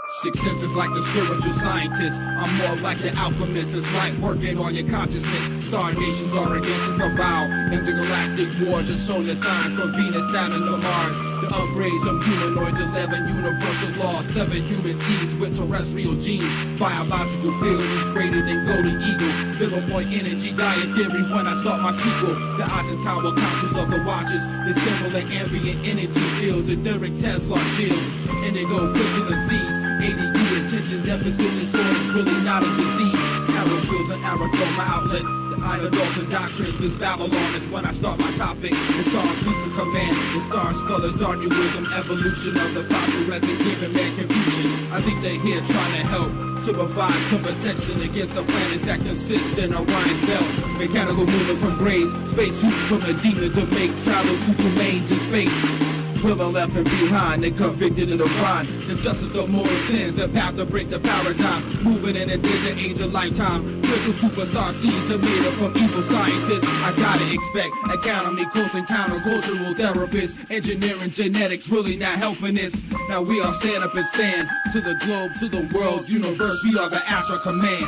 Six senses like the spiritual scientist. I'm more like the alchemist. It's like working on your consciousness. Star nations are against the cabal. Intergalactic wars are shown the signs from Venus, Saturn to Mars. The upgrades of humanoids, 11 universal laws, 7 human seeds with terrestrial genes. Biological fields is greater than golden eagle. 0-point energy diet theory when I start my sequel. The Eisenhower counters of the watches. The symbol of ambient energy fields. Etheric Tesla shields. Indigo crystalline seeds. ADD, attention deficit disorders, really not a disease. Arrow fields and aerodrome outlets. The idols and doctrines is Babylon. Is when I start my topic. The star fleets of command. The star scholars, Darwinism, evolution of the fossil resin, giving man confusion. I think they're here trying to help to provide some protection against the planets that consist in Orion's belt. Mechanical movement from grays, space suits from the demons to make travel through domains in space. Women left and behind, they convicted of the crime. The justice of moral sins, the path to break the paradigm. Moving in a digital age of lifetime. Crystal superstar seeds are made up from evil scientists. I gotta expect academy, close encounter, cultural therapists. Engineering, genetics, really not helping this. Now we all stand up and stand. To the globe, to the world, universe, we are the Astral Command.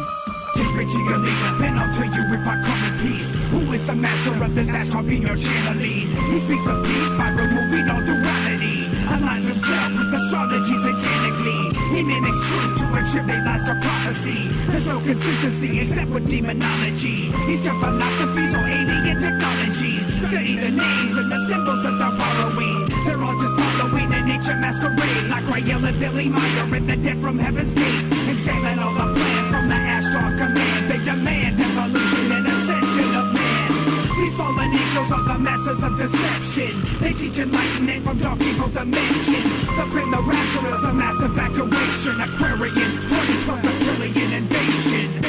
Take me to your leader, then I'll tell you if I come in peace. Who is the master of this astral being your channeling? He speaks of peace by removing all duality. Aligns himself with astrology satanically. He mimics truth to attribute lies to prophecy. There's no consistency except with demonology. Eastern philosophies or alien technologies. Study the names and the symbols that they're borrowing. They're all just following an ancient masquerade. Like Rael and Billy Meyer and the dead from Heaven's Gate. Examine all the plans from the astral command. They demand evolution and ascension of man. These fallen angels are the masters of deception. They teach enlightenment from dark evil dimensions. The Grim, the Rapturous, a mass evacuation. Aquarian, 2012 reptilian invasion.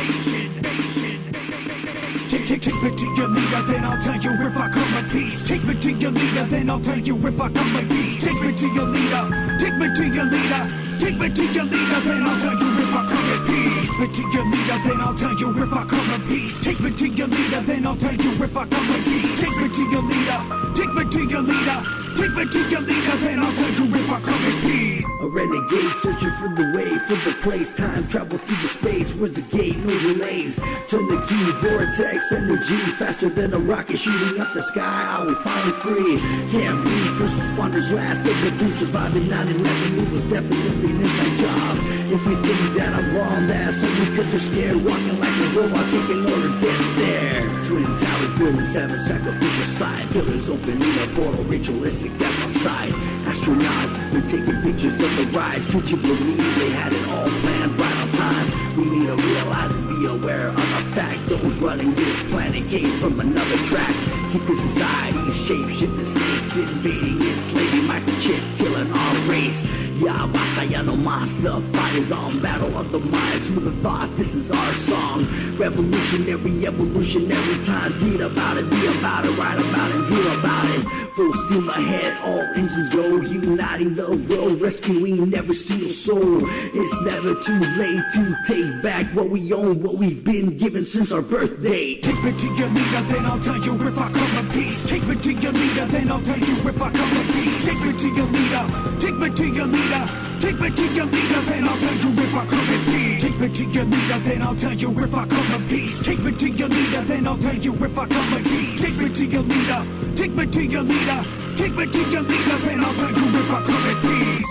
Take me to your leader, then I'll tell you if I come in peace. Take me to your leader, then I'll tell you if I come in peace. Take me to your leader, take me to your leader. Take me to your leader, then I'll tell you if I come in peace. Take me to your leader, then I'll tell you if I come in peace. Take me to your leader, then I'll tell you if I come in peace. Take me to your leader, take me to your leader. Take me to your leader, then I'll tell you if I come in peace. A renegade searching for the way, for the place. Time travel through the space. Where's the gate? No delays. Turn the key. Vortex energy faster than a rocket shooting up the sky. Are we finally free? Can't breathe. First responders last. Everybody surviving 9/11. It was definitely an inside job. If you think that I'm wrong, that's only because you're scared. Walking like a robot, taking orders, dead stare. Twin towers building 7 sacrificial side. Pillars opening a portal, ritualistic death on sight. Astronauts, they're taking pictures of the rise. Could you believe they had it all planned right on time? We need to realize and be aware of the fact those running this planet came from another track. Secret societies, shape-shifting snakes, invading, enslaving, microchip, killing our race. Ya basta, ya no mas, the fight is on. Battle of the minds, who'd have thought this is our song? Revolutionary, evolutionary times. Read about it, be about it, write about it, dream about it. Full steam ahead, all engines go. Uniting the world, rescuing every single soul. It's never too late to take back what we own, what we've been given since our birthday. Take me to your leader, then I'll tell you if I come in peace. Take me to your leader, then I'll tell you if I come in peace. Take me to your leader, take me to your leader. Take me to your leader, then I'll tell you if I come in peace. Take me to your leader, then I'll tell you if I come in peace. Take me to your leader, then I'll tell you if I come in peace. Take me to your leader, take me to your leader. Take me to your leader, then I'll tell you if I come in peace.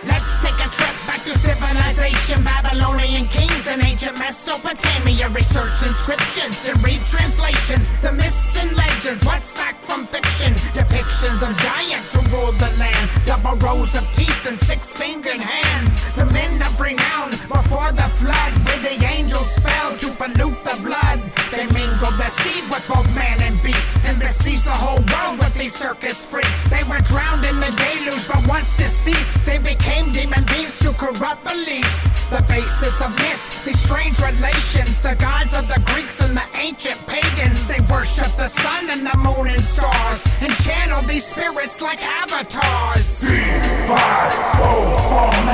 Let's take a trip back to civilization. Babylonian kings and ancient Mesopotamia. Research inscriptions and read translations. The myths and legends, what's fact from fiction? Depictions of giants who ruled the land. Double rows of teeth and 6-fingered hands. The men of renown before the flood, where the angels fell to pollute the blood. They mingled the seed with both man and beast, and besieged the whole world with these circus freaks. They were drowned in the deluge, but once deceased, they became demon beings to corrupt beliefs. The basis of myths, these strange relations, the gods of the Greeks and the ancient pagans. They worship the sun and the moon and stars, and channel these spirits like avatars. The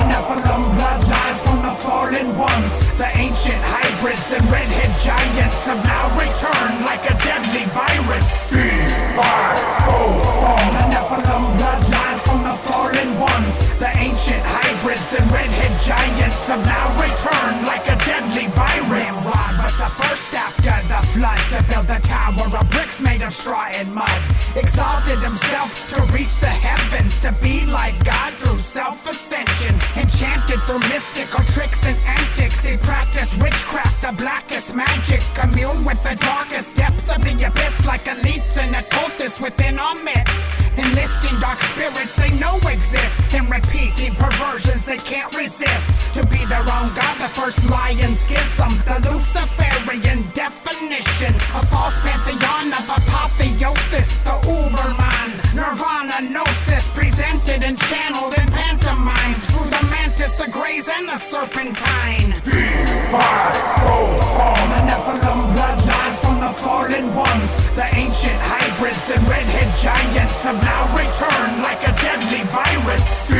Nephilim bloodlines from the fallen ones. The ancient hybrids and redhead giants have now returned like a deadly virus. The Nephilim bloodlines from the fallen ones. The ancient hybrids and redhead giants have now returned like a deadly virus. Nimrod was the first after the flood to build the tower of bricks made of straw and mud. Exalted himself to reach the heavens, to be like God through self-ascension. Enchanted through mystical tricks and antics, he practiced witchcraft, the blackest magic. Commune with the darkest depths of the abyss, like elites and occultists within our midst. Enlisting dark spirits they know exist, and repeating perversions they can't resist. To be their own god, the first lion schism, the Luciferian definition, a false pantheon of apotheosis. The Uberman, Nirvana Gnosis, presented and channeled in pantomime through the mantis, the grays, and the serpentine. The Nephilim bloodlines from the fallen ones. The ancient hybrids and redhead giants have now returned like a deadly virus. The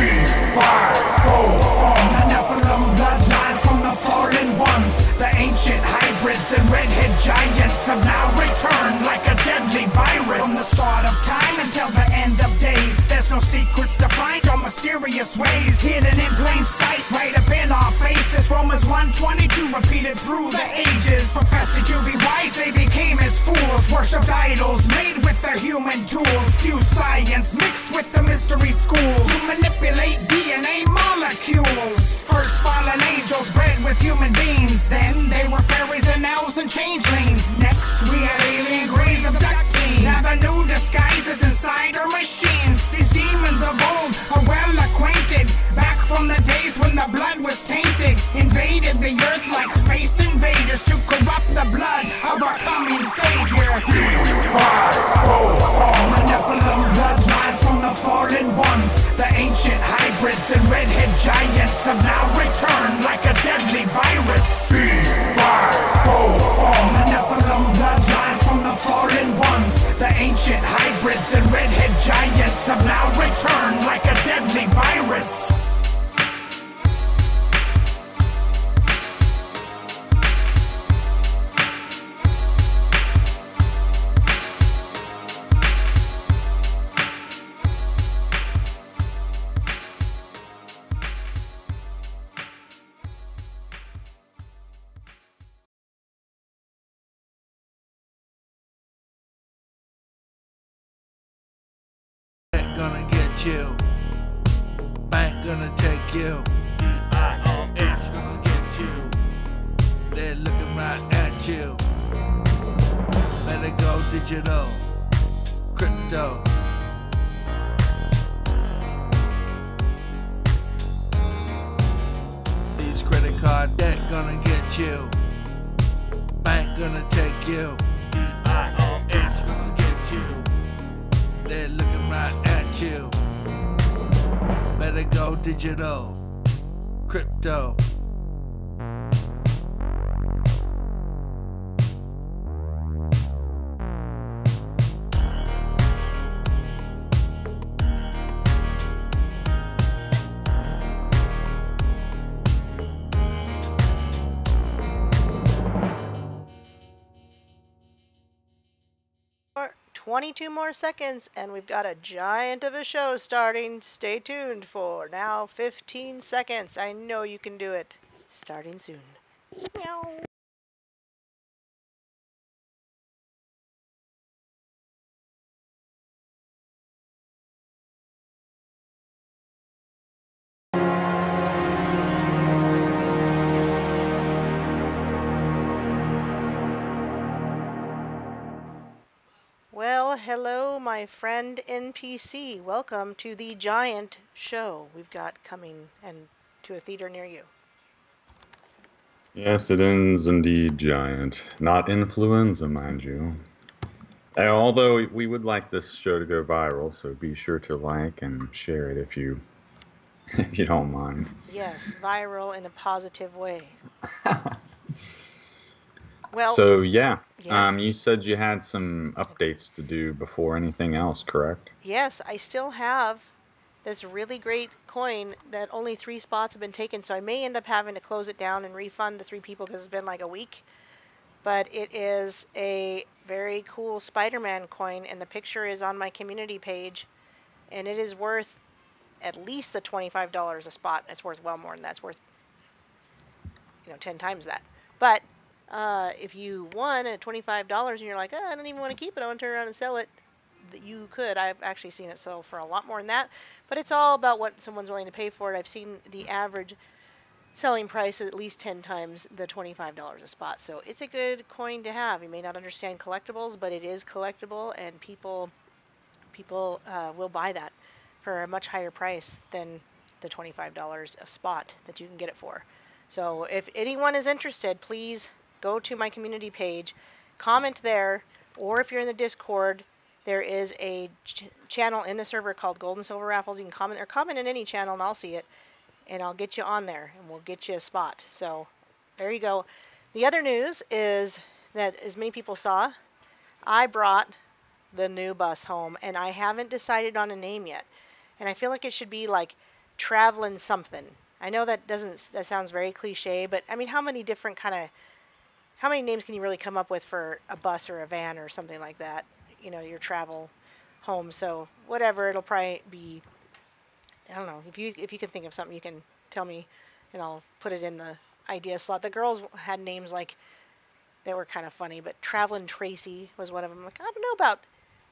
Nephilim bloodlines from the fallen ones. The ancient hybrids and redhead giants have now returned like a deadly virus. From the start of time until the end of days, there's no secrets to find or mysterious ways, hidden in plain sight, right up in our faces. Romans 1:22 repeated through the ages. Professing to be wise, they became as fools. Worshipped idols made with their human tools. Fused science mixed with the mystery schools to manipulate DNA molecules. First fallen angels bred with human beings. Then they were fairies and elves and changelings. Next we had alien grays abducting. Now the new disguises inside our machines. These demons of old are well acquainted, back from the days when the blood was tainted. Invaded the earth like space invaders to corrupt the blood of our coming savior. The Nephilim bloodlines from the fallen ones. The ancient hybrids and redhead giants have now returned like a deadly virus. The Nephilim bloodlines from the fallen ones. The ancient hybrids and redhead giants have now returned like a deadly virus. Gonna get you. Bank gonna take you. IRS gonna get you. They're looking right at you. Better go digital. Crypto. These credit card debt gonna get you. Bank gonna take you. IRS gonna get you. They're looking right at you. Better go digital. Crypto. More 22 more seconds, and we've got a giant of a show starting. Stay tuned for now 15 seconds. I know you can do it. Starting soon. Meow. Well, hello, my friend NPC. Welcome to the giant show we've got coming and to a theater near you. Yes, it is indeed giant. Not influenza, mind you. Although we would like this show to go viral, so be sure to like and share it if you if you don't mind. Yes, viral in a positive way. Well, So yeah, yeah. you said you had some updates to do before anything else, correct? Yes, I still have this really great coin that only 3 spots have been taken, so I may end up having to close it down and refund the 3 people because it's been like a week. But it is a very cool Spider-Man coin, and the picture is on my community page, and it is worth at least the $25 a spot. It's worth well more than that. It's worth 10 times that. But if you won at $25 and you're like, oh, I don't even want to keep it, I want to turn around and sell it, you could. I've actually seen it sell for a lot more than that. But it's all about what someone's willing to pay for it. I've seen the average selling price at least 10 times the $25 a spot. So it's a good coin to have. You may not understand collectibles, but it is collectible, and people will buy that for a much higher price than the $25 a spot that you can get it for. So if anyone is interested, please go to my community page, comment there, or if you're in the Discord, there is a channel in the server called Gold and Silver Raffles. You can comment or comment in any channel and I'll see it, and I'll get you on there and we'll get you a spot. So there you go. The other news is that, as many people saw, I brought the new bus home, and I haven't decided on a name yet. And I feel like it should be like traveling something. I know that sounds very cliche, but I mean, how many names can you really come up with for a bus or a van or something like that? Your travel home. So whatever, it'll probably be, I don't know. If you can think of something, you can tell me, and I'll put it in the idea slot. The girls had names like, they were kind of funny, but Travelin' Tracy was one of them. Like, I don't know about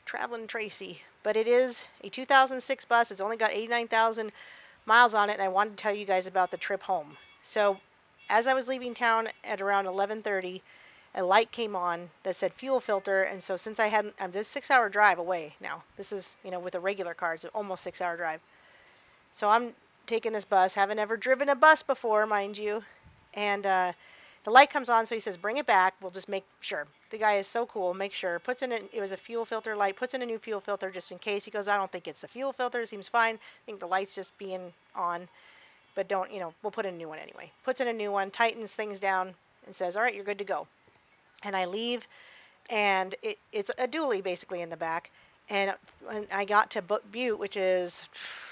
Travelin' Tracy, but it is a 2006 bus. It's only got 89,000 miles on it, and I wanted to tell you guys about the trip home. So as I was leaving town at around 11:30, a light came on that said fuel filter, and so since I'm this 6-hour drive away now. This is, with a regular car, it's almost 6-hour drive. So I'm taking this bus, haven't ever driven a bus before, mind you, and the light comes on, so he says, bring it back. We'll just make sure. The guy is so cool. Make sure. It was a fuel filter light. Puts in a new fuel filter just in case. He goes, I don't think it's the fuel filter. It seems fine. I think the light's just being on. But we'll put in a new one anyway. Puts in a new one, tightens things down, and says, all right, you're good to go. And I leave, and it's a dually basically in the back. And when I got to Butte, which is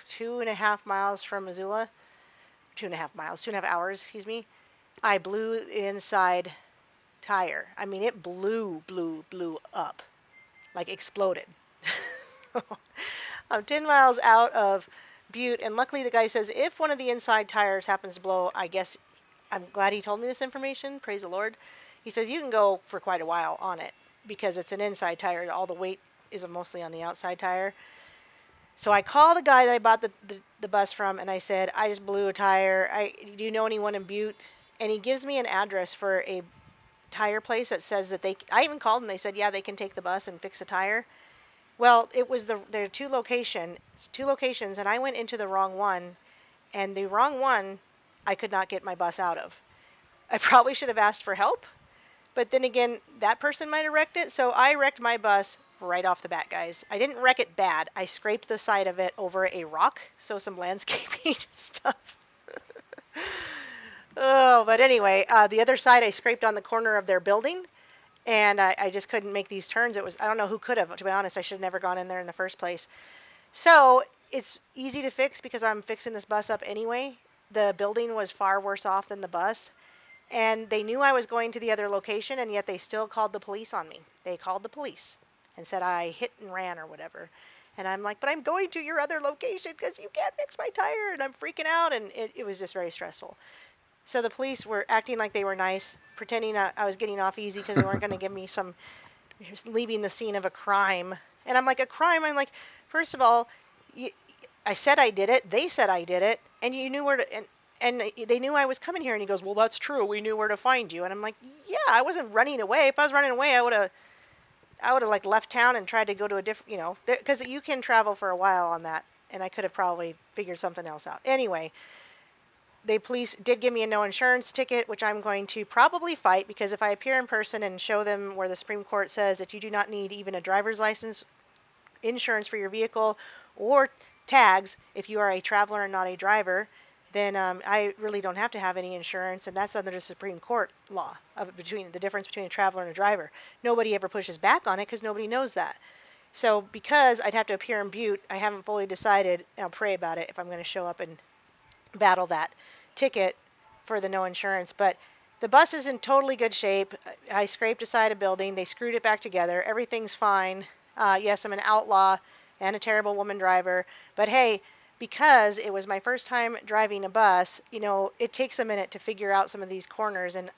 2.5 miles from Missoula, 2.5 hours, excuse me, I blew the inside tire. I mean, it blew up, like exploded. I'm 10 miles out of Butte, and luckily the guy says if one of the inside tires happens to blow, I guess, I'm glad he told me this information, praise the Lord. He says you can go for quite a while on it because it's an inside tire. All the weight is mostly on the outside tire. So I called a guy that I bought the bus from, and I said, I just blew a tire. Do you know anyone in Butte? And he gives me an address for a tire place that says that I even called them. They said, yeah, they can take the bus and fix a tire. Well, it was there are two locations, and I went into the wrong one, and the wrong one I could not get my bus out of. I probably should have asked for help, but then again, that person might have wrecked it, so I wrecked my bus right off the bat, guys. I didn't wreck it bad. I scraped the side of it over a rock, so some landscaping stuff. Oh, but anyway, the other side I scraped on the corner of their building, and I just couldn't make these turns. I don't know who could have, to be honest. I should have never gone in there in the first place. So it's easy to fix because I'm fixing this bus up anyway. The building was far worse off than the bus, and they knew I was going to the other location, and yet they still called the police on me. They called the police and said I hit and ran or whatever. And I'm like, but I'm going to your other location because you can't fix my tire, and I'm freaking out, and it was just very stressful. So the police were acting like they were nice, pretending I was getting off easy because they weren't going to give me leaving the scene of a crime. And I'm like, a crime? I'm like, first of all, I said I did it. They said I did it. And you knew where to, and they knew I was coming here. And he goes, well, that's true. We knew where to find you. And I'm like, yeah, I wasn't running away. If I was running away, I would have like left town and tried to go to a different, because you can travel for a while on that. And I could have probably figured something else out. Anyway, police did give me a no insurance ticket, which I'm going to probably fight, because if I appear in person and show them where the Supreme Court says that you do not need even a driver's license, insurance for your vehicle, or tags if you are a traveler and not a driver, then I really don't have to have any insurance, and that's under the Supreme Court law of between the difference between a traveler and a driver. Nobody ever pushes back on it because nobody knows that. So because I'd have to appear in Butte, I haven't fully decided, and I'll pray about it, if I'm going to show up and battle that ticket for the no insurance. But the bus is in totally good shape. I scraped aside a building. They screwed it back together. Everything's fine. Yes, I'm an outlaw and a terrible woman driver. But hey, because it was my first time driving a bus, it takes a minute to figure out some of these corners. And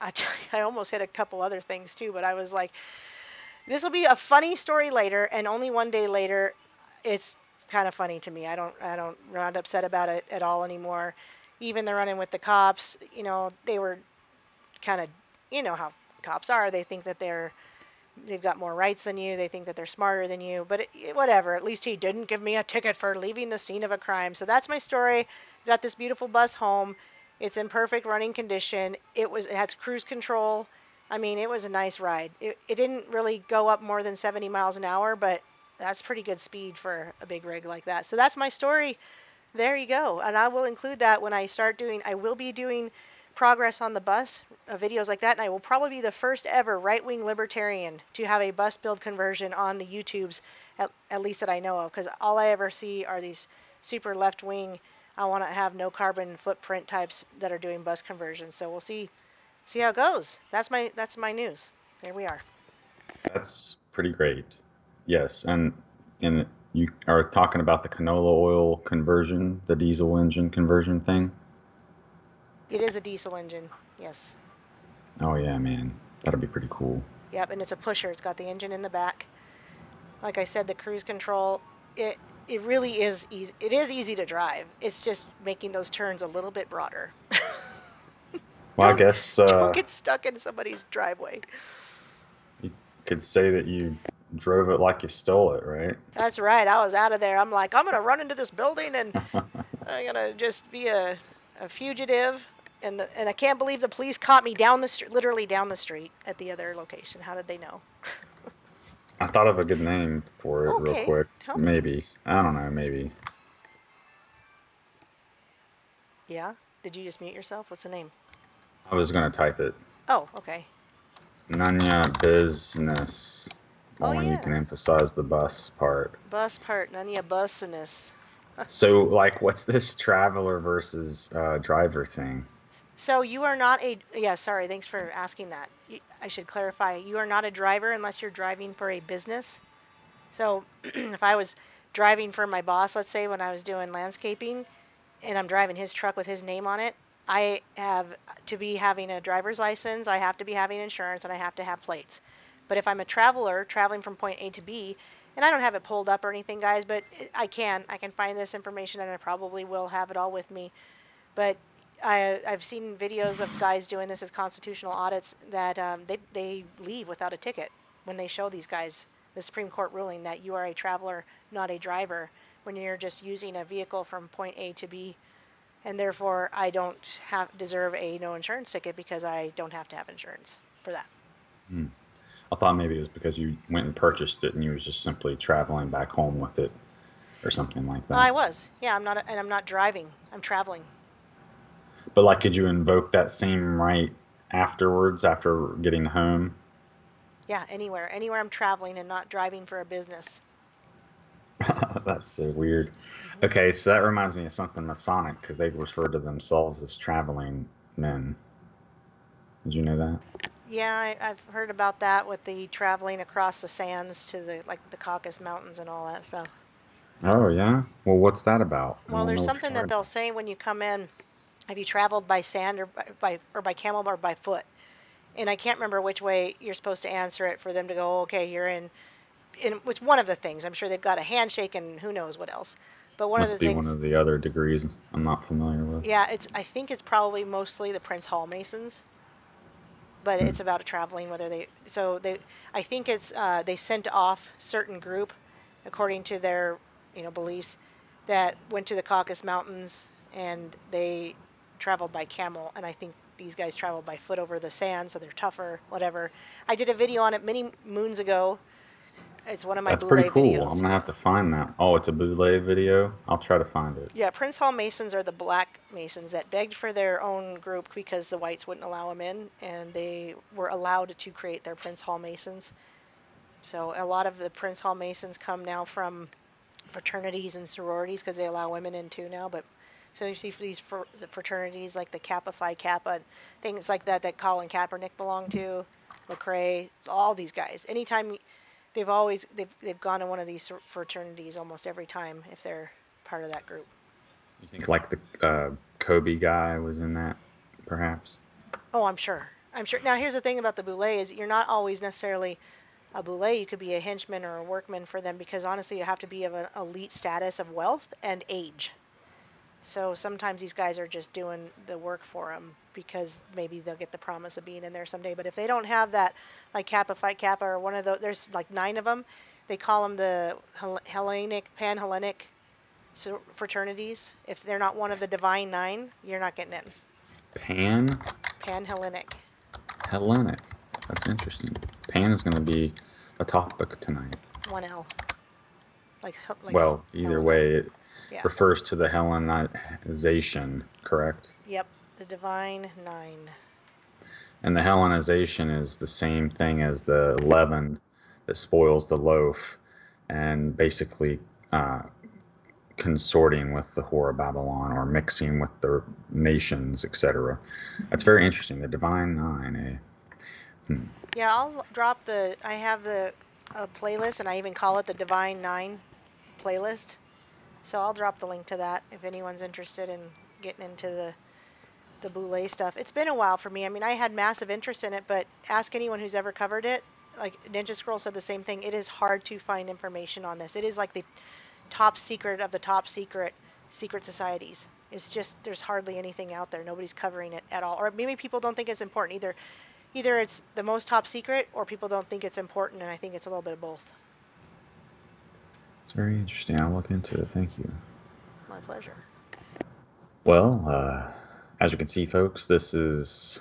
I almost hit a couple other things too. But I was like, this will be a funny story later. And only one day later, it's kind of funny to me. I'm not upset about it at all anymore. Even the running with the cops, they were kind of, how cops are. They think that they've got more rights than you. They think that they're smarter than you. But whatever. At least he didn't give me a ticket for leaving the scene of a crime. So that's my story. Got this beautiful bus home. It's in perfect running condition. It has cruise control. I mean, it was a nice ride. It didn't really go up more than 70 miles an hour, but that's pretty good speed for a big rig like that. So that's my story. There you go. And I will include that when I will be doing progress on the bus, videos like that. And I will probably be the first ever right-wing libertarian to have a bus build conversion on the YouTubes, at least that I know of. Because all I ever see are these super left-wing, I want to have no carbon footprint types that are doing bus conversions. So we'll see how it goes. That's my news. There we are. That's pretty great. Yes, and you are talking about the canola oil conversion, the diesel engine conversion thing? It is a diesel engine, yes. Oh yeah, man. That'll be pretty cool. Yep, and it's a pusher. It's got the engine in the back. Like I said, the cruise control, it really is easy. It is easy to drive. It's just making those turns a little bit broader. Well, I guess don't get stuck in somebody's driveway. You could say that you drove it like you stole it, right? That's right. I was out of there. I'm like, I'm going to run into this building and I'm going to just be a fugitive. And I can't believe the police caught me literally down the street at the other location. How did they know? I thought of a good name for it real quick. Tell me. Maybe. I don't know, maybe. Yeah? Did you just mute yourself? What's the name? I was going to type it. Oh, okay. Nanya business. Only you can emphasize the bus part. Bus part, Nanya business. So, what's this traveler versus driver thing? So you are not sorry, thanks for asking that. I should clarify, you are not a driver unless you're driving for a business. So if I was driving for my boss, let's say when I was doing landscaping, and I'm driving his truck with his name on it, I have to be having a driver's license, I have to be having insurance, and I have to have plates. But if I'm a traveler traveling from point A to B, and I don't have it pulled up or anything, guys, but I can find this information, and I probably will have it all with me. But I've seen videos of guys doing this as constitutional audits that they leave without a ticket when they show these guys the Supreme Court ruling that you are a traveler, not a driver, when you're just using a vehicle from point A to B. And therefore, I don't deserve a no insurance ticket because I don't have to have insurance for that. I thought maybe it was because you went and purchased it and you was just simply traveling back home with it or something like that. Well, I was. Yeah, I'm not driving. I'm traveling. But could you invoke that same right afterwards, after getting home? Yeah, anywhere I'm traveling and not driving for a business. That's so weird. Okay, so that reminds me of something Masonic, because they refer to themselves as traveling men. Did you know that? Yeah, I've heard about that with the traveling across the sands to the Caucasus Mountains and all that stuff. Oh yeah? Well, what's that about? Well, there's something that they'll say when you come in. Have you traveled by sand or by camel or by foot? And I can't remember which way you're supposed to answer it for them to go, okay, you're in. And it's one of the things. I'm sure they've got a handshake and who knows what else. But Must be one of the other degrees I'm not familiar with. Yeah, I think it's probably mostly the Prince Hall Masons. But it's about traveling, I think it's they sent off certain group according to their beliefs that went to the Caucasus Mountains and they traveled by camel, and I think these guys traveled by foot over the sand, so they're tougher, whatever. I did a video on it many moons ago. It's one of my That's Boule pretty cool. videos. I'm gonna have to find that. Oh, it's a Boule video. I'll try to find it. Yeah, Prince Hall Masons are the black Masons that begged for their own group because the whites wouldn't allow them in, and they were allowed to create their Prince Hall Masons. So a lot of the Prince Hall Masons come now from fraternities and sororities because they allow women in too now. But so you see these fraternities like the Kappa Phi Kappa, things like that that Colin Kaepernick belonged to, McRae, all these guys. Anytime they've gone to one of these fraternities almost every time if they're part of that group. You think like the Kobe guy was in that, perhaps? Oh, I'm sure. Now here's the thing about the Boule is you're not always necessarily a Boule. You could be a henchman or a workman for them because honestly you have to be of an elite status of wealth and age. So sometimes these guys are just doing the work for them because maybe they'll get the promise of being in there someday. But if they don't have that, like Kappa Phi Kappa or one of those, there's like 9 of them. They call them the Pan-Hellenic fraternities. If they're not one of the Divine 9, you're not getting in. Pan-Hellenic. Hellenic. That's interesting. Pan is going to be a topic tonight. 1L. Well, either way, it yeah. refers to the Hellenization, correct? Yep, the Divine 9. And the Hellenization is the same thing as the leaven that spoils the loaf, and basically consorting with the whore of Babylon or mixing with the nations, etc. That's very interesting. The Divine 9, Yeah, I'll drop I have a playlist, and I even call it the Divine 9 playlist. So I'll drop the link to that if anyone's interested in getting into the Boule stuff. It's been a while for me. I mean, I had massive interest in it, but ask anyone who's ever covered it. Like Ninja Scroll said the same thing. It is hard to find information on this. It is like the top secret of the top secret societies. It's just there's hardly anything out there. Nobody's covering it at all. Or maybe people don't think it's important. Either it's the most top secret or people don't think it's important, and I think it's a little bit of both. It's very interesting. I'll look into it. Thank you. My pleasure. Well, as you can see, folks, this is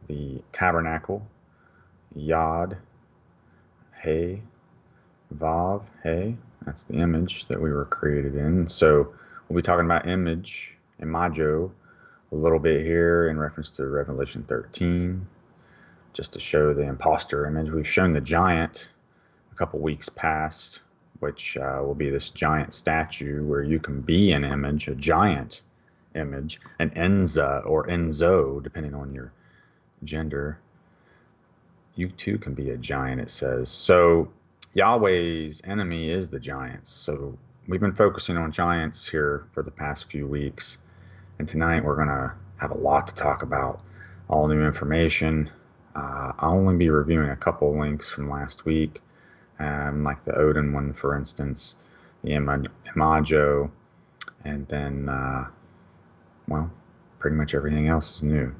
the tabernacle. Yod, Hey, Vav, Hey. That's the image that we were created in. So we'll be talking about Imago, a little bit here in reference to Revelation 13, just to show the imposter image. We've shown the giant a couple weeks past, which will be this giant statue where you can be an image, a giant image, an Enza or Enzo, depending on your gender. You too can be a giant, it says. So Yahweh's enemy is the giants. So we've been focusing on giants here for the past few weeks. And tonight we're going to have a lot to talk about. All new information. I'll only be reviewing a couple links from last week. Like the Odin one, for instance. The Imago. And then, well, pretty much everything else is new.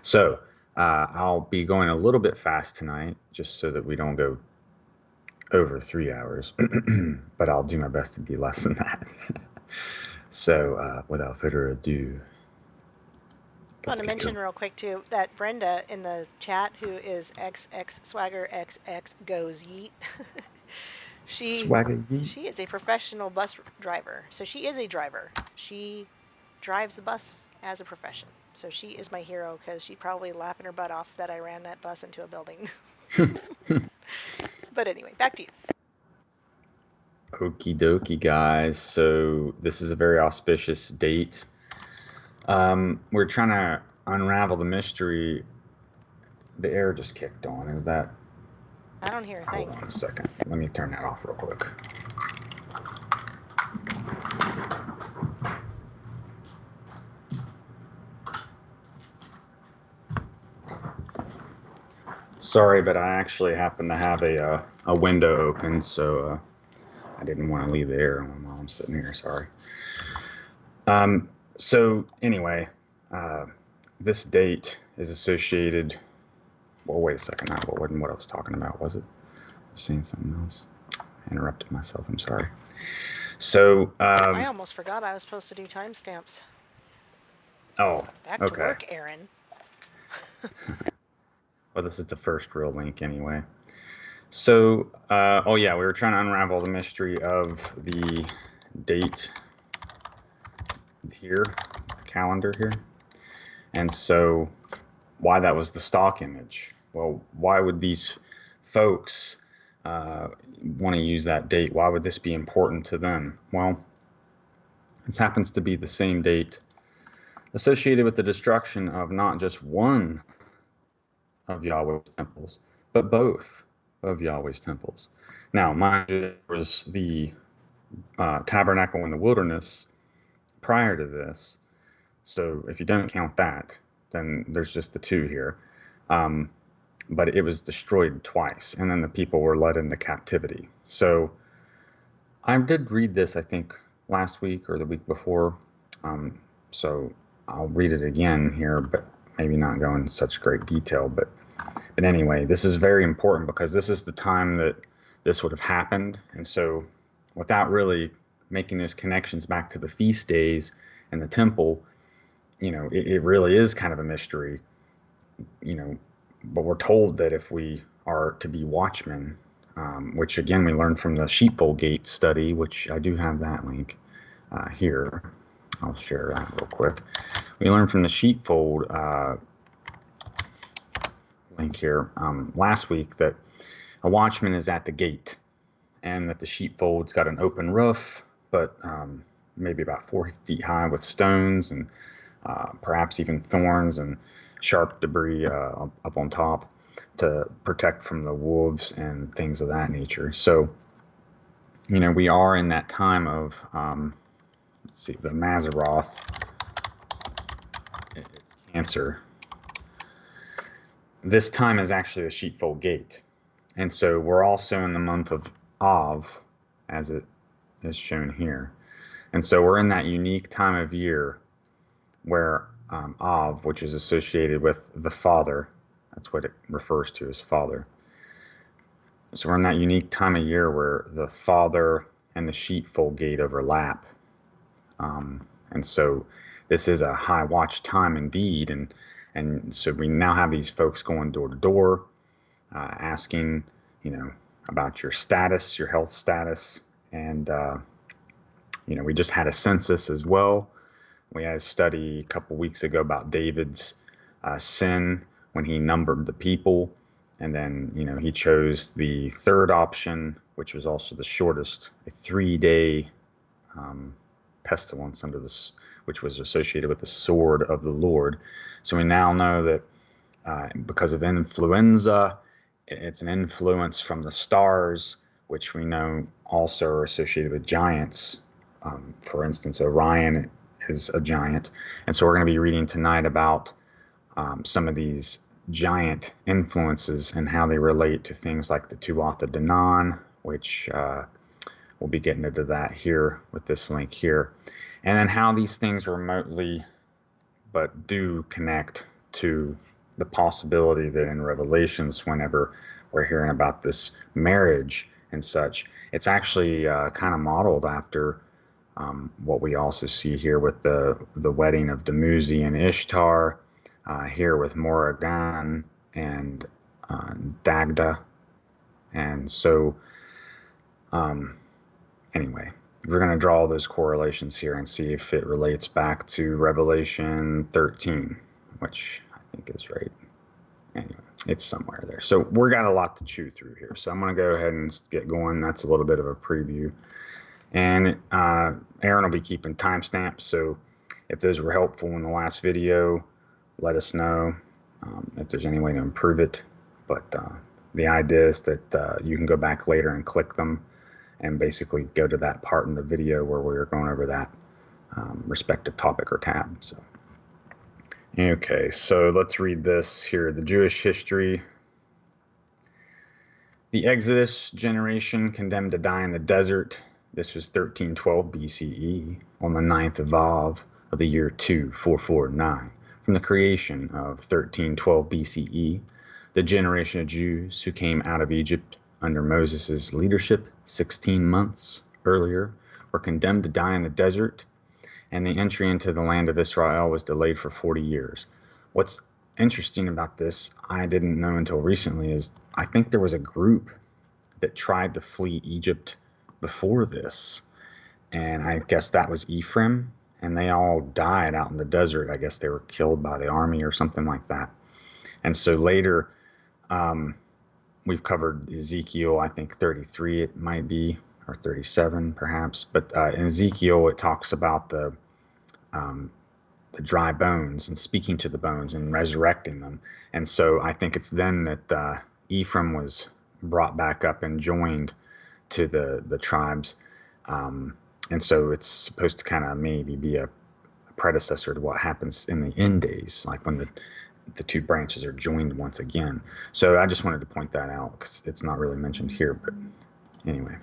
So I'll be going a little bit fast tonight, just so that we don't go over 3 hours. But I'll do my best to be less than that. So, without further ado, I want to mention real quick too that Brenda in the chat, who is XX Swagger XX goes yeet. Swagger yeet. She is a professional bus driver, so she is a driver. She drives the bus as a profession, so she is my hero because she'd probably laughing her butt off that I ran that bus into a building. But anyway, back to you. Okie dokie, guys. So this is a very auspicious date. We're trying to unravel the mystery. The air just kicked on. Is that? I don't hear a thing. Hold on a second. Let me turn that off real quick. Sorry, but I actually happen to have a window open, so I didn't want to leave the air on while I'm sitting here. Sorry. So anyway, this date is associated. Well, wait a second. That wasn't what I was talking about, was it? I was saying something else. I interrupted myself. I'm sorry. So I almost forgot I was supposed to do timestamps. Oh, Back to okay. work, Erin. Well, this is the first real link anyway. So, oh yeah, we were trying to unravel the mystery of the date here, the calendar here. And so, why that was the stock image. Well, why would these folks want to use that date? Why would this be important to them? Well, this happens to be the same date associated with the destruction of not just one of Yahweh's temples, but both of Yahweh's temples. Now, mind you, there was the tabernacle in the wilderness prior to this. So if you don't count that, then there's just the two here. But it was destroyed twice, and then the people were led into captivity. So I did read this, I think, last week or the week before. So I'll read it again here, but maybe not go into such great detail. But anyway, this is very important because this is the time that this would have happened. And so without really making those connections back to the feast days and the temple, it really is kind of a mystery, but we're told that if we are to be watchmen, which again, we learned from the sheepfold gate study, which I do have that link here. I'll share that real quick. We learned from the sheepfold link here last week that a watchman is at the gate and that the sheepfold's got an open roof, but maybe about 4 feet high with stones and perhaps even thorns and sharp debris up on top to protect from the wolves and things of that nature. So, we are in that time of, let's see, the Mazzaroth, it's Cancer. This time is actually the sheepfold gate. And so we're also in the month of Av, as it is shown here. And so we're in that unique time of year where Av, which is associated with the Father, that's what it refers to as Father. So we're in that unique time of year where the Father and the sheepfold gate overlap. And so this is a high watch time indeed. And so we now have these folks going door to door, asking, about your status, your health status. And, we just had a census as well. We had a study a couple weeks ago about David's sin when he numbered the people. And then, he chose the third option, which was also the shortest, a 3-day pestilence under this, which was associated with the sword of the Lord. So we now know that because of influenza, it's an influence from the stars, which we know also are associated with giants. For instance, Orion is a giant. And so we're going to be reading tonight about some of these giant influences and how they relate to things like the Tuatha Danaan, which we'll be getting into that here with this link here. And then how these things remotely but do connect to the possibility that in Revelations, whenever we're hearing about this marriage and such, it's actually kind of modeled after what we also see here with the wedding of Demuzi and Ishtar, here with Morrigan and Dagda. And so, anyway, we're going to draw all those correlations here and see if it relates back to Revelation 13, which I think is right. Anyway, it's somewhere there. So we got a lot to chew through here. So I'm going to go ahead and get going. That's a little bit of a preview. And Erin will be keeping timestamps. So if those were helpful in the last video, let us know if there's any way to improve it. But the idea is that you can go back later and click them and basically go to that part in the video where we're going over that respective topic or tab. So, okay, so let's read this here. The Jewish history. The Exodus generation condemned to die in the desert. This was 1312 BCE on the 9th of Av of the year 2449. From the creation of 1312 BCE, the generation of Jews who came out of Egypt under Moses' leadership 16 months earlier were condemned to die in the desert and the entry into the land of Israel was delayed for 40 years. What's interesting about this, I didn't know until recently, is I think there was a group that tried to flee Egypt before this, and I guess that was Ephraim, and they all died out in the desert. I guess they were killed by the army or something like that. And so later, we've covered Ezekiel, I think 33 it might be, or 37 perhaps, but in Ezekiel it talks about the dry bones and speaking to the bones and resurrecting them. And so I think it's then that Ephraim was brought back up and joined to the tribes. And so it's supposed to kind of maybe be a predecessor to what happens in the end days, like when the two branches are joined once again. So I just wanted to point that out because it's not really mentioned here. But anyway,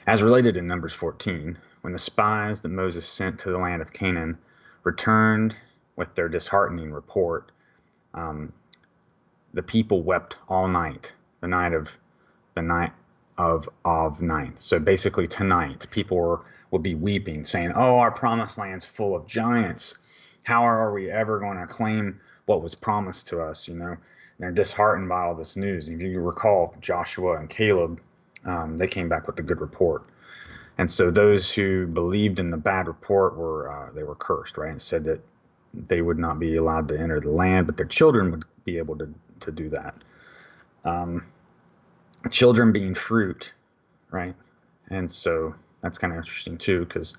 as related in Numbers 14, when the spies that Moses sent to the land of Canaan returned with their disheartening report, the people wept all night, the night of ninth. So basically tonight, people will be weeping, saying, "Oh, our promised land's full of giants. How are we ever going to claim what was promised to us?" And they're disheartened by all this news. If you recall, Joshua and Caleb, they came back with a good report. And so those who believed in the bad report they were cursed, right? And said that they would not be allowed to enter the land, but their children would be able to do that. Children being fruit, right? And so that's kind of interesting too, because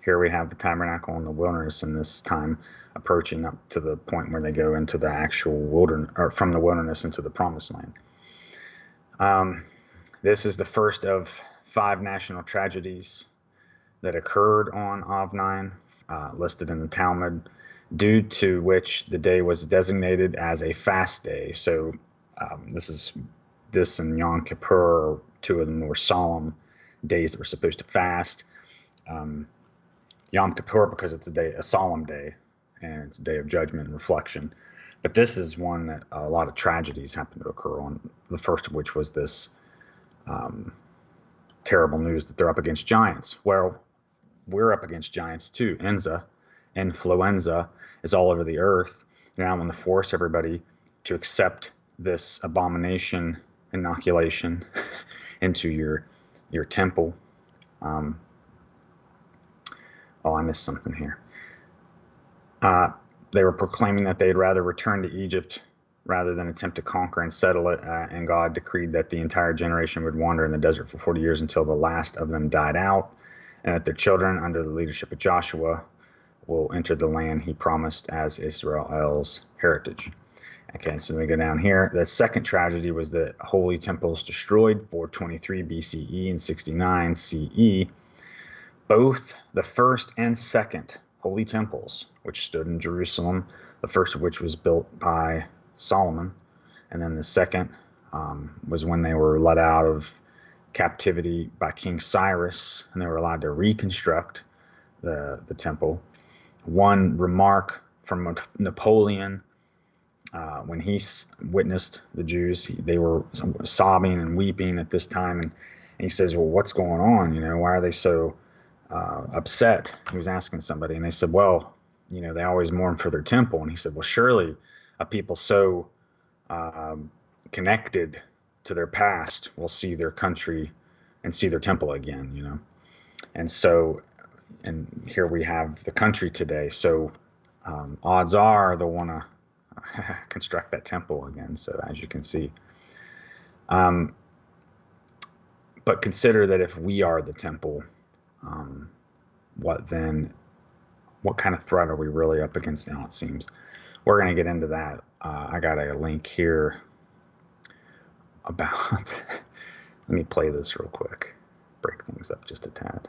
here we have the tabernacle in the wilderness, and this time approaching up to the point where they go into the actual wilderness, or from the wilderness into the promised land. This is the first of 5 national tragedies that occurred on Av 9, listed in the Talmud, due to which the day was designated as a fast day. So this and Yom Kippur are 2 of the more solemn days that we're supposed to fast. Yom Kippur because it's a solemn day, and it's a day of judgment and reflection. But this is one that a lot of tragedies happen to occur on, the first of which was this terrible news that they're up against giants. Well, we're up against giants too. Influenza is all over the earth. Now I'm going to force everybody to accept this abomination inoculation into your temple. Oh, I missed something here. They were proclaiming that they'd rather return to Egypt rather than attempt to conquer and settle it, and God decreed that the entire generation would wander in the desert for 40 years until the last of them died out, and that their children, under the leadership of Joshua, will enter the land he promised as Israel's heritage. Okay, so we go down here. The second tragedy was the Holy Temples destroyed, 423 BCE and 69 CE. Both the first and second Holy Temples, which stood in Jerusalem, the first of which was built by Solomon, and then the second was when they were let out of captivity by King Cyrus, and they were allowed to reconstruct the temple. One remark from Napoleon, when he witnessed the Jews, they were sobbing and weeping at this time, and he says, "Well, what's going on? Why are they so upset?" He was asking somebody, and they said, "Well, they always mourn for their temple." And he said, "Well, surely a people so connected to their past will see their country and see their temple again." And so, and here we have the country today. So odds are they'll want to construct that temple again. So as you can see, but consider that if we are the temple, what kind of threat are we really up against now? It seems we're going to get into that. I got a link here about let me play this real quick, break things up just a tad.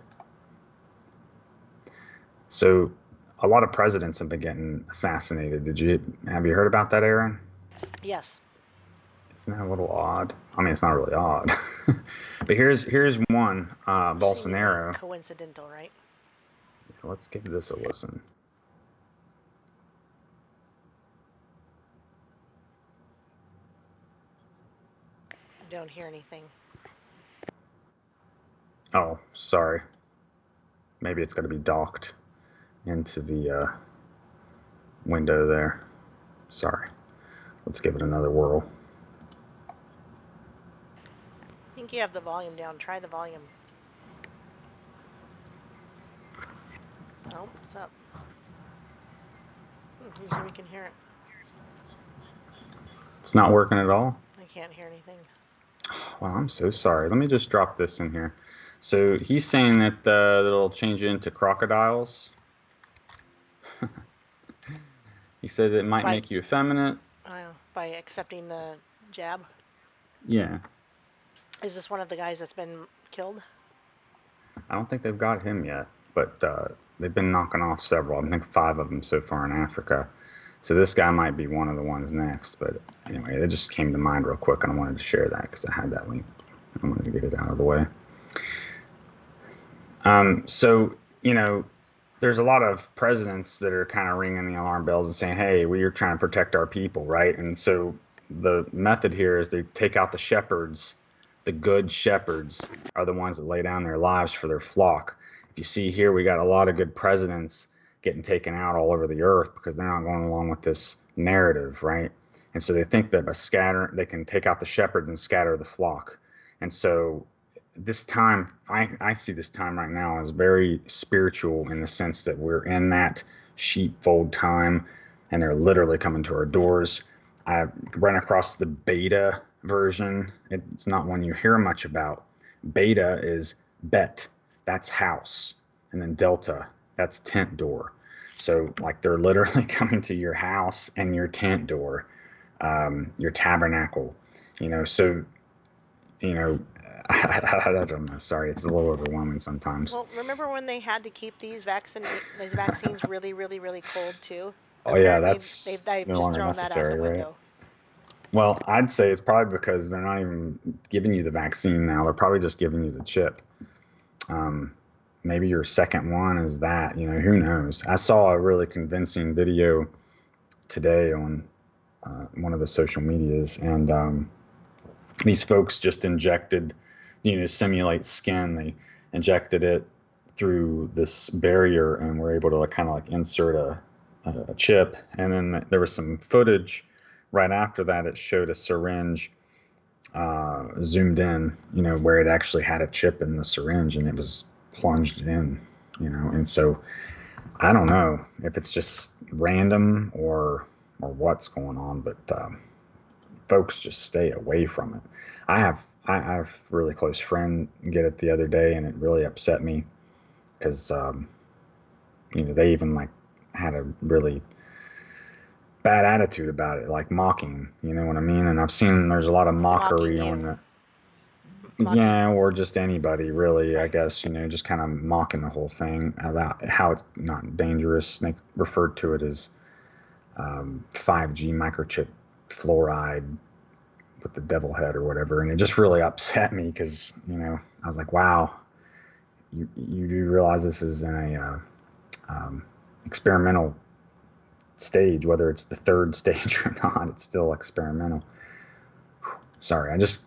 So a lot of presidents have been getting assassinated. Have you heard about that, Erin? Yes. Isn't that a little odd? I mean, it's not really odd. But here's one, Bolsonaro. Coincidental, right? Let's give this a listen. Don't hear anything. Oh, sorry. Maybe it's going to be docked. into the window there. Sorry. Let's give it another whirl. I think you have the volume down. Try the volume. Oh, what's up? Usually we can hear it. It's not working at all? I can't hear anything. Well, I'm so sorry. Let me just drop this in here. So he's saying that it'll change you into crocodiles. He said it might make you effeminate. By accepting the jab? Yeah. Is this one of the guys that's been killed? I don't think they've got him yet, but they've been knocking off several. I think 5 of them so far in Africa. So this guy might be one of the ones next. But anyway, it just came to mind real quick, and I wanted to share that because I had that link. I wanted to get it out of the way. So, there's a lot of presidents that are kind of ringing the alarm bells and saying, hey, we are trying to protect our people, right? And so the method here is they take out the shepherds. The good shepherds are the ones that lay down their lives for their flock. If you see here, we got a lot of good presidents getting taken out all over the earth because they're not going along with this narrative, right? And so they think that they can take out the shepherds and scatter the flock. And so this time, I see this time right now as very spiritual in the sense that we're in that sheepfold time, and they're literally coming to our doors. I ran across the beta version. It's not one you hear much about. Beta is bet, that's house, and then delta, that's tent door. So like they're literally coming to your house and your tent door, your tabernacle, so, I don't know. Sorry, it's a little overwhelming sometimes. Well, remember when they had to keep these vaccines really, really, really cold too? Oh yeah, Apparently they've no just thrown that out the window. Right? Well, I'd say it's probably because they're not even giving you the vaccine now. They're probably just giving you the chip. Maybe your second one is that. Who knows? I saw a really convincing video today on one of the social medias, and these folks just injected, simulate skin. They injected it through this barrier and were able to kind of like insert a chip. And then there was some footage right after that. It showed a syringe zoomed in, where it actually had a chip in the syringe and it was plunged in, and so I don't know if it's just random or what's going on, but folks just stay away from it. I have a really close friend get it the other day, and it really upset me because they even like had a really bad attitude about it, like mocking, you know what I mean? And I've seen there's a lot of mockery on the yeah, or just anybody really, I guess, just kind of mocking the whole thing about how it's not dangerous. They referred to it as 5G microchip fluoride with the devil head or whatever, and it just really upset me because I was like, wow, you do realize this is in a experimental stage, whether it's the 3rd stage or not, it's still experimental. Sorry, I just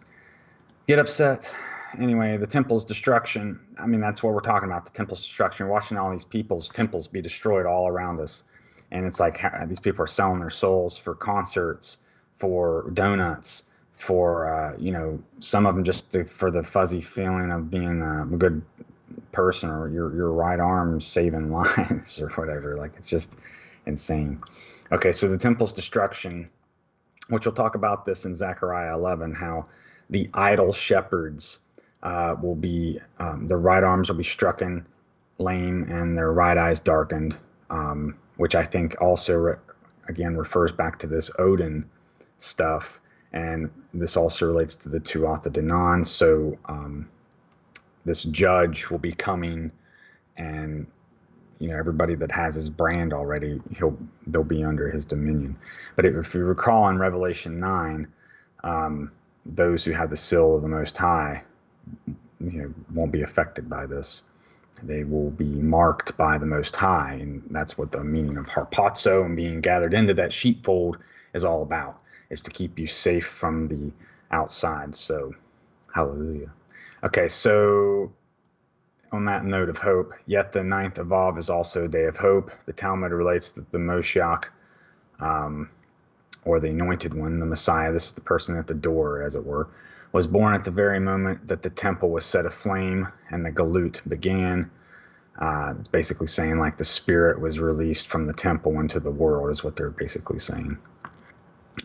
get upset. Anyway, the temple's destruction. I mean, that's what we're talking about, the temple's destruction. We're watching all these people's temples be destroyed all around us. And it's like these people are selling their souls for concerts, for donuts, for, some of them just for the fuzzy feeling of being a good person, or your right arm saving lives or whatever. Like, it's just insane. Okay, so the temple's destruction, which we'll talk about this in Zechariah 11, how the idol shepherds will be, their right arms will be strucken lame and their right eyes darkened, which I think also, again, refers back to this Odin stuff. And this also relates to the Tuatha Danaan. So this judge will be coming, and everybody that has his brand already, they'll be under his dominion. But if you recall in Revelation 9, those who have the seal of the Most High, won't be affected by this. They will be marked by the Most High, and that's what the meaning of harpazo and being gathered into that sheepfold is all about, is to keep you safe from the outside. So, hallelujah. Okay, so on that note of hope, yet the 9th of Av is also a day of hope. The Talmud relates that the Moshiach, or the Anointed One, the Messiah, this is the person at the door, as it were, was born at the very moment that the temple was set aflame and the Galut began. It's basically saying like the spirit was released from the temple into the world is what they're basically saying.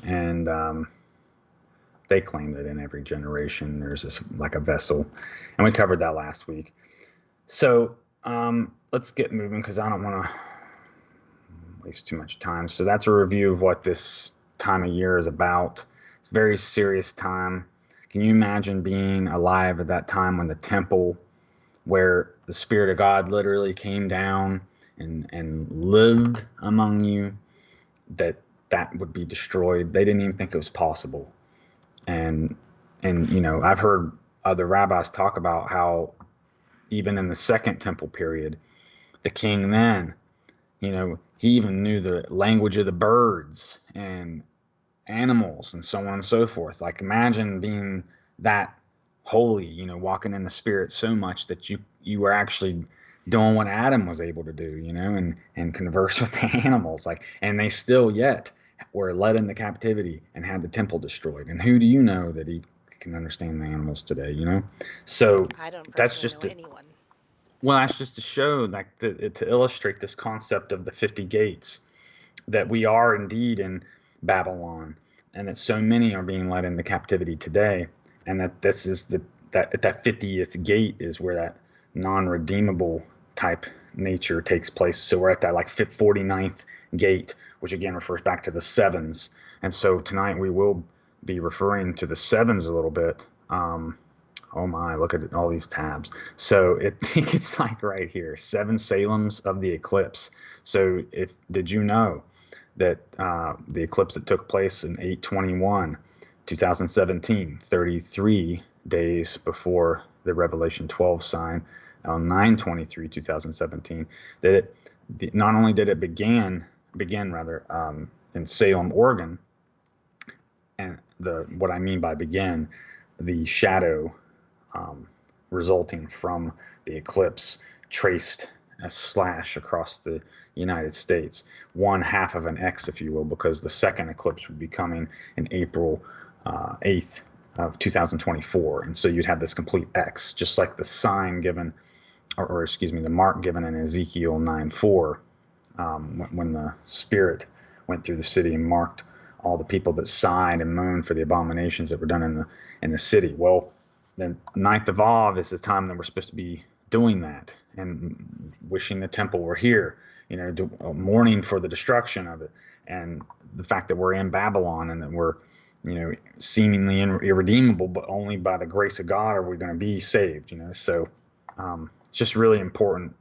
And they claim that in every generation there's this like a vessel, and we covered that last week. So let's get moving because I don't want to waste too much time. So that's a review of what this time of year is about. It's a very serious time. Can you imagine being alive at that time when the temple, where the Spirit of God literally came down and lived among you, that would be destroyed? They didn't even think it was possible. And you know, I've heard other rabbis talk about how even in the Second Temple period, the king then, you know, he even knew the language of the birds and animals and so on and so forth. Like, imagine being that holy, you know, walking in the Spirit so much that you were actually doing what Adam was able to do, you know, and converse with the animals. Like, and they still yet were led into captivity and had the temple destroyed. And who do you know that he can understand the animals today, you know? So I don't that's personally just know anyone. well, that's just to show, like, to illustrate this concept of the 50 gates, that we are indeed in Babylon, and that so many are being led into captivity today, and that this is that 50th gate is where that non-redeemable type nature takes place. So we're at that like 49th gate, which again refers back to the sevens. And so tonight we will be referring to the sevens a little bit. Oh my, look at all these tabs. So it's like right here, 7 Salems of the eclipse. So did you know that the eclipse that took place in 8/21, 2017, 33 days before the Revelation 12 sign on 9/23, 2017, that not only did it begin in Salem, Oregon, and what I mean by begin, the shadow resulting from the eclipse traced a slash across the United States, 1/2 of an X, if you will, because the second eclipse would be coming in April 8th of 2024. And so you'd have this complete X, just like the sign given, or excuse me, the mark given in Ezekiel 9:4, when the Spirit went through the city and marked all the people that sighed and moaned for the abominations that were done in the city. Well, the 9th of Av is the time that we're supposed to be doing that and wishing the temple were here, you know, mourning for the destruction of it, and the fact that we're in Babylon and that we're, you know, seemingly irredeemable, but only by the grace of God are we going to be saved, you know. So it's just really important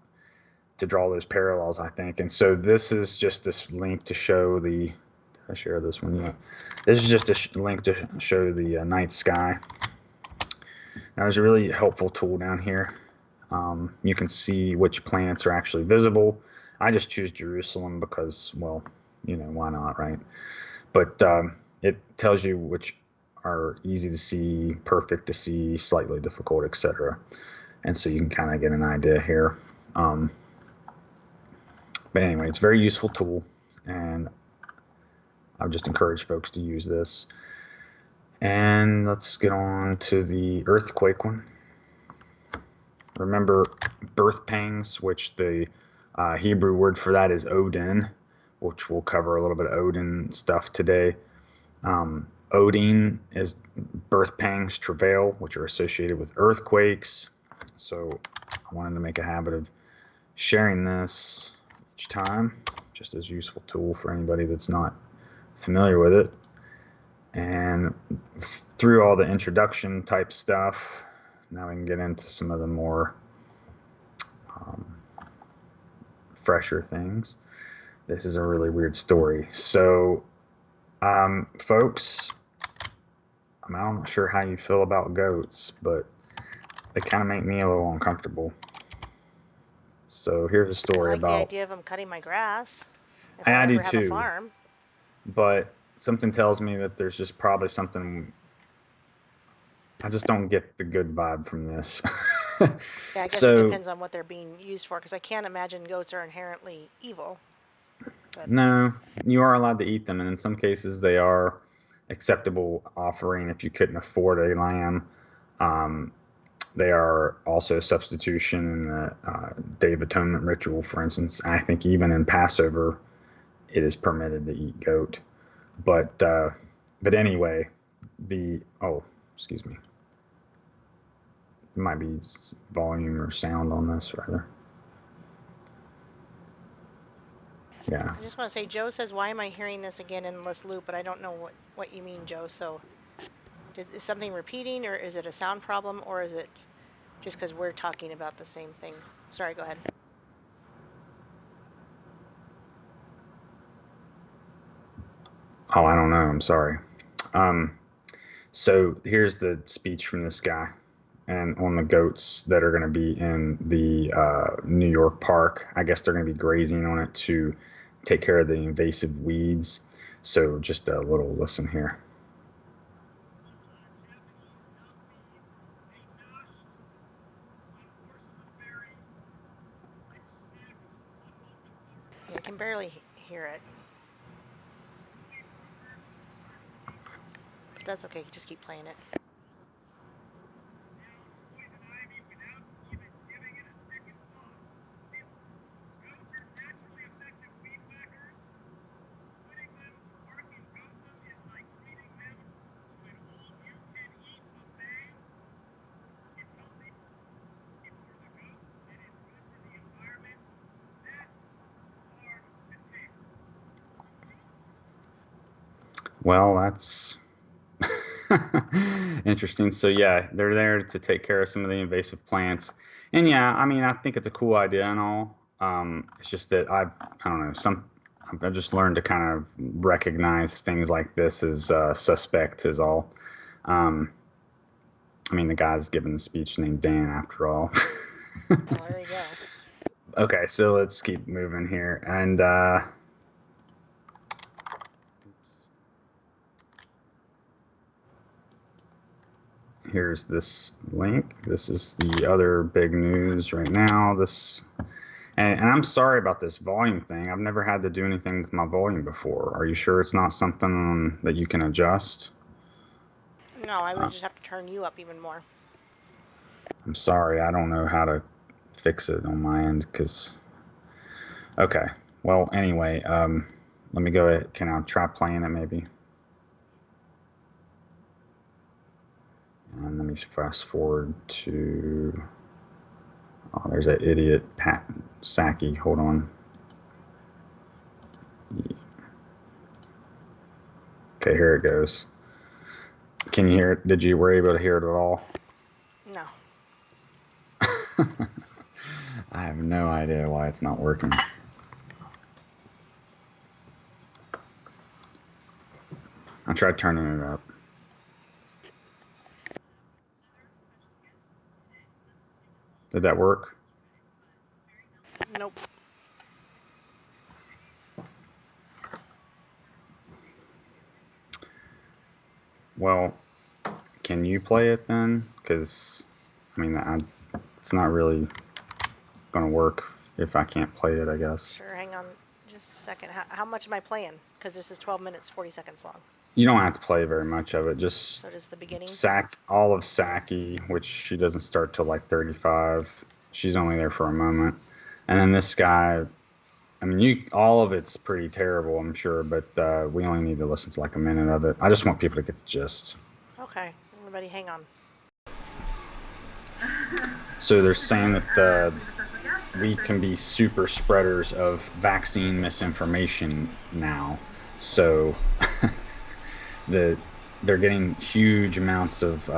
to draw those parallels, I think. And so this is just this link to show did I share this one? Yeah. This is just a link to show the night sky. Now, there's a really helpful tool down here. You can see which planets are actually visible. I just choose Jerusalem because, well, you know, why not, right? But it tells you which are easy to see, perfect to see, slightly difficult, etc. And so you can kind of get an idea here. But anyway, it's a very useful tool, and I would just encourage folks to use this. And let's get on to the earthquake one. Remember birth pangs, which the Hebrew word for that is Odin, which we'll cover a little bit of Odin stuff today. Odin is birth pangs, travail, which are associated with earthquakes. So I wanted to make a habit of sharing this each time, just as a useful tool for anybody that's not familiar with it. And through all the introduction type stuff, now we can get into some of the more fresher things. This is a really weird story. So, folks, I'm not sure how you feel about goats, but they kind of make me a little uncomfortable. So here's a story about. I like the idea of them cutting my grass. If I I do ever have too. a farm. But something tells me that there's just probably something. I just don't get the good vibe from this. Yeah, I guess it So depends on what they're being used for, because I can't imagine goats are inherently evil. But no, you are allowed to eat them, and in some cases they are acceptable offering if you couldn't afford a lamb. Um, they are also substitution in the Day of Atonement ritual, for instance. I think even in Passover, it is permitted to eat goat. But anyway, excuse me. There might be volume or sound on this, rather. Yeah. I just want to say, Joe says, why am I hearing this again in this loop? But I don't know what you mean, Joe. So is something repeating, or is it a sound problem, or is it just because we're talking about the same thing? Sorry, go ahead. Oh, I don't know. I'm sorry. So here's the speech from this guy, and on the goats that are going to be in the New York park. I guess they're going to be grazing on it to take care of the invasive weeds. So just a little listen here. I can barely hear it. But that's okay. Just keep playing it. Well, that's interesting. So yeah, they're there to take care of some of the invasive plants. And yeah, I mean, I think it's a cool idea and all. It's just that I don't know, I've just learned to kind of recognize things like this as suspect is all. I mean, the guy's giving the speech named Dan after all. Oh, there you go. Okay, so let's keep moving here. And here's this link. This is the other big news right now. And I'm sorry about this volume thing. I've never had to do anything with my volume before. Are you sure it's not something that you can adjust? No, I would just have to turn you up even more. I'm sorry. I don't know how to fix it on my end because... Okay. Well, anyway, let me go ahead. Can I try playing it maybe? And let me fast forward to... Oh, there's that idiot Pat Sacky. Hold on. Yeah. Okay, here it goes. Can you hear it? Were you able to hear it at all? No. I have no idea why it's not working. I tried turning it up. Did that work? Nope. Well, can you play it then? Because, I mean, it's not really going to work if I can't play it, I guess. Sure, hang on just a second. How much am I playing? Because this is 12 minutes, 40 seconds long. You don't have to play very much of it. Just So does the beginning? all of Saki, which she doesn't start till like 35. She's only there for a moment. And then this guy, I mean, all of it's pretty terrible, I'm sure, but we only need to listen to like a minute of it. I just want people to get the gist. Okay, everybody hang on. So they're saying that we can be super spreaders of vaccine misinformation now. So they're getting huge amounts of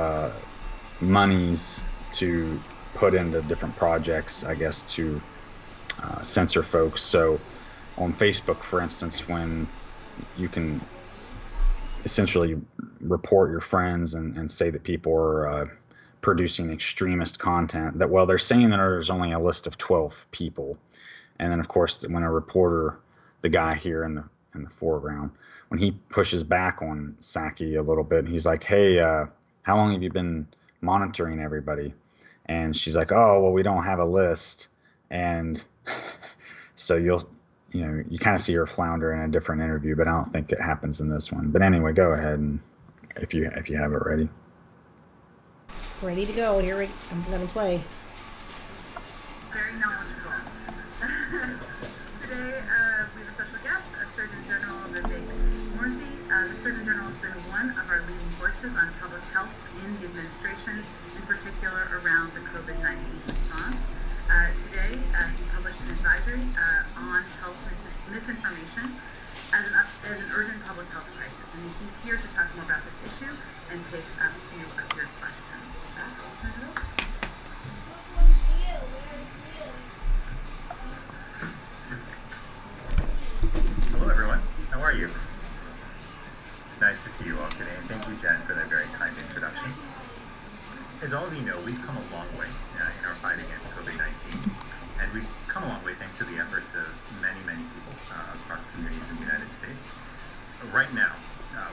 monies to put into different projects, I guess, to censor folks. So on Facebook, for instance, when you can essentially report your friends and say that people are producing extremist content, that, well, they're saying that there's only a list of 12 people. And then, of course, when a reporter, the guy here in the foreground, when he pushes back on Saki a little bit, he's like, hey, how long have you been monitoring everybody? And she's like, oh, well, we don't have a list. And so you kind of see her flounder in a different interview, but I don't think it happens in this one. But anyway, go ahead, and if you have it ready. Ready to go. I'm going to play. Very knowledgeable. Today, we have a special guest, a Surgeon General of the Surgeon General has been one of our leading voices on public health in the administration, in particular around the COVID-19 response. Today, he published an advisory on health misinformation as an urgent public health crisis, and he's here to talk more about this issue and take a few of your questions. With that, I'll turn it over. Hello everyone, how are you? It's nice to see you all today, and thank you, Jen, for that very kind introduction. As all of you know, we've come a long way in our fight against COVID-19, and we've come a long way thanks to the efforts of many, many people across communities in the United States. Right now,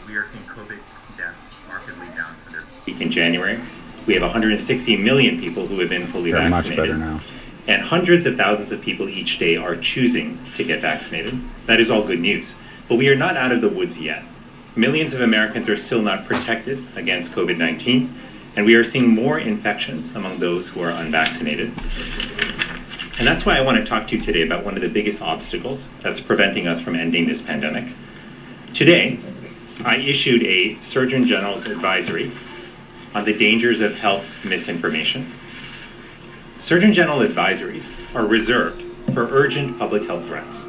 we are seeing COVID deaths markedly down from their peak in January. We have 160 million people who have been fully vaccinated. Much better now. And hundreds of thousands of people each day are choosing to get vaccinated. That is all good news. But we are not out of the woods yet. Millions of Americans are still not protected against COVID-19, and we are seeing more infections among those who are unvaccinated. And that's why I want to talk to you today about one of the biggest obstacles that's preventing us from ending this pandemic. Today, I issued a Surgeon General's advisory on the dangers of health misinformation. Surgeon General advisories are reserved for urgent public health threats.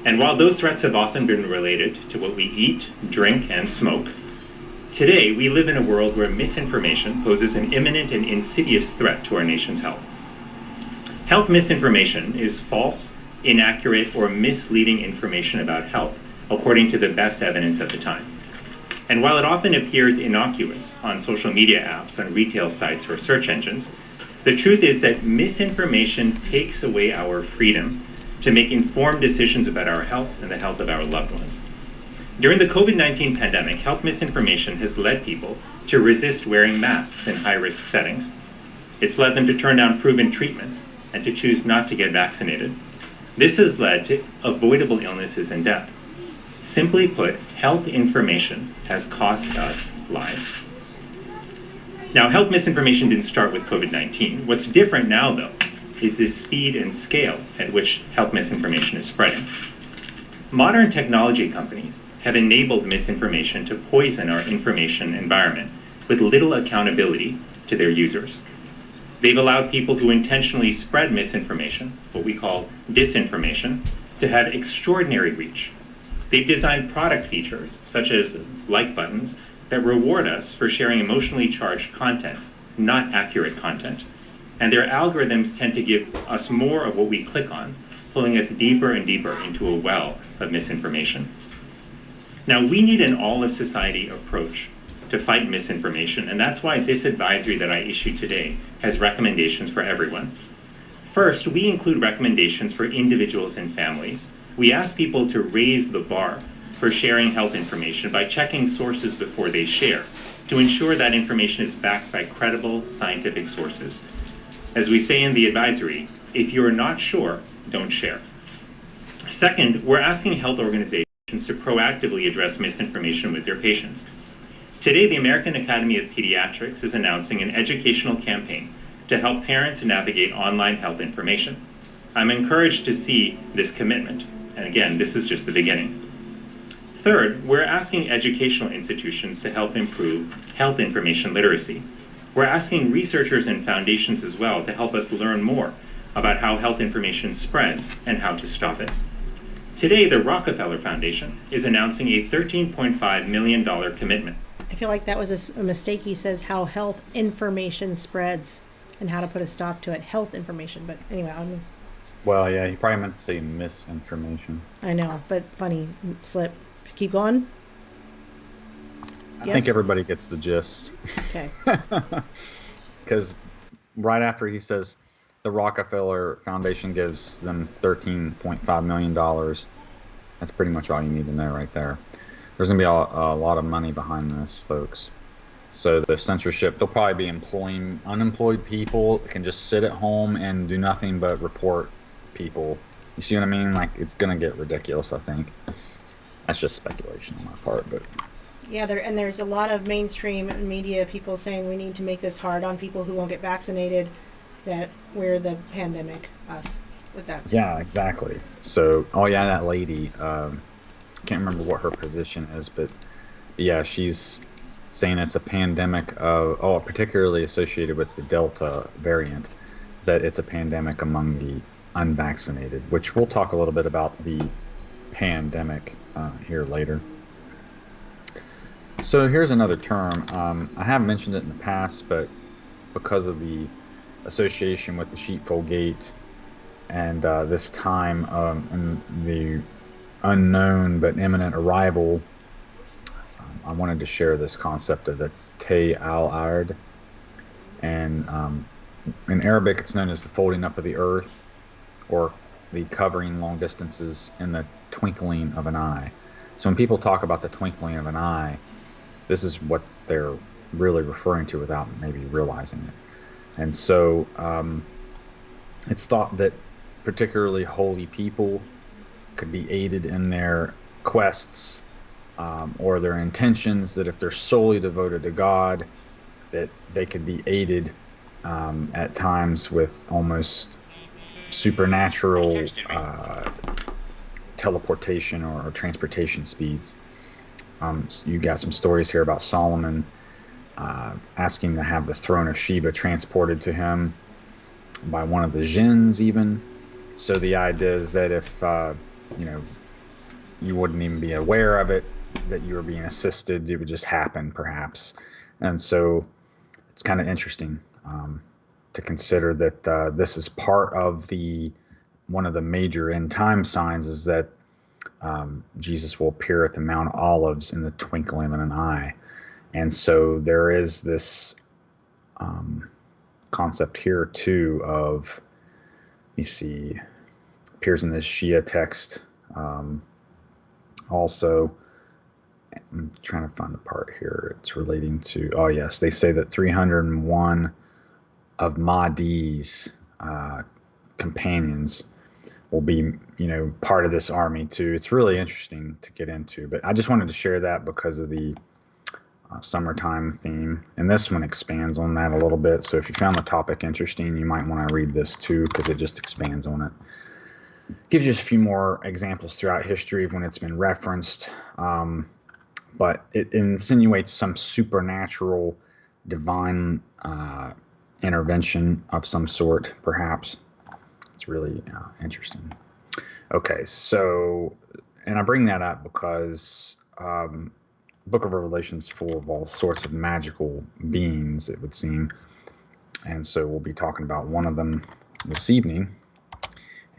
And while those threats have often been related to what we eat, drink, and smoke, today we live in a world where misinformation poses an imminent and insidious threat to our nation's health. Health misinformation is false, inaccurate, or misleading information about health, according to the best evidence at the time. And while it often appears innocuous on social media apps, on retail sites, or search engines, the truth is that misinformation takes away our freedom to make informed decisions about our health and the health of our loved ones. During the COVID-19 pandemic, health misinformation has led people to resist wearing masks in high-risk settings. It's led them to turn down proven treatments and to choose not to get vaccinated. This has led to avoidable illnesses and death. Simply put, health information has cost us lives. Now, health misinformation didn't start with COVID-19. What's different now, though, is the speed and scale at which health misinformation is spreading. Modern technology companies have enabled misinformation to poison our information environment with little accountability to their users. They've allowed people who intentionally spread misinformation, what we call disinformation, to have extraordinary reach. They've designed product features, such as like buttons, that reward us for sharing emotionally charged content, not accurate content. And their algorithms tend to give us more of what we click on, pulling us deeper and deeper into a well of misinformation. Now, we need an all-of-society approach to fight misinformation, and that's why this advisory that I issued today has recommendations for everyone. First, we include recommendations for individuals and families. We ask people to raise the bar for sharing health information by checking sources before they share, to ensure that information is backed by credible scientific sources. As we say in the advisory, if you're not sure, don't share. Second, we're asking health organizations to proactively address misinformation with their patients. Today, the American Academy of Pediatrics is announcing an educational campaign to help parents navigate online health information. I'm encouraged to see this commitment, and again, this is just the beginning. Third, we're asking educational institutions to help improve health information literacy. We're asking researchers and foundations as well to help us learn more about how health information spreads and how to stop it. Today, the Rockefeller Foundation is announcing a $13.5 million commitment. I feel like that was a mistake. He says how health information spreads and how to put a stop to it. Health information, but anyway, Well, yeah, he probably meant to say misinformation. I know, but funny slip. Keep going. I think everybody gets the gist. Okay. Because right after he says the Rockefeller Foundation gives them $13.5 million, that's pretty much all you need to know right there. There's going to be a lot of money behind this, folks. So the censorship, they'll probably be employing unemployed people that can just sit at home and do nothing but report people. You see what I mean? Like, it's going to get ridiculous, I think. That's just speculation on my part, but... Yeah, there's a lot of mainstream media people saying we need to make this hard on people who won't get vaccinated, that we're the pandemic, us, with that. Yeah, exactly. So, oh yeah, that lady, can't remember what her position is, but yeah, she's saying it's a pandemic of, particularly associated with the Delta variant, that it's a pandemic among the unvaccinated, which we'll talk a little bit about the pandemic here later. So here's another term. I haven't mentioned it in the past, but because of the association with the sheepfold gate and this time and the unknown but imminent arrival, I wanted to share this concept of the Tay al-Ard. And in Arabic, it's known as the folding up of the earth, or the covering long distances in the twinkling of an eye. So when people talk about the twinkling of an eye, this is what they're really referring to without maybe realizing it. And so it's thought that particularly holy people could be aided in their quests or their intentions, that if they're solely devoted to God, that they could be aided at times with almost supernatural teleportation or transportation speeds. So you got some stories here about Solomon asking to have the throne of Sheba transported to him by one of the jinns even. So the idea is that if you wouldn't even be aware of it, that you were being assisted, it would just happen perhaps. And so it's kind of interesting to consider that this is part of one of the major end time signs, is that Jesus will appear at the Mount Olives in the twinkling of an eye. And so there is this concept here too of, you see, appears in this Shia text also. I'm trying to find the part here it's relating to. Oh yes, they say that 301 of Mahdi's companions will be, part of this army too. It's really interesting to get into, but I just wanted to share that because of the summertime theme, and this one expands on that a little bit. So if you found the topic interesting, you might want to read this too, because it just expands on it. Gives you a few more examples throughout history of when it's been referenced, but it insinuates some supernatural divine intervention of some sort, perhaps. It's really interesting. Okay, so, and I bring that up because Book of Revelation is full of all sorts of magical beings, it would seem. And so we'll be talking about one of them this evening.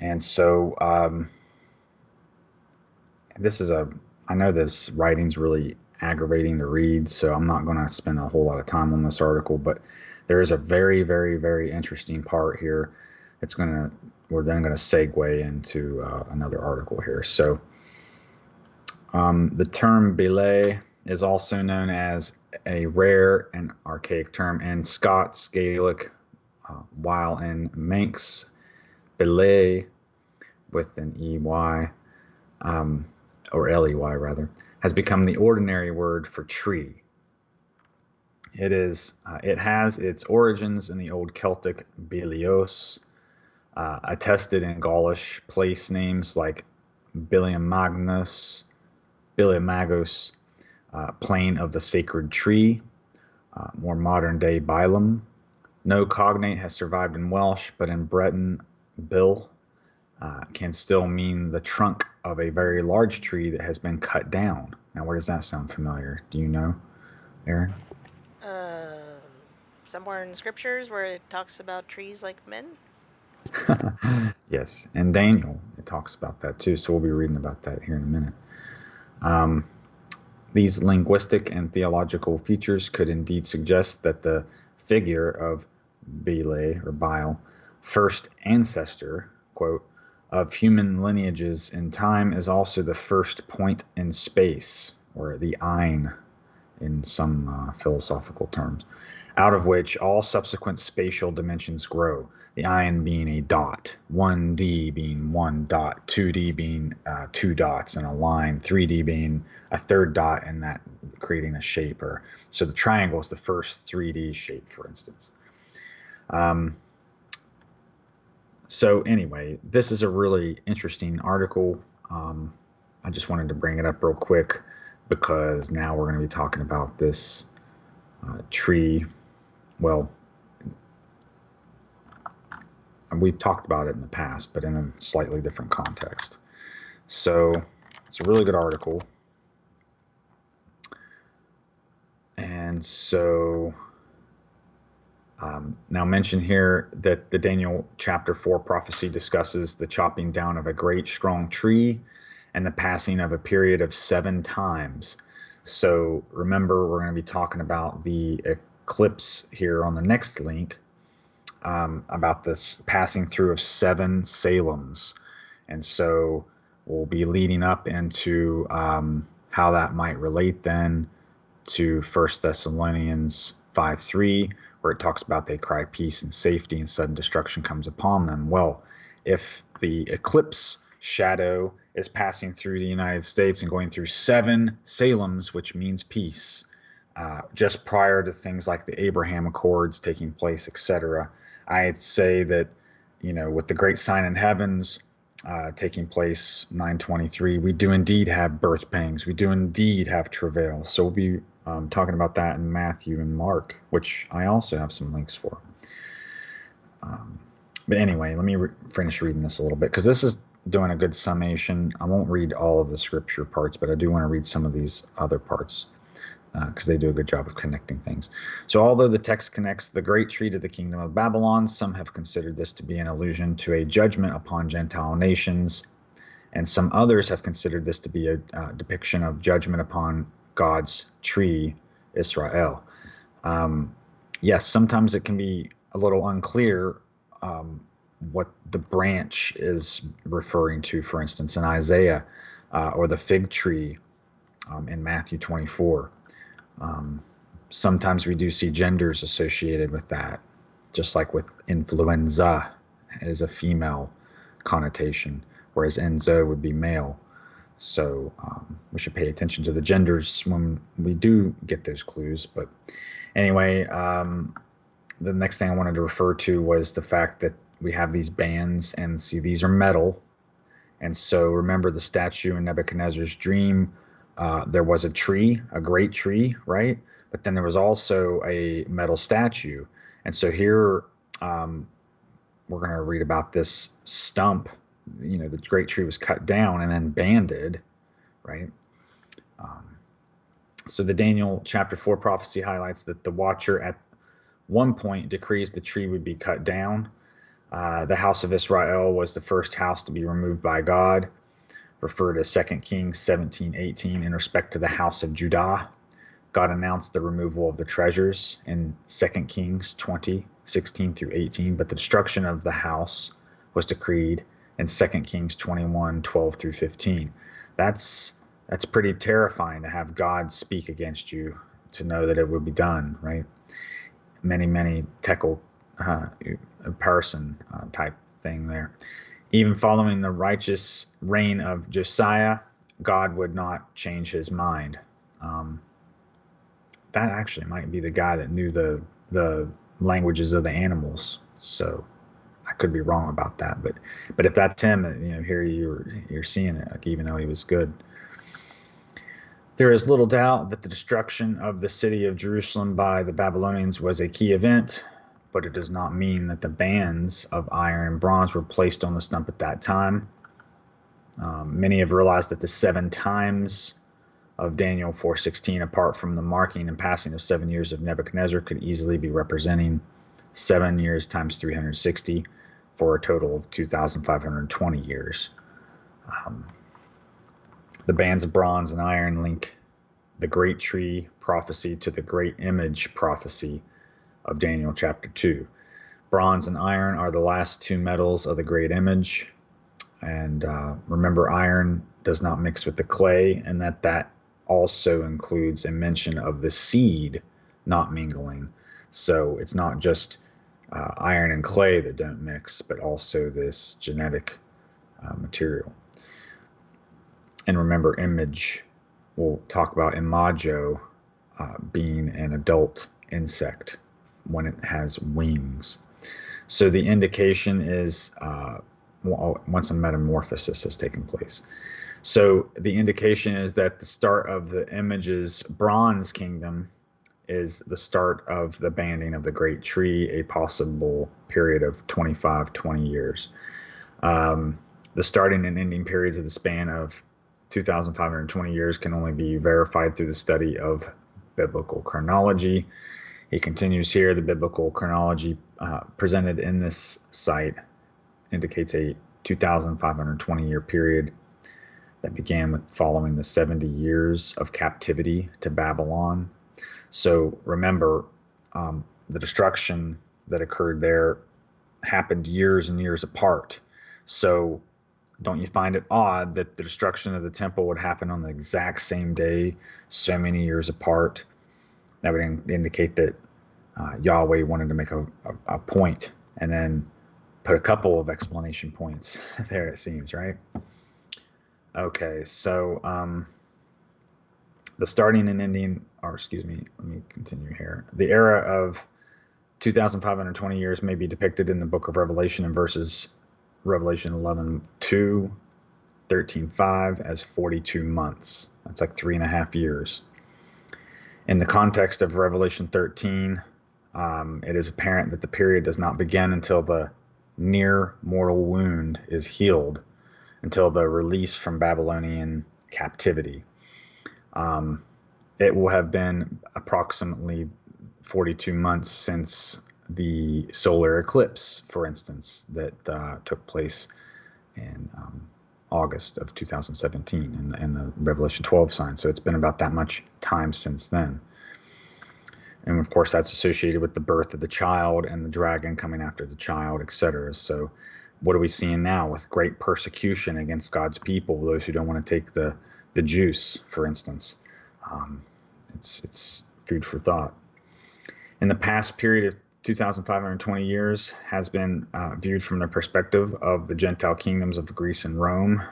And so I know this writing's really aggravating to read, so I'm not going to spend a whole lot of time on this article, but there is a very, very, very interesting part here. We're then going to segue into another article here. So the term belay is also known as a rare and archaic term in Scots Gaelic, while in Manx, belay with an EY, or LEY rather, has become the ordinary word for tree. It has its origins in the old Celtic Belios, attested in Gaulish place names like Biliamagos, plain of the sacred tree, more modern day Bilam. No cognate has survived in Welsh, but in Breton, bil can still mean the trunk of a very large tree that has been cut down. Now, where does that sound familiar? Do you know, Erin? Somewhere in scriptures where it talks about trees like men. Yes, and Daniel, it talks about that too, so we'll be reading about that here in a minute. These linguistic and theological features could indeed suggest that the figure of Bele or Bile, first ancestor, quote, of human lineages in time, is also the first point in space, or the Ein, in some philosophical terms, out of which all subsequent spatial dimensions grow. The ion being a dot, 1D being one dot, 2D being two dots in a line, 3D being a third dot, and that creating a shape. Or so the triangle is the first 3D shape, for instance. So anyway, this is a really interesting article. I just wanted to bring it up real quick because now we're going to be talking about this tree. Well, we've talked about it in the past, but in a slightly different context. So it's a really good article. And so now mention here that the Daniel chapter 4 prophecy discusses the chopping down of a great strong tree and the passing of a period of 7 times. So remember, we're going to be talking about the eclipse here on the next link, about this passing through of 7 Salems. And so we'll be leading up into how that might relate then to 1 Thessalonians 5:3, where it talks about they cry peace and safety and sudden destruction comes upon them. Well, if the eclipse shadow is passing through the United States and going through 7 Salems, which means peace, just prior to things like the Abraham Accords taking place, etc., I'd say that, with the great sign in heavens taking place 923, we do indeed have birth pangs. We do indeed have travail. So we'll be talking about that in Matthew and Mark, which I also have some links for. But anyway, let me finish reading this a little bit, because this is doing a good summation. I won't read all of the scripture parts, but I do want to read some of these other parts, because they do a good job of connecting things. So although the text connects the great tree to the kingdom of Babylon, some have considered this to be an allusion to a judgment upon Gentile nations, and some others have considered this to be a depiction of judgment upon God's tree, Israel. Yes, sometimes it can be a little unclear what the branch is referring to, for instance, in Isaiah, or the fig tree in Matthew 24. Sometimes we do see genders associated with that, just like with influenza is a female connotation, whereas enzo would be male. So we should pay attention to the genders when we do get those clues. But anyway, the next thing I wanted to refer to was the fact that we have these bands, and see, these are metal. And so remember the statue in Nebuchadnezzar's dream, there was a tree, a great tree, right? But then there was also a metal statue. And so here we're going to read about this stump. The great tree was cut down and then banded, right? So the Daniel chapter 4 prophecy highlights that the watcher at one point decrees the tree would be cut down. The house of Israel was the first house to be removed by God, referred to 2 Kings 17:18. In respect to the house of Judah, God announced the removal of the treasures in 2 Kings 20:16 through 18, but the destruction of the house was decreed in 2 Kings 21:12 through 15. That's pretty terrifying to have God speak against you, to know that it would be done, right? Many tekel person type thing there. Even following the righteous reign of Josiah, God would not change his mind. That actually might be the guy that knew the languages of the animals. So I could be wrong about that, but if that's him, here you're seeing it, like, even though he was good. There is little doubt that the destruction of the city of Jerusalem by the Babylonians was a key event, but it does not mean that the bands of iron and bronze were placed on the stump at that time. Many have realized that the 7 times of Daniel 4:16, apart from the marking and passing of 7 years of Nebuchadnezzar, could easily be representing 7 years times 360 for a total of 2,520 years. The bands of bronze and iron link the great tree prophecy to the great image prophecy of Daniel chapter 2. Bronze and iron are the last 2 metals of the great image. And remember, iron does not mix with the clay, and that also includes a mention of the seed not mingling. So it's not just iron and clay that don't mix, but also this genetic material. And remember, image, we'll talk about Imago being an adult insect when it has wings. So the indication is once a metamorphosis has taken place. So the indication is that the start of the image's bronze kingdom is the start of the banding of the great tree, a possible period of 20 years. The starting and ending periods of the span of 2,520 years can only be verified through the study of biblical chronology. He continues here, the biblical chronology presented in this site indicates a 2,520 year period that began with following the 70 years of captivity to Babylon. So remember, the destruction that occurred there happened years and years apart. So don't you find it odd that the destruction of the temple would happen on the exact same day, so many years apart? That would indicate that Yahweh wanted to make a point and then put a couple of explanation points there, it seems, right? Okay, so the starting and ending, or excuse me, let me continue here. The era of 2,520 years may be depicted in the book of Revelation in verses Revelation 11:2, 13:5 as 42 months. That's like 3.5 years. In the context of Revelation 13, it is apparent that the period does not begin until the near mortal wound is healed, until the release from Babylonian captivity. It will have been approximately 42 months since the solar eclipse, for instance, that took place in August of 2017 in the Revelation 12 sign. So it's been about that much time since then. And of course, that's associated with the birth of the child and the dragon coming after the child, etc. So what are we seeing now with great persecution against God's people, those who don't want to take the juice, for instance? It's food for thought. In the past period of 2,520 years has been viewed from the perspective of the Gentile kingdoms of Greece and Rome.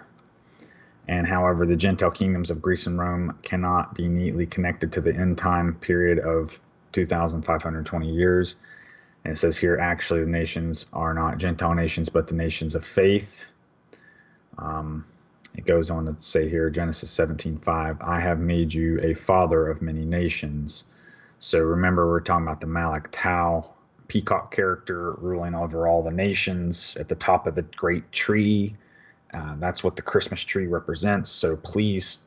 And however, the Gentile kingdoms of Greece and Rome cannot be neatly connected to the end time period of 2,520 years. And it says here, actually, the nations are not Gentile nations, but the nations of faith. It goes on to say here, Genesis 17:5, I have made you a father of many nations. So remember, we're talking about the Malak Tau peacock character ruling over all the nations at the top of the great tree. That's what the Christmas tree represents. So please,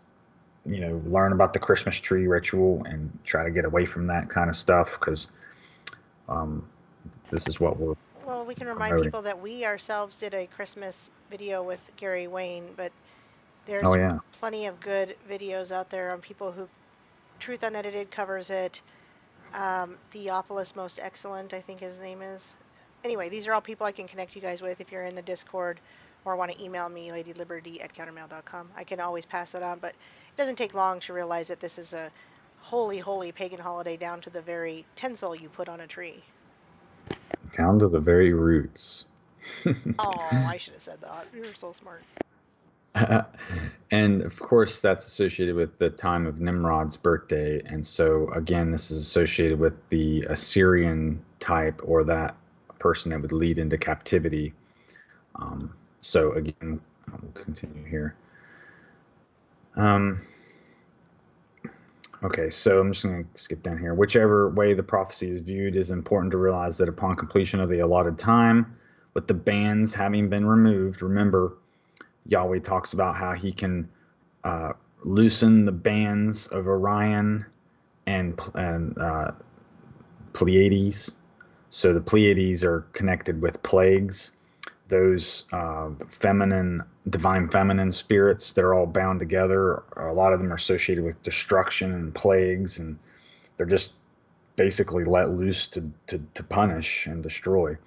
learn about the Christmas tree ritual and try to get away from that kind of stuff, because this is what we're Well, we can remind promoting. people that we ourselves did a Christmas video with Gary Wayne, but there's plenty of good videos out there on people who Truth Unedited covers it. Theophilus Most Excellent, I think his name is. Anyway, these are all people I can connect you guys with if you're in the Discord or want to email me, ladyliberty@countermail.com. I can always pass it on, but it doesn't take long to realize that this is a holy, holy pagan holiday down to the very tinsel you put on a tree. Down to the very roots. Oh, I should have said that. You're so smart. And of course, that's associated with the time of Nimrod's birthday. And so, again, this is associated with the Assyrian type, or that person that would lead into captivity. So, again, we'll continue here. Okay, so I'm just going to skip down here. Whichever way the prophecy is viewed, it is important to realize that upon completion of the allotted time, with the bands having been removed, remember, Yahweh talks about how he can loosen the bands of Orion and Pleiades. So the Pleiades are connected with plagues. Those divine feminine spirits, they're all bound together. A lot of them are associated with destruction and plagues, and they're just basically let loose to punish and destroy.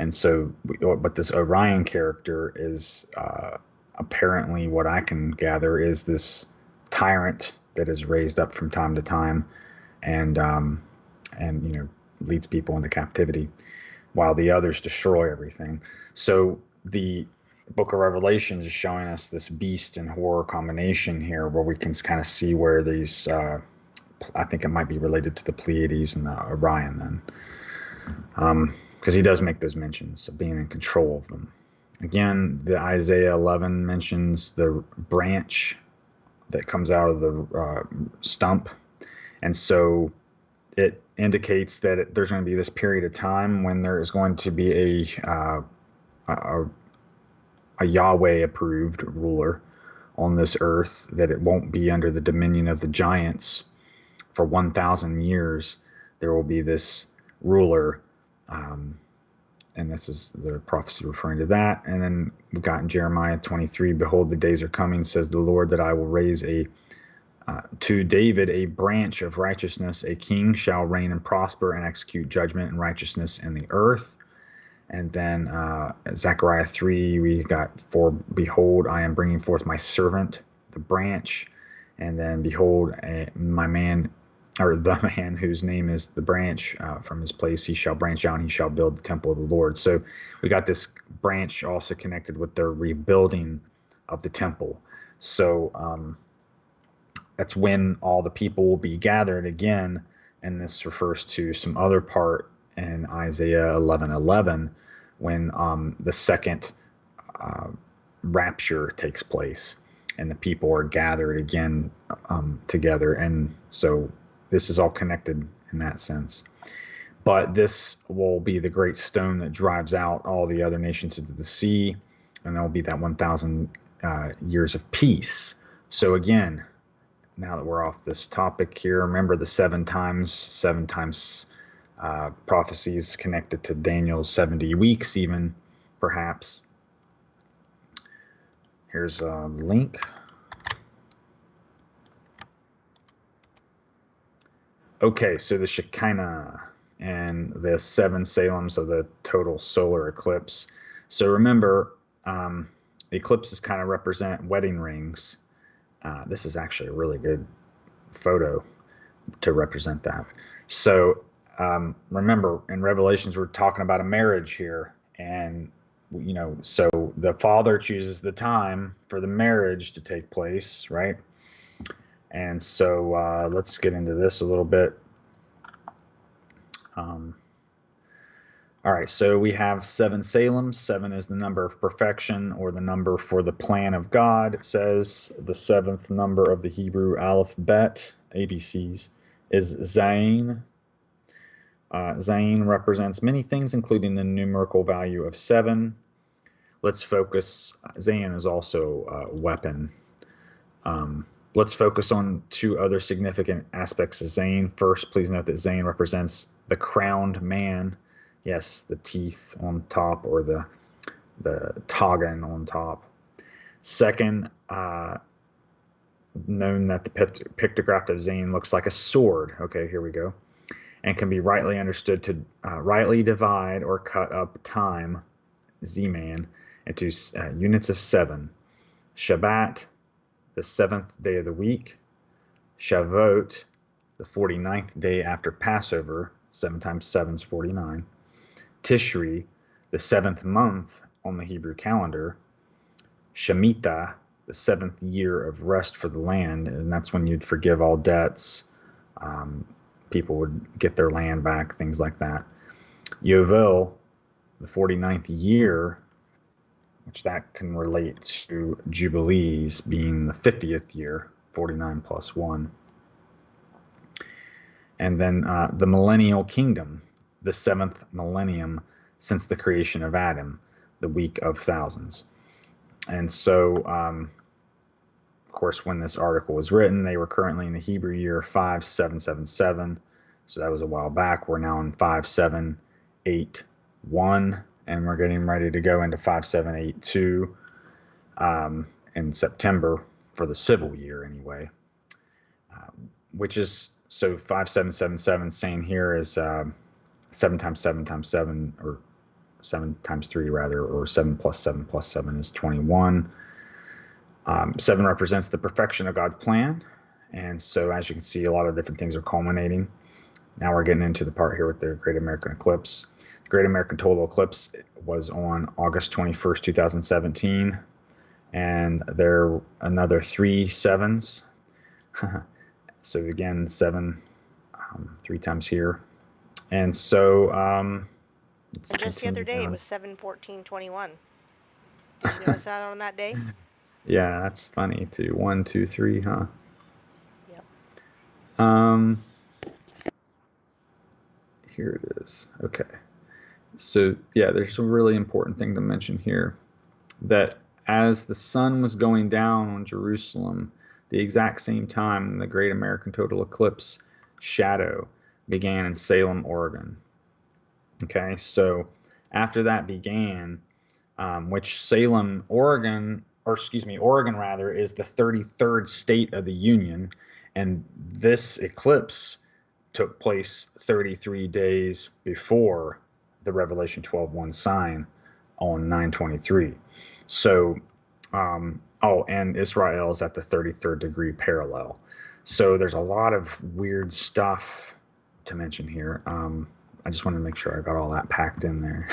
And so, but this Orion character is apparently what I can gather is this tyrant that is raised up from time to time and leads people into captivity while the others destroy everything. So the book of Revelations is showing us this beast and horror combination here, where we can kind of see where these I think it might be related to the Pleiades and the Orion then, because he does make those mentions of being in control of them. Again, the Isaiah 11 mentions the branch that comes out of the stump, and so it indicates that there's going to be this period of time when there is going to be a Yahweh-approved ruler on this earth, that it won't be under the dominion of the giants. For 1,000 years, there will be this ruler, and this is the prophecy referring to that. And then we've got in Jeremiah 23, behold, the days are coming, says the Lord, that I will raise to David a branch of righteousness. A king shall reign and prosper and execute judgment and righteousness in the earth. And then Zechariah 3, we got, for behold, I am bringing forth my servant, the branch. And then behold, the man whose name is the branch, from his place he shall branch out, and he shall build the temple of the Lord. So we got this branch also connected with the rebuilding of the temple. So that's when all the people will be gathered again, and this refers to some other part in Isaiah 11:11, when the second rapture takes place and the people are gathered again together. And so this is all connected in that sense. But this will be the great stone that drives out all the other nations into the sea, and there will be that 1,000 years of peace. So again, now that we're off this topic here, remember the seven times prophecies connected to Daniel's 70 weeks, even perhaps. Here's a link. Okay, so the Shekinah and the 7 Salems of the total solar eclipse. So remember, the eclipses kind of represent wedding rings. This is actually a really good photo to represent that. So remember, in Revelations, we're talking about a marriage here. And, so the father chooses the time for the marriage to take place, right? And so let's get into this a little bit. All right, so we have 7 Salems. 7 is the number of perfection, or the number for the plan of God. It says the 7th number of the Hebrew alphabet, ABCs, is Zayin. Zayin represents many things, including the numerical value of 7. Let's focus. Zayin is also a weapon. Let's focus on 2 other significant aspects of Zayin. First, please note that Zayin represents the crowned man. Yes, the teeth on top, or the Tagan on top. Second, known that the pictograph of Zayin looks like a sword. Okay, here we go. And can be rightly understood to rightly divide or cut up time, Z-man, into units of 7. Shabbat, the 7th day of the week. Shavuot, the 49th day after Passover. 7 times 7 is 49. Tishri, the 7th month on the Hebrew calendar. Shemitah, the 7th year of rest for the land, and that's when you'd forgive all debts. People would get their land back, things like that. Yovel, the 49th year, which that can relate to Jubilees being the 50th year, 49 plus 1. And then the millennial kingdom, the 7th millennium since the creation of Adam, the week of thousands. And so, of course, when this article was written, they were currently in the Hebrew year 5777. So that was a while back. We're now in 5781, and we're getting ready to go into 5782 in September for the civil year anyway, which is, so 5777 saying here is 7 times 7 times 7, or 7 times 3 rather, or 7 plus 7 plus 7 is 21. 7 represents the perfection of God's plan. And so, as you can see, a lot of different things are culminating. Now we're getting into the part here with the Great American Eclipse. The Great American Total Eclipse was on August 21st, 2017. And there are another 3 7s. So again, 7 3 times here. And so just the other day it was 7/14/21. Did you notice that on that day? Yeah, that's funny too. 1 2 3, huh? Yep. Here it is. Okay. So yeah, there's a really important thing to mention here, that as the sun was going down on Jerusalem, the exact same time the Great American Total Eclipse shadow began in Salem, Oregon. Okay, so after that began, which Salem, Oregon, Oregon rather, is the 33rd state of the Union, and this eclipse took place 33 days before the Revelation 12:1 sign on 9/23. So, and Israel is at the 33rd degree parallel. So there's a lot of weird stuff to mention here. I just wanted to make sure I got all that packed in there,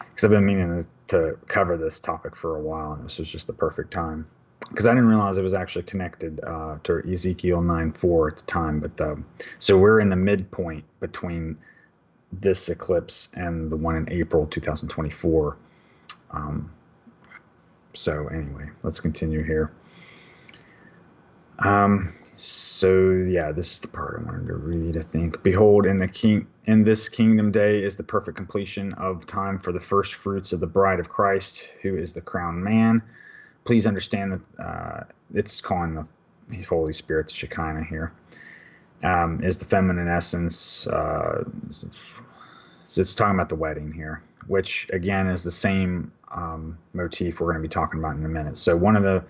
because I've been meaning to cover this topic for a while, and this was just the perfect time, because I didn't realize it was actually connected to Ezekiel 9:4 at the time. But so we're in the midpoint between this eclipse and the one in April 2024. So anyway, let's continue here. So yeah, this is the part I wanted to read, I think. Behold, in this kingdom day is the perfect completion of time for the first fruits of the bride of Christ, who is the crowned man. Please understand that it's calling the Holy Spirit, the Shekinah here, is the feminine essence. It's talking about the wedding here, which again is the same motif we're going to be talking about in a minute. So one of the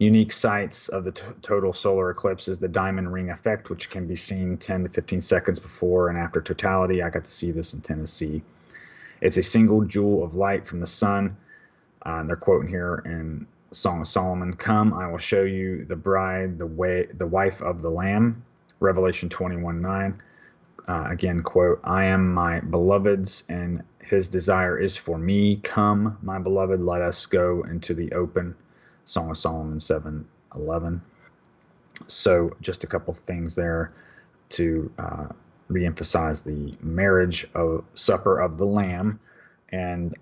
unique sights of the total solar eclipse is the diamond ring effect, which can be seen 10 to 15 seconds before and after totality. I got to see this in Tennessee. It's a single jewel of light from the sun. They're quoting here in Song of Solomon, "Come, I will show you the bride, the wife of the Lamb." Revelation 21:9. Again, quote, "I am my beloved's, and his desire is for me. Come, my beloved, let us go into the open." Song of Solomon 7:11. So just a couple things there to reemphasize the marriage of supper of the Lamb. And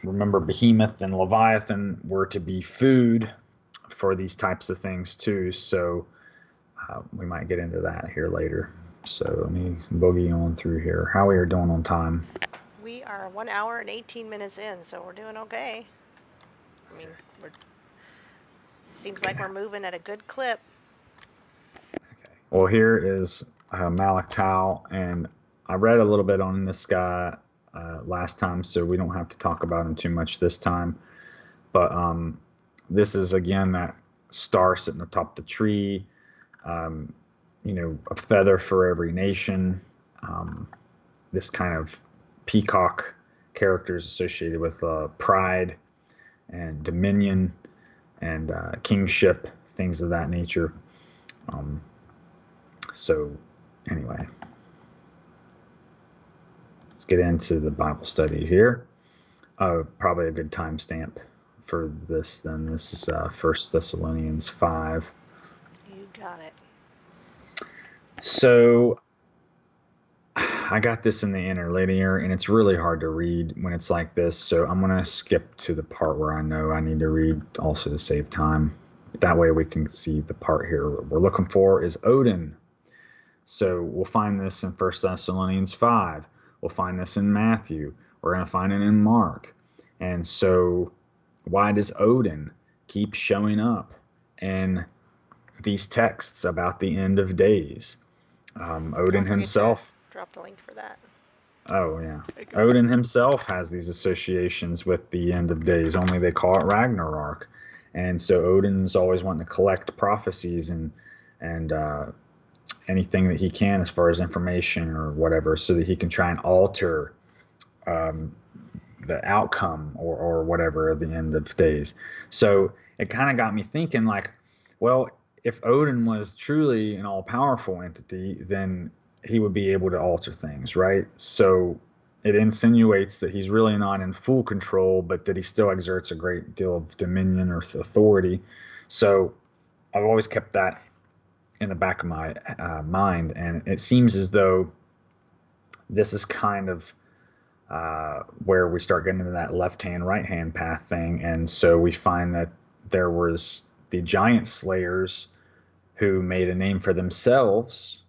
remember, Behemoth and Leviathan were to be food for these types of things too. So we might get into that here later. So let me boogie on through here. How we are doing on time? We are 1 hour and 18 minutes in, so we're doing okay. I mean, seems like we're moving at a good clip. Okay. Well, here is Malak-Tau, and I read a little bit on this guy last time, so we don't have to talk about him too much this time. But this is, again, that star sitting atop the tree, a feather for every nation. This kind of peacock characters associated with pride and dominion and kingship, things of that nature. So anyway, let's get into the Bible study here. Probably a good timestamp for this then. This is 1 Thessalonians 5. You got it. So I got this in the interlinear, and it's really hard to read when it's like this, so I'm going to skip to the part where I know I need to read also to save time. That way we can see the part here we're looking for is Odin. So we'll find this in 1 Thessalonians 5. We'll find this in Matthew. We're going to find it in Mark. And so why does Odin keep showing up in these texts about the end of days? Odin himself. Drop the link for that. Oh, yeah. Odin himself has these associations with the end of days, only they call it Ragnarok. And so Odin's always wanting to collect prophecies and anything that he can as far as information or whatever, so that he can try and alter the outcome or whatever at the end of days. So it kind of got me thinking, like, well, if Odin was truly an all-powerful entity, then he would be able to alter things, right? So it insinuates that he's really not in full control, but that he still exerts a great deal of dominion or authority. So I've always kept that in the back of my mind, and it seems as though this is kind of where we start getting into that left-hand, right-hand path thing. And so we find that there was the giant slayers who made a name for themselves,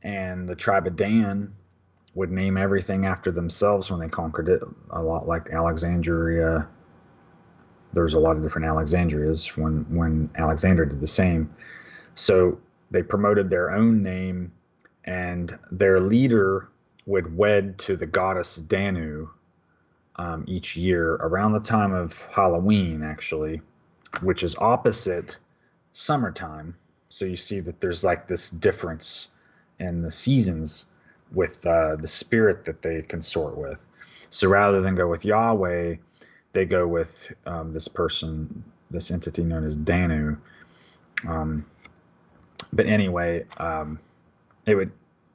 and the tribe of Dan would name everything after themselves when they conquered it, a lot like Alexandria. There's a lot of different Alexandrias when Alexander did the same. So they promoted their own name, and their leader would wed to the goddess Danu each year around the time of Halloween, actually, which is opposite summertime. So you see that there's like this difference in the seasons with the spirit that they consort with. So rather than go with Yahweh, they go with this person, this entity known as Danu. But anyway, it would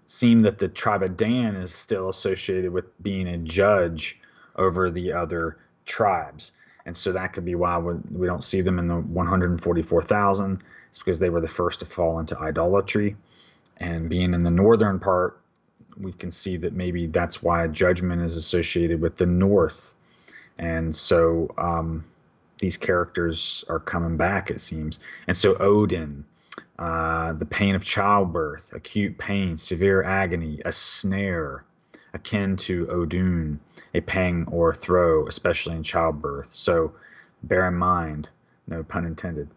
seem that the tribe of Dan is still associated with being a judge over the other tribes. And so that could be why we don't see them in the 144,000. It's because they were the first to fall into idolatry. And being in the northern part, we can see that maybe that's why Judgment is associated with the north. And so these characters are coming back, it seems. And so Odin, the pain of childbirth, acute pain, severe agony, a snare, akin to Odin, a pang or a throw, especially in childbirth. So bear in mind, no pun intended,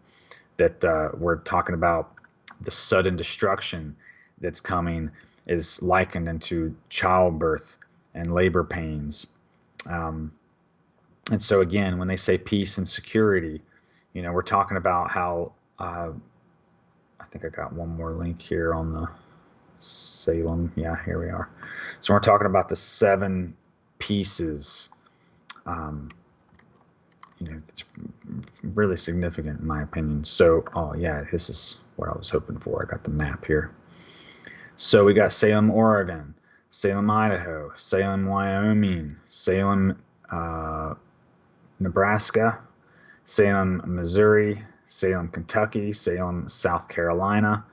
that we're talking about the sudden destruction that's coming is likened into childbirth and labor pains. And so again, when they say peace and security, we're talking about how, I think I got one more link here on the Salem. Yeah, here we are. So we're talking about the 7 pieces. It's really significant in my opinion. So, oh yeah, this is what I was hoping for. I got the map here. So we got Salem, Oregon, Salem, Idaho, Salem, Wyoming, Salem, Nebraska, Salem, Missouri, Salem, Kentucky, Salem, South Carolina,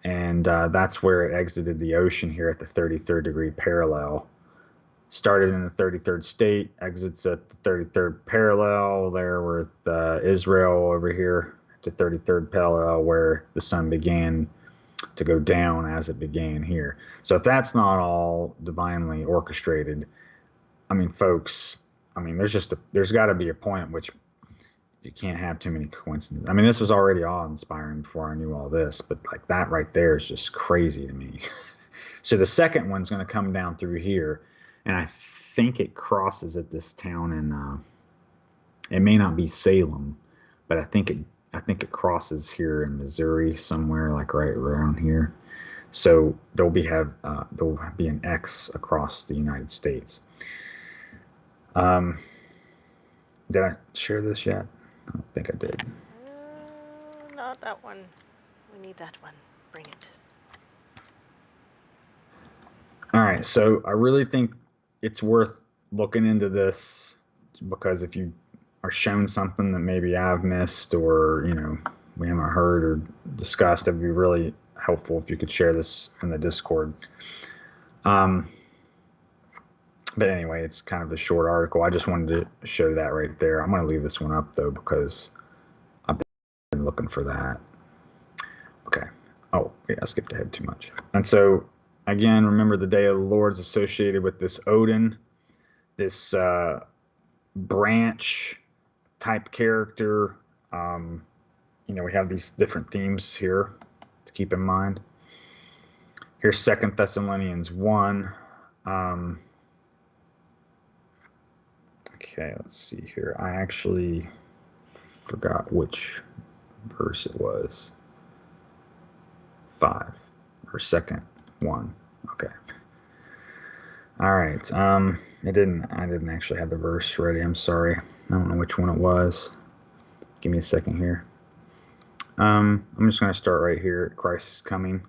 and that's where it exited the ocean here at the 33rd degree parallel. Started in the 33rd state, exits at the 33rd parallel there with Israel over here at the 33rd parallel where the sun began to go down as it began here. So if that's not all divinely orchestrated, I mean, folks, there's got to be a point at which you can't have too many coincidences. I mean, this was already awe-inspiring before I knew all this, but like that right there is just crazy to me. So the second one's going to come down through here, and I think it crosses at this town in, it may not be Salem, but I think it crosses here in Missouri somewhere, like right around here. So there'll be an X across the United States. Did I share this yet? I don't think I did. Not that one. We need that one. Bring it. All right, so I really think it's worth looking into this, because if you are shown something that maybe I've missed or we haven't heard or discussed, it'd be really helpful if you could share this in the Discord. But anyway, it's kind of a short article. I just wanted to show that right there. I'm going to leave this one up, though, because I've been looking for that. Okay. Oh, yeah, I skipped ahead too much. And so, again, remember the Day of the Lord is associated with this Odin, this branch type character. We have these different themes here to keep in mind. Here's 2 Thessalonians 1. Okay, let's see here. I actually forgot which verse it was. 5 or second 1. Okay. All right. I didn't actually have the verse ready. I'm sorry. I don't know which one it was. Give me a second here. I'm just going to start right here. Christ is coming.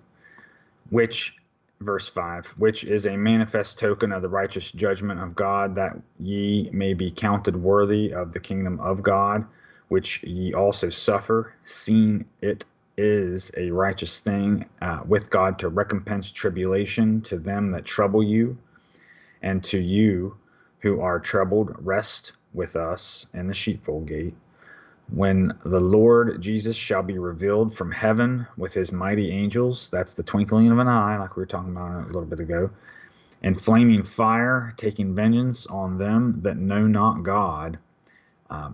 Which, verse 5, which is a manifest token of the righteous judgment of God, that ye may be counted worthy of the kingdom of God, which ye also suffer, seeing it is a righteous thing with God to recompense tribulation to them that trouble you, and to you who are troubled, rest with us in the sheepfold gate, when the Lord Jesus shall be revealed from heaven with his mighty angels. That's the twinkling of an eye, like we were talking about a little bit ago. And flaming fire, taking vengeance on them that know not God,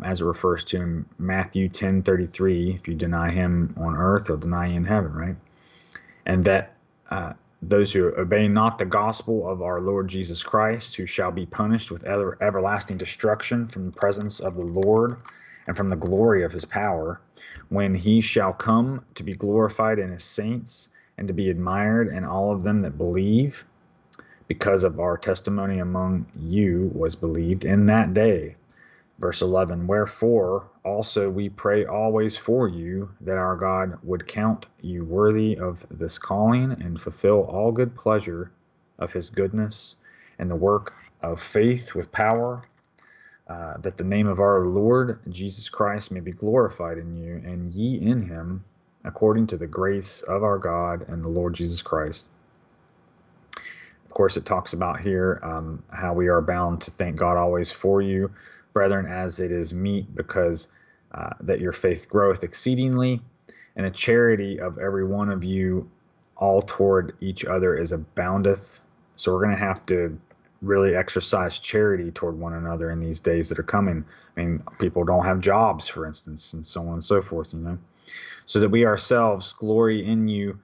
as it refers to in Matthew 10:33. If you deny him on earth, he'll deny you in heaven, right? And that those who obey not the gospel of our Lord Jesus Christ, who shall be punished with everlasting destruction from the presence of the Lord and from the glory of his power, when he shall come to be glorified in his saints, and to be admired in all of them that believe, because of our testimony among you was believed in that day. Verse 11, wherefore also we pray always for you, that our God would count you worthy of this calling, and fulfill all good pleasure of his goodness, and the work of faith with power, that the name of our Lord Jesus Christ may be glorified in you, and ye in him, according to the grace of our God and the Lord Jesus Christ. Of course, it talks about here how we are bound to thank God always for you, brethren, as it is meet, because that your faith groweth exceedingly, and the charity of every one of you all toward each other is aboundeth. So we're going to have to really exercise charity toward one another in these days that are coming. I mean, people don't have jobs, for instance, and so on and so forth, so that we ourselves glory in you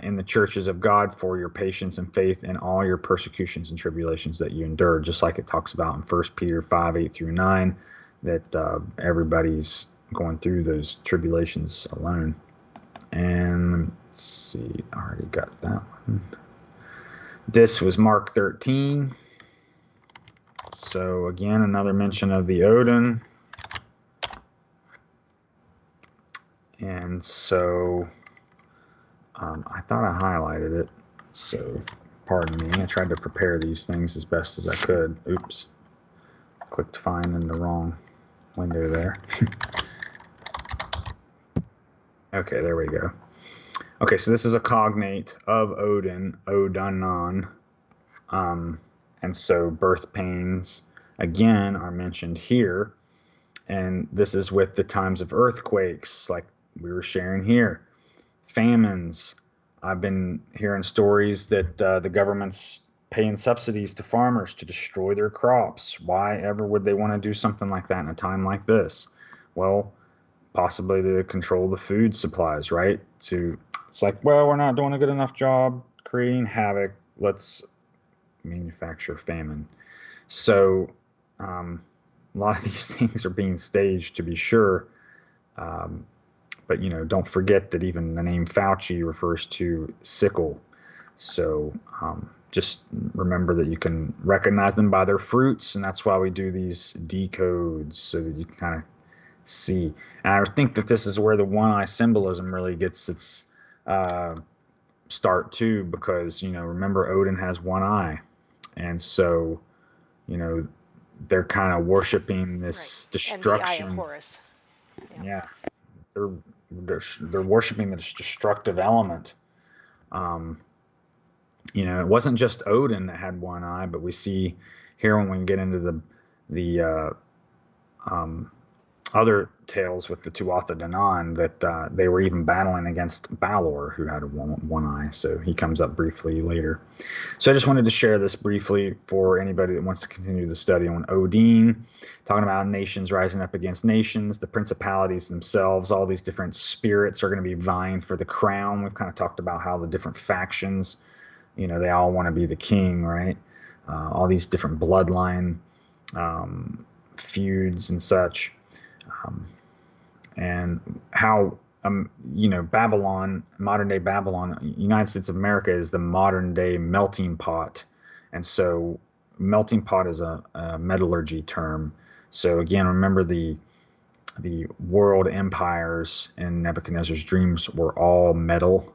in the churches of God for your patience and faith in all your persecutions and tribulations that you endure, just like it talks about in 1 Peter 5:8-9, that everybody's going through those tribulations alone. And let's see, I already got that one. This was Mark 13. So again, another mention of the Odin. And so I thought I highlighted it. So pardon me. I tried to prepare these things as best as I could. Oops. Clicked find in the wrong window there. Okay, there we go. Okay, so this is a cognate of Odin, Odanan, and so birth pains, again, are mentioned here, and this is with the times of earthquakes, like we were sharing here, famines. I've been hearing stories that the government's paying subsidies to farmers to destroy their crops. Why ever would they want to do something like that in a time like this? Well, possibly to control the food supplies, right? It's like, well, we're not doing a good enough job creating havoc. Let's manufacture famine. So a lot of these things are being staged, to be sure. But, don't forget that even the name Fauci refers to sickle. So just remember that you can recognize them by their fruits, and that's why we do these decodes, so that you can kind of see. And I think that this is where the one-eye symbolism really gets its start too, because remember, Odin has one eye, and so they're kind of worshiping this destruction. And the eye of Horus. Yeah, they're worshiping this destructive element. It wasn't just Odin that had one eye, but we see here when we get into the other tales with the Tuatha Danaan that they were even battling against Balor, who had one eye. So he comes up briefly later. So I just wanted to share this briefly for anybody that wants to continue the study on Odin, talking about nations rising up against nations, the principalities themselves, all these different spirits are going to be vying for the crown. We've kind of talked about how the different factions, they all want to be the king, right? All these different bloodline feuds and such. And how, Babylon, modern day Babylon, United States of America is the modern day melting pot. And so melting pot is a metallurgy term. So again, remember the the world empires in Nebuchadnezzar's dreams were all metal.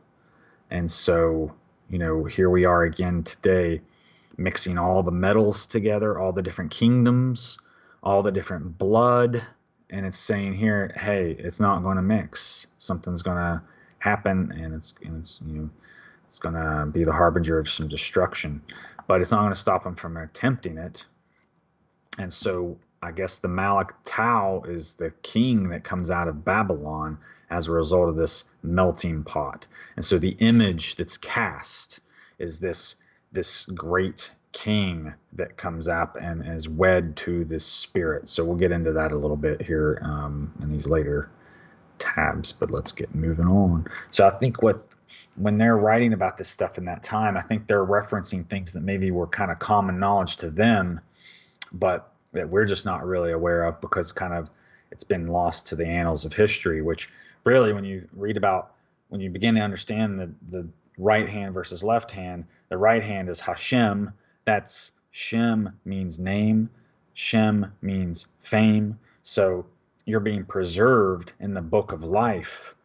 And so, here we are again today, mixing all the metals together, all the different kingdoms, all the different blood. And it's saying here, hey, it's not going to mix. Something's going to happen, and it's going to be the harbinger of some destruction. But it's not going to stop them from attempting it. And so I guess the Malak Tau is the king that comes out of Babylon as a result of this melting pot. And so the image that's cast is this great king that comes up and is wed to this spirit. So we'll get into that a little bit here in these later tabs, but let's get moving on. So I think when they're writing about this stuff in that time, I think they're referencing things that maybe were kind of common knowledge to them, but that we're just not really aware of because kind of it's been lost to the annals of history, which really when you begin to understand the right hand versus left hand, the right hand is Hashem. That's Shem means name. Shem means fame. So you're being preserved in the book of life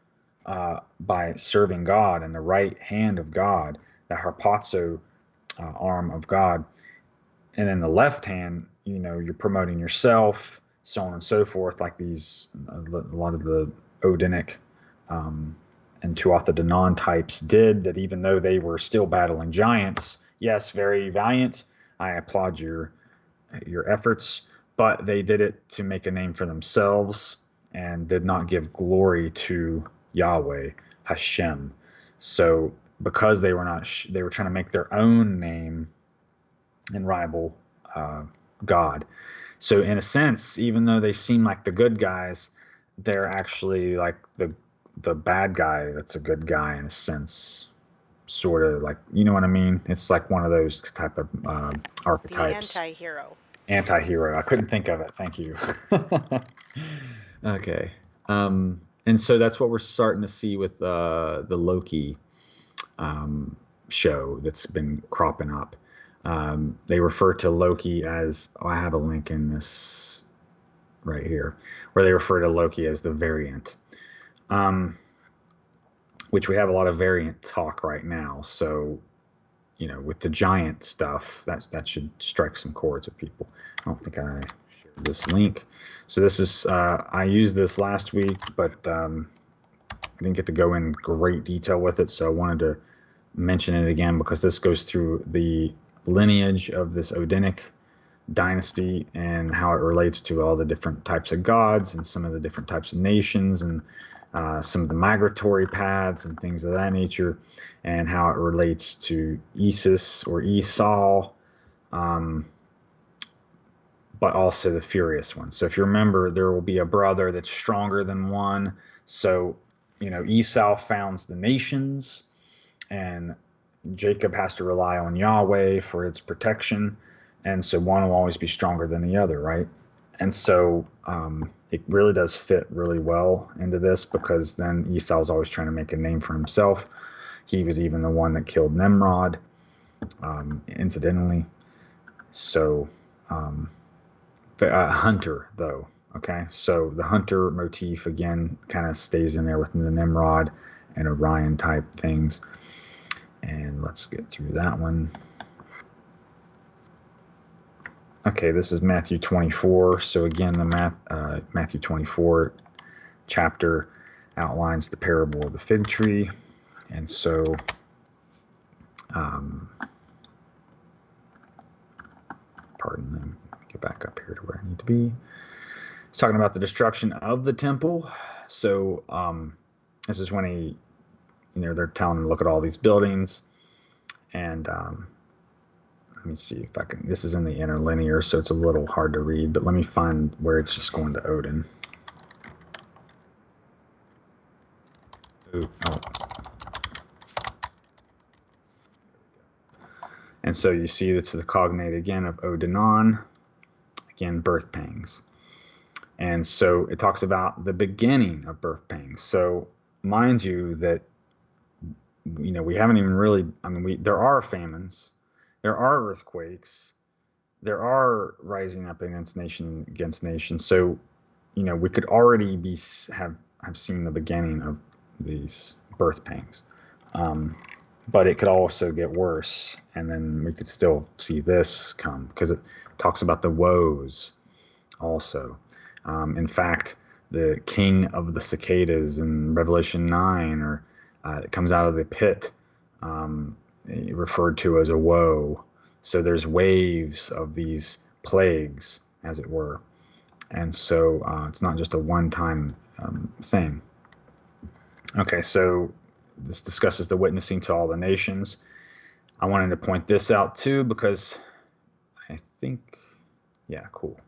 by serving God in the right hand of God, the harpazo arm of God. And then the left hand, you're promoting yourself, so on and so forth, like these, a lot of the Odinic and Tuatha Danaan types did, that even though they were still battling giants, yes, very valiant, I applaud your efforts, but they did it to make a name for themselves and did not give glory to Yahweh, Hashem. So because they were they were trying to make their own name and rival God. So in a sense, even though they seem like the good guys, they're actually like the bad guy that's a good guy in a sense, sort of, like, you know what I mean? It's like one of those type of archetypes. The anti-hero. Anti-hero. I couldn't think of it. Thank you. Okay. And so that's what we're starting to see with the Loki show that's been cropping up. They refer to Loki as, I have a link in this right here, where they refer to Loki as the variant, which we have a lot of variant talk right now. So, with the giant stuff, that should strike some chords with people. I don't think I shared this link. So this is, I used this last week, but I didn't get to go in great detail with it. So I wanted to mention it again because this goes through the lineage of this Odinic dynasty and how it relates to all the different types of gods and some of the different types of nations and some of the migratory paths and things of that nature, and how it relates to Isis or Esau, but also the furious one. So if you remember, there will be a brother that's stronger than one. So, Esau founds the nations, and Jacob has to rely on Yahweh for its protection, and so one will always be stronger than the other, right? And so it really does fit really well into this, because then Esau's always trying to make a name for himself. He was even the one that killed Nimrod, incidentally. So hunter, though, okay? So the hunter motif, again, kind of stays in there with the Nimrod and Orion type things. And let's get through that one. Okay, this is Matthew 24. So again, the Matthew 24 chapter outlines the parable of the fig tree. And so pardon me, get back up here to where I need to be. It's talking about the destruction of the temple. So this is when they're telling him to look at all these buildings, and let me see if I can. This is in the interlinear, so it's a little hard to read, but let me find where it's just going to Odin. Oh. And so you see it's the cognate again of Odanon, again, birth pangs. And so it talks about the beginning of birth pangs. So mind you that, we haven't even really, there are famines, there are earthquakes, there are rising up against nation. So, we could already have seen the beginning of these birth pangs. But it could also get worse, and then we could still see this come, because it talks about the woes also. In fact, the king of the cicadas in Revelation 9, or it comes out of the pit, referred to as a woe. So there's waves of these plagues, as it were. And so it's not just a one-time thing. Okay, so this discusses the witnessing to all the nations. I wanted to point this out too, because I think, yeah, cool.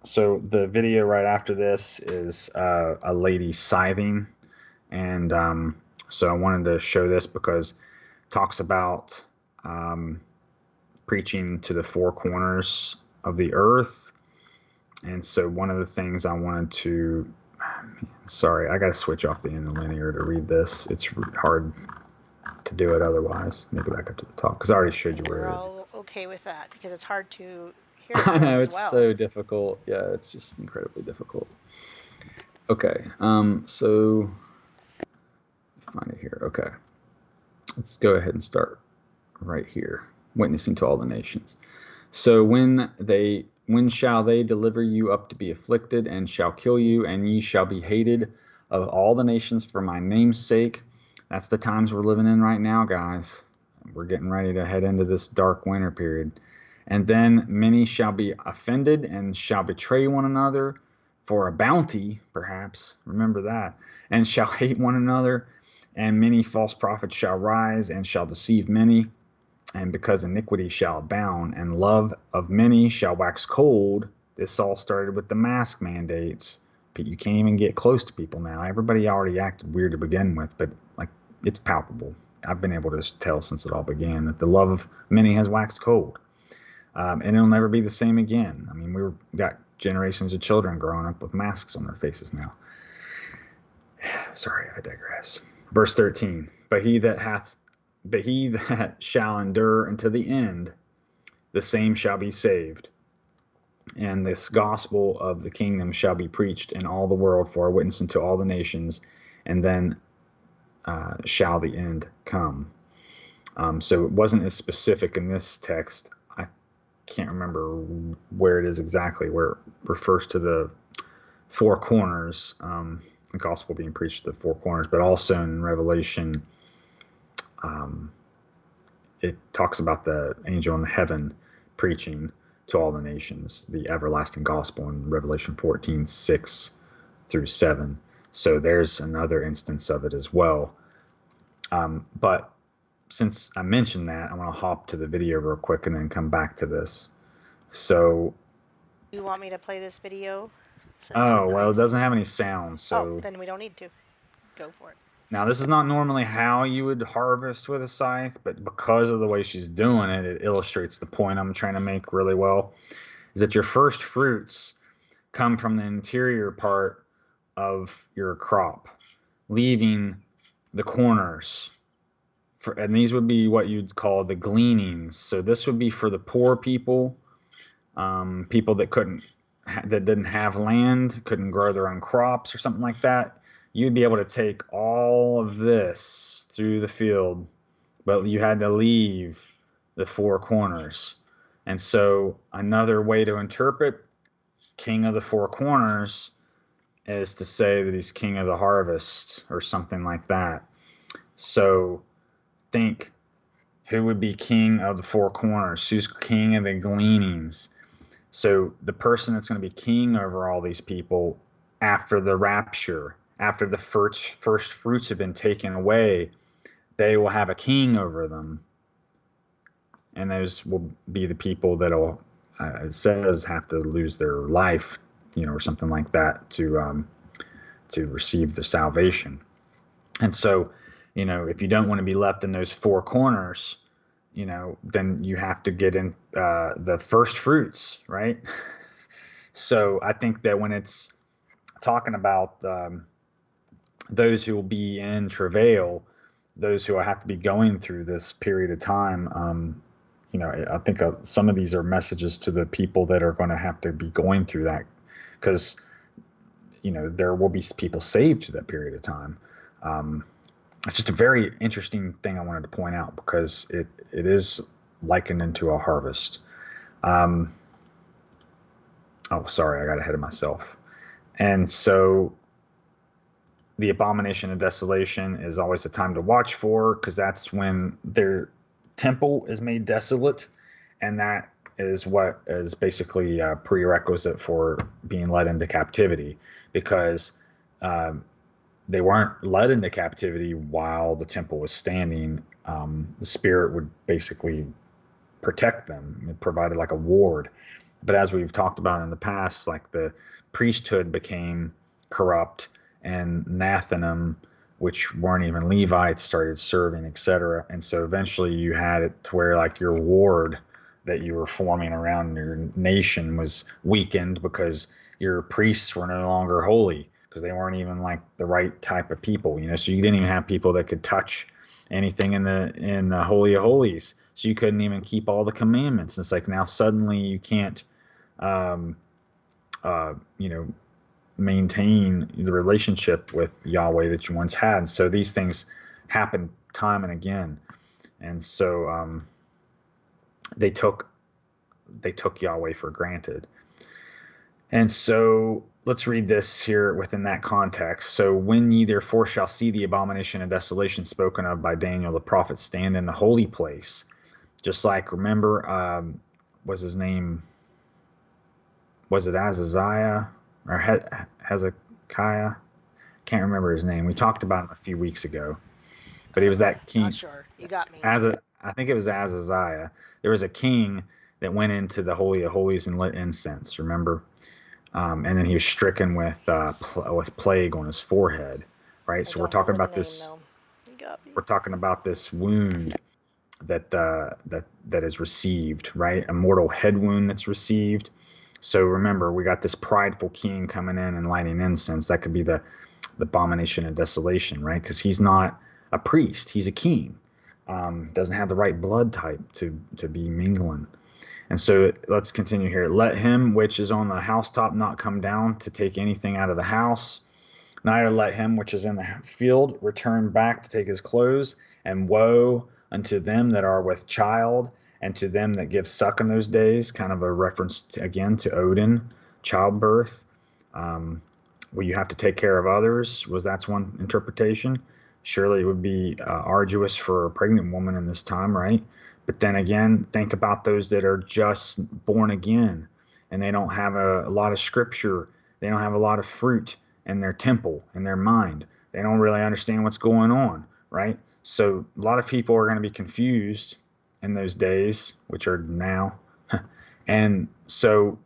So the video right after this is a lady scything. And so I wanted to show this because it talks about preaching to the four corners of the earth. And so one of the things I wanted to, sorry, I got to switch off the interlinear to read this. It's hard to do it otherwise. Let me go back up to the top, because I already showed you where. We're all okay with that, because it's hard to hear I know, as it's well. so difficult. Yeah, it's just incredibly difficult. Okay, so find it here. Okay, let's go ahead and start right here. Witnessing to all the nations. So when shall they deliver you up to be afflicted, and shall kill you, and ye shall be hated of all the nations for my name's sake? That's the times we're living in right now, guys. We're getting ready to head into this dark winter period. And then many shall be offended, and shall betray one another for a bounty, perhaps. Remember that. And shall hate one another, and many false prophets shall rise, and shall deceive many. And because iniquity shall abound, and love of many shall wax cold. This all started with the mask mandates. You can't even get close to people now. Everybody already acted weird to begin with, but like, it's palpable. I've been able to tell since it all began that the love of many has waxed cold. And it'll never be the same again. I mean, we've got generations of children growing up with masks on their faces now. Sorry, I digress. Verse 13. But he that shall endure unto the end, the same shall be saved. And this gospel of the kingdom shall be preached in all the world for a witness unto all the nations, and then shall the end come. So it wasn't as specific in this text. I can't remember where it is exactly, where it refers to the four corners, the gospel being preached to the four corners, but also in Revelation, it talks about the angel in heaven preaching to all the nations, the everlasting gospel in Revelation 14:6-7. So there's another instance of it as well. But since I mentioned that, I want to hop to the video real quick and then come back to this. So, You want me to play this video? well, it doesn't have any sound, so. Oh, then we don't need to. Go for it. Now, this is not normally how you would harvest with a scythe, but because of the way she's doing it, it illustrates the point I'm trying to make really well, is that your first fruits come from the interior part of your crop, leaving the corners. And these would be what you'd call the gleanings. So this would be for the poor people, people that didn't have land, couldn't grow their own crops or something like that. You'd be able to take all of this through the field, but you had to leave the four corners. And so another way to interpret king of the four corners is to say that he's king of the harvest or something like that. So think, who would be king of the four corners? Who's king of the gleanings? So the person that's going to be king over all these people after the rapture, after the first fruits have been taken away, they will have a king over them. And those will be the people that'll, it says, have to lose their life, or something like that to receive the salvation. And so, if you don't want to be left in those four corners, then you have to get in the first fruits, right? So I think that when it's talking about those who will be in travail, those who have to be going through this period of time, I think some of these are messages to the people that are going to have to be going through that, because there will be people saved through that period of time. It's just a very interesting thing I wanted to point out because it is likened into a harvest. Oh, sorry, I got ahead of myself. And so the abomination of desolation is always a time to watch for, because that's when their temple is made desolate, and that is what is basically a prerequisite for being led into captivity, because they weren't led into captivity while the temple was standing. The Spirit would basically protect them. It provided like a ward. But as we've talked about in the past, like the priesthood became corrupt, and Nathanim, which weren't even Levites, started serving, etc. And so eventually you had it to where like your ward that you were forming around your nation was weakened because your priests were no longer holy, because they weren't even like the right type of people, so you didn't even have people that could touch anything in the Holy of Holies. So you couldn't even keep all the commandments. And it's like now suddenly you can't maintain the relationship with Yahweh that you once had. So these things happen time and again. And so they took Yahweh for granted. And so let's read this here within that context. So when ye therefore shall see the abomination of desolation spoken of by Daniel the prophet stand in the holy place, just like, remember, was his name, was it Azaziah or Hezekiah? Can't remember his name. We talked about him a few weeks ago, but he was that king. Not sure. You got me. I think it was Azaziah. There was a king that went into the Holy of Holies and lit incense, remember? And then he was stricken with plague on his forehead, right? So we're talking about this. We're talking about this wound that is received, right? A mortal head wound that's received. So remember, we got this prideful king coming in and lighting incense. That could be the abomination of desolation, right? Because he's not a priest; he's a king. Doesn't have the right blood type to be mingling. And so let's continue here. Let him which is on the housetop not come down to take anything out of the house, neither let him which is in the field return back to take his clothes. And woe unto them that are with child, and to them that give suck in those days. Kind of a reference again to Odin, childbirth. Well, you have to take care of others. That's one interpretation. Surely it would be arduous for a pregnant woman in this time, right? But then again, think about those that are just born again, and they don't have a lot of scripture. They don't have a lot of fruit in their temple, in their mind. They don't really understand what's going on, right? So a lot of people are going to be confused in those days, which are now. And so,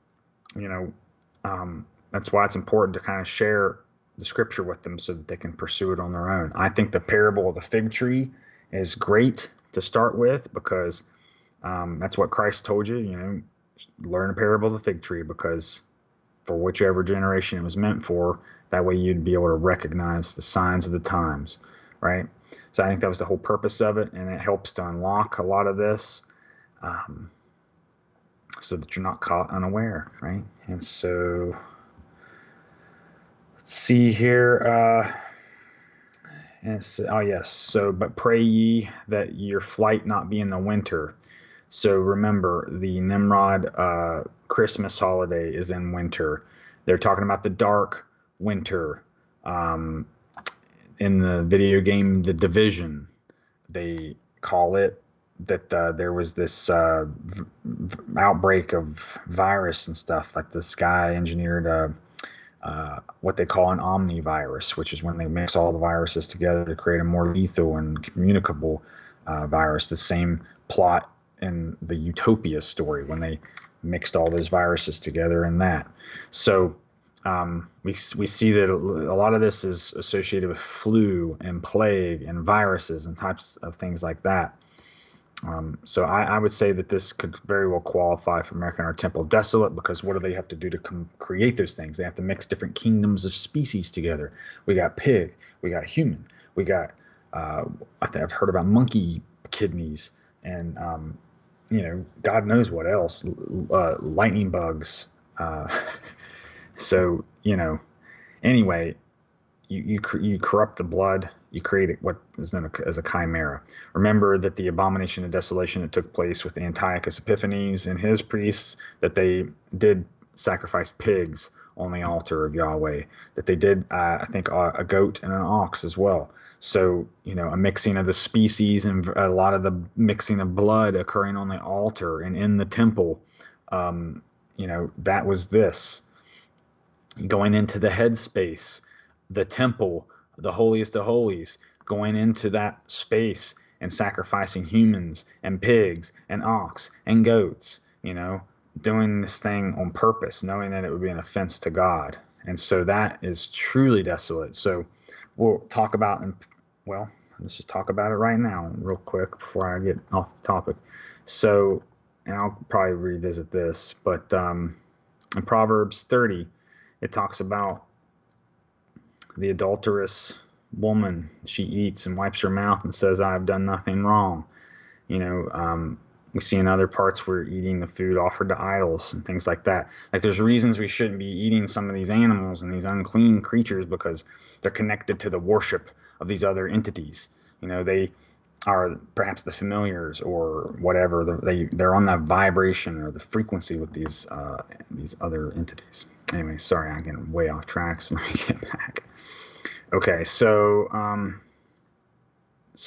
that's why it's important to kind of share the scripture with them so that they can pursue it on their own. I think the parable of the fig tree is great to start with, because that's what Christ told you, learn a parable of the fig tree, because for whichever generation it was meant for, that way you'd be able to recognize the signs of the times, right? So I think that was the whole purpose of it, and it helps to unlock a lot of this so that you're not caught unaware, right? And so let's see here. So, but pray ye that your flight not be in the winter. So remember, the Nimrod Christmas holiday is in winter. They're talking about the dark winter. In the video game The Division, they call it that there was this outbreak of virus and stuff. Like this guy engineered what they call an omnivirus, which is when they mix all the viruses together to create a more lethal and communicable virus. The same plot in the Utopia story, when they mixed all those viruses together in that. So we see that a lot of this is associated with flu and plague and viruses and types of things like that. So I would say that this could very well qualify for American Art Temple desolate, because what do they have to do to create those things? They have to mix different kingdoms of species together. We got pig, we got human, we got I think I've heard about monkey kidneys, and God knows what else, lightning bugs. So Anyway, you corrupt the blood. You create what is known as a chimera. Remember that the abomination of desolation that took place with Antiochus Epiphanes and his priests, that they did sacrifice pigs on the altar of Yahweh, that they did, I think, a goat and an ox as well. So, a mixing of the species and a lot of the mixing of blood occurring on the altar and in the temple, that was this. Going into the headspace, the temple, the holiest of holies, going into that space and sacrificing humans and pigs and ox and goats, doing this thing on purpose, knowing that it would be an offense to God. And so that is truly desolate. So we'll talk about, let's just talk about it right now real quick before I get off the topic. So, and I'll probably revisit this, but in Proverbs 30, it talks about the adulterous woman. She eats and wipes her mouth and says, I have done nothing wrong. We see in other parts we're eating the food offered to idols and things like that. Like, there's reasons we shouldn't be eating some of these animals and these unclean creatures because they're connected to the worship of these other entities. They are perhaps the familiars or whatever. They're on that vibration or the frequency with these other entities. Anyway, sorry, I'm getting way off track, so let me get back. Okay, so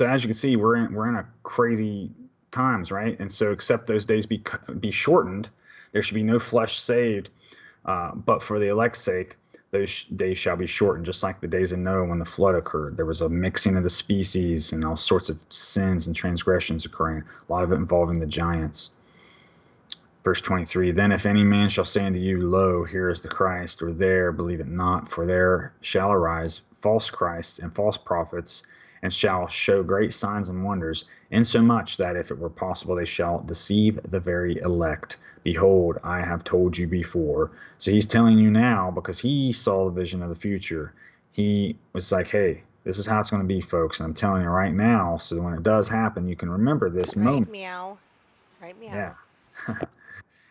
as you can see, we're in a crazy times, right? And so, except those days be shortened, there should be no flesh saved, but for the elect's sake, those days shall be shortened, just like the days of Noah when the flood occurred. There was a mixing of the species and all sorts of sins and transgressions occurring, a lot of it involving the giants. Verse 23, then if any man shall say unto you, lo, here is the Christ, or there, believe it not, for there shall arise false Christs and false prophets, and shall show great signs and wonders, insomuch that if it were possible they shall deceive the very elect. Behold, I have told you before. So he's telling you now because he saw the vision of the future. He was like, hey, this is how it's going to be, folks, and I'm telling you right now, so when it does happen, you can remember this moment. Meow. Right, meow. Yeah.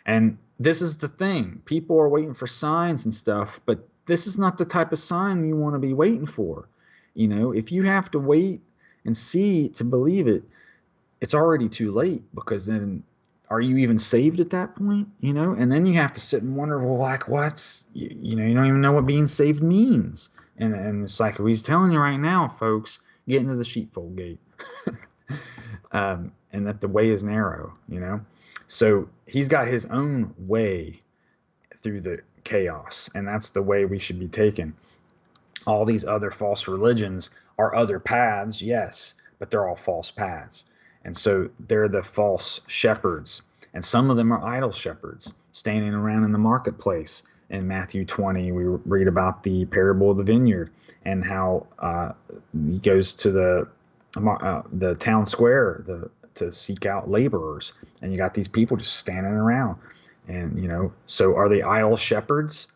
And this is the thing. People are waiting for signs and stuff, but this is not the type of sign you want to be waiting for. If you have to wait and see to believe it, it's already too late, because then are you even saved at that point? And then you have to sit and wonder, well, like, what's, you don't even know what being saved means. And it's like, he's telling you right now, folks, get into the sheepfold gate. And that the way is narrow, So he's got his own way through the chaos, and that's the way we should be taken. All these other false religions are other paths, yes, but they're all false paths. And so they're the false shepherds. And some of them are idol shepherds standing around in the marketplace. In Matthew 20, we read about the parable of the vineyard and how he goes to the town square to seek out laborers. And you got these people just standing around. And, so are they idol shepherds?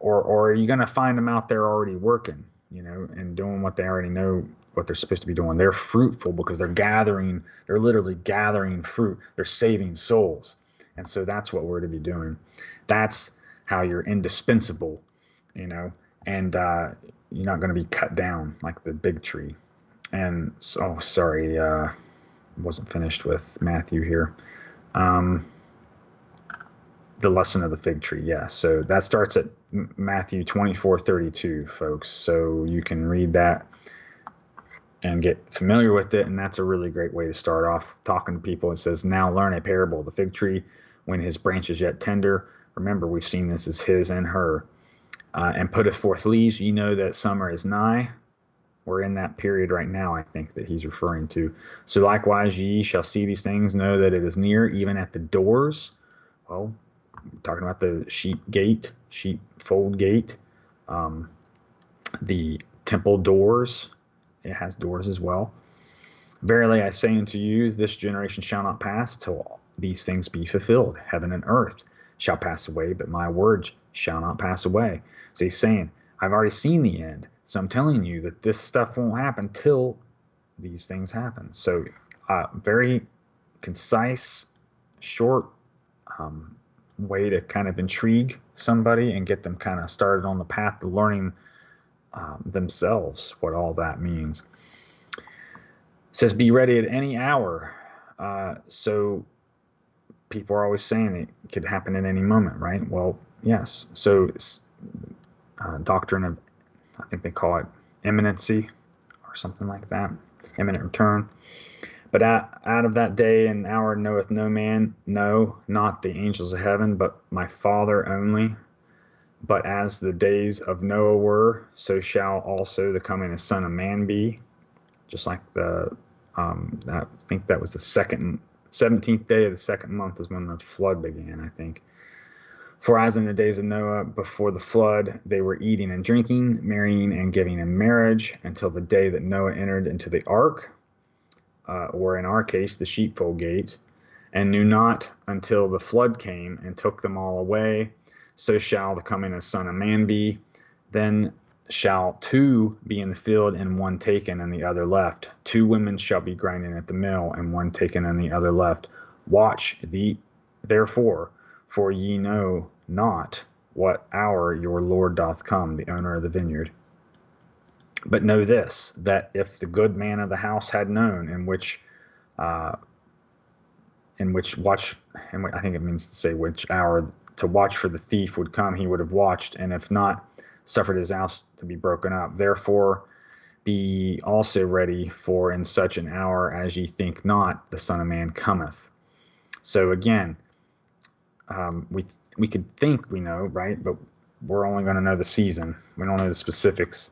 Or are you going to find them out there already working, and doing what they already know what they're supposed to be doing? They're fruitful because they're literally gathering fruit. They're saving souls. And so that's what we're to be doing. That's how you're indispensable, and you're not going to be cut down like the big tree. And so, sorry, wasn't finished with Matthew here. The lesson of the fig tree, yeah. So that starts at Matthew 24:32, folks. So you can read that and get familiar with it, and that's a really great way to start off talking to people. It says, now learn a parable of the fig tree when his branch is yet tender. Remember, we've seen this as his and her. And putteth forth leaves. You know that summer is nigh. We're in that period right now, I think, that he's referring to. So likewise, ye shall see these things, know that it is near, even at the doors. Well, we're talking about the sheepfold gate, the temple doors. It has doors as well. Verily I say unto you, this generation shall not pass till these things be fulfilled. Heaven and earth shall pass away, but my words shall not pass away. So he's saying, I've already seen the end. So I'm telling you that this stuff won't happen till these things happen. So very concise, short way to kind of intrigue somebody and get them kind of started on the path to learning themselves what all that means. It says, be ready at any hour. So people are always saying it could happen at any moment, right? Well, yes. So doctrine of, I think they call it imminency or something like that, imminent return. But out of that day and hour knoweth no man, no, not the angels of heaven, but my Father only. But as the days of Noah were, so shall also the coming of the Son of Man be. Just like I think that was the 17th day of the second month is when the flood began, I think. For as in the days of Noah before the flood, they were eating and drinking, marrying and giving in marriage, until the day that Noah entered into the ark, or in our case, the sheepfold gate, and knew not until the flood came and took them all away. So shall the coming of the Son of Man be. Then shall two be in the field, and one taken and the other left. Two women shall be grinding at the mill, and one taken and the other left. Watch thee therefore, for ye know not what hour your Lord doth come, the owner of the vineyard. But know this, that if the good man of the house had known, in which watch, and I think it means to say which hour to watch for the thief would come, he would have watched, and if not, suffered his house to be broken up. Therefore be also ready, for in such an hour as ye think not, the Son of Man cometh. So again, we could think we know, right? But we're only going to know the season. We don't know the specifics.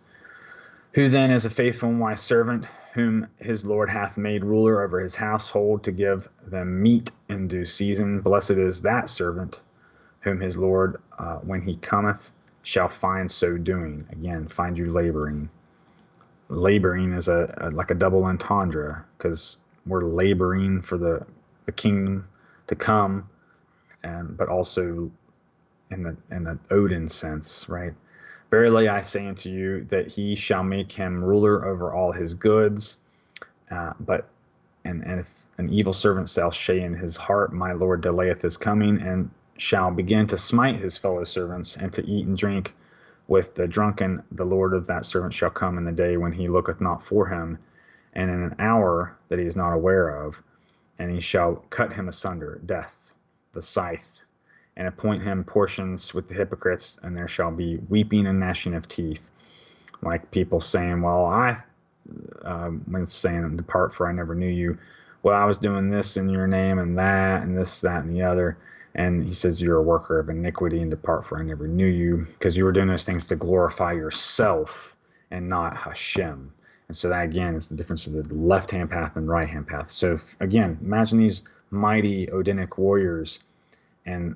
Who then is a faithful and wise servant, whom his Lord hath made ruler over his household, to give them meat in due season? Blessed is that servant, whom his Lord, when he cometh, shall find so doing. Again, find you laboring. Laboring is like a double entendre, because we're laboring for the kingdom to come, but also in the Odin sense, right? Verily I say unto you that he shall make him ruler over all his goods. And if an evil servant shall say in his heart, my Lord delayeth his coming, and shall begin to smite his fellow servants, and to eat and drink with the drunken, the Lord of that servant shall come in the day when he looketh not for him, and in an hour that he is not aware of, and he shall cut him asunder, death, the scythe, and appoint him portions with the hypocrites, and there shall be weeping and gnashing of teeth. Like people saying, well, when it's saying, depart, for I never knew you. Well, I was doing this in your name, and that, and this, that, and the other. And he says, you're a worker of iniquity, and depart, for I never knew you, because you were doing those things to glorify yourself and not Hashem. And so that, again, is the difference of the left-hand path and right-hand path. So, again, imagine these mighty Odinic warriors, and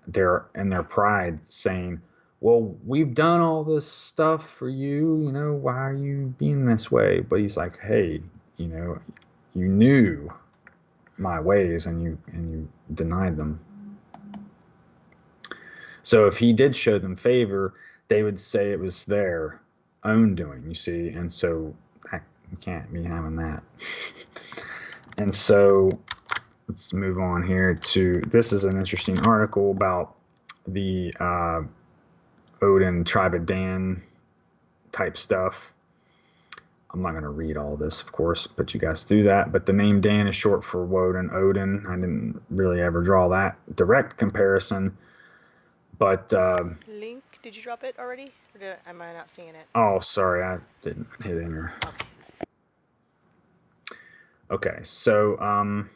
they're in their pride saying, well, we've done all this stuff for you, why are you being this way? But he's like, hey, you knew my ways, and you denied them. So if he did show them favor, they would say it was their own doing, you see, and so we can't be having that. And so let's move on here to, this is an interesting article about the Odin, tribe of Dan type stuff. I'm not going to read all this, of course, put you guys through that. But the name Dan is short for Woden, Odin. I didn't really ever draw that direct comparison. But Link, did you drop it already? Or am I not seeing it? Oh, sorry, I didn't hit enter. Okay, so I'm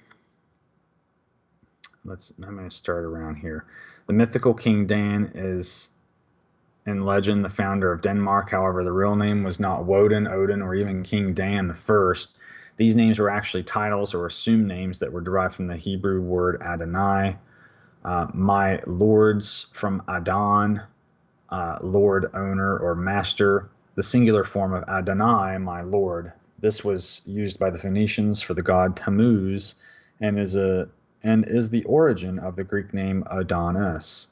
going to start around here. The mythical King Dan is in legend the founder of Denmark. However, the real name was not Woden, Odin, or even King Dan the First. These names were actually titles or assumed names that were derived from the Hebrew word Adonai. My lords from Adon, lord, owner, or master. The singular form of Adonai, my lord. This was used by the Phoenicians for the god Tammuz, and is the origin of the Greek name Adonis.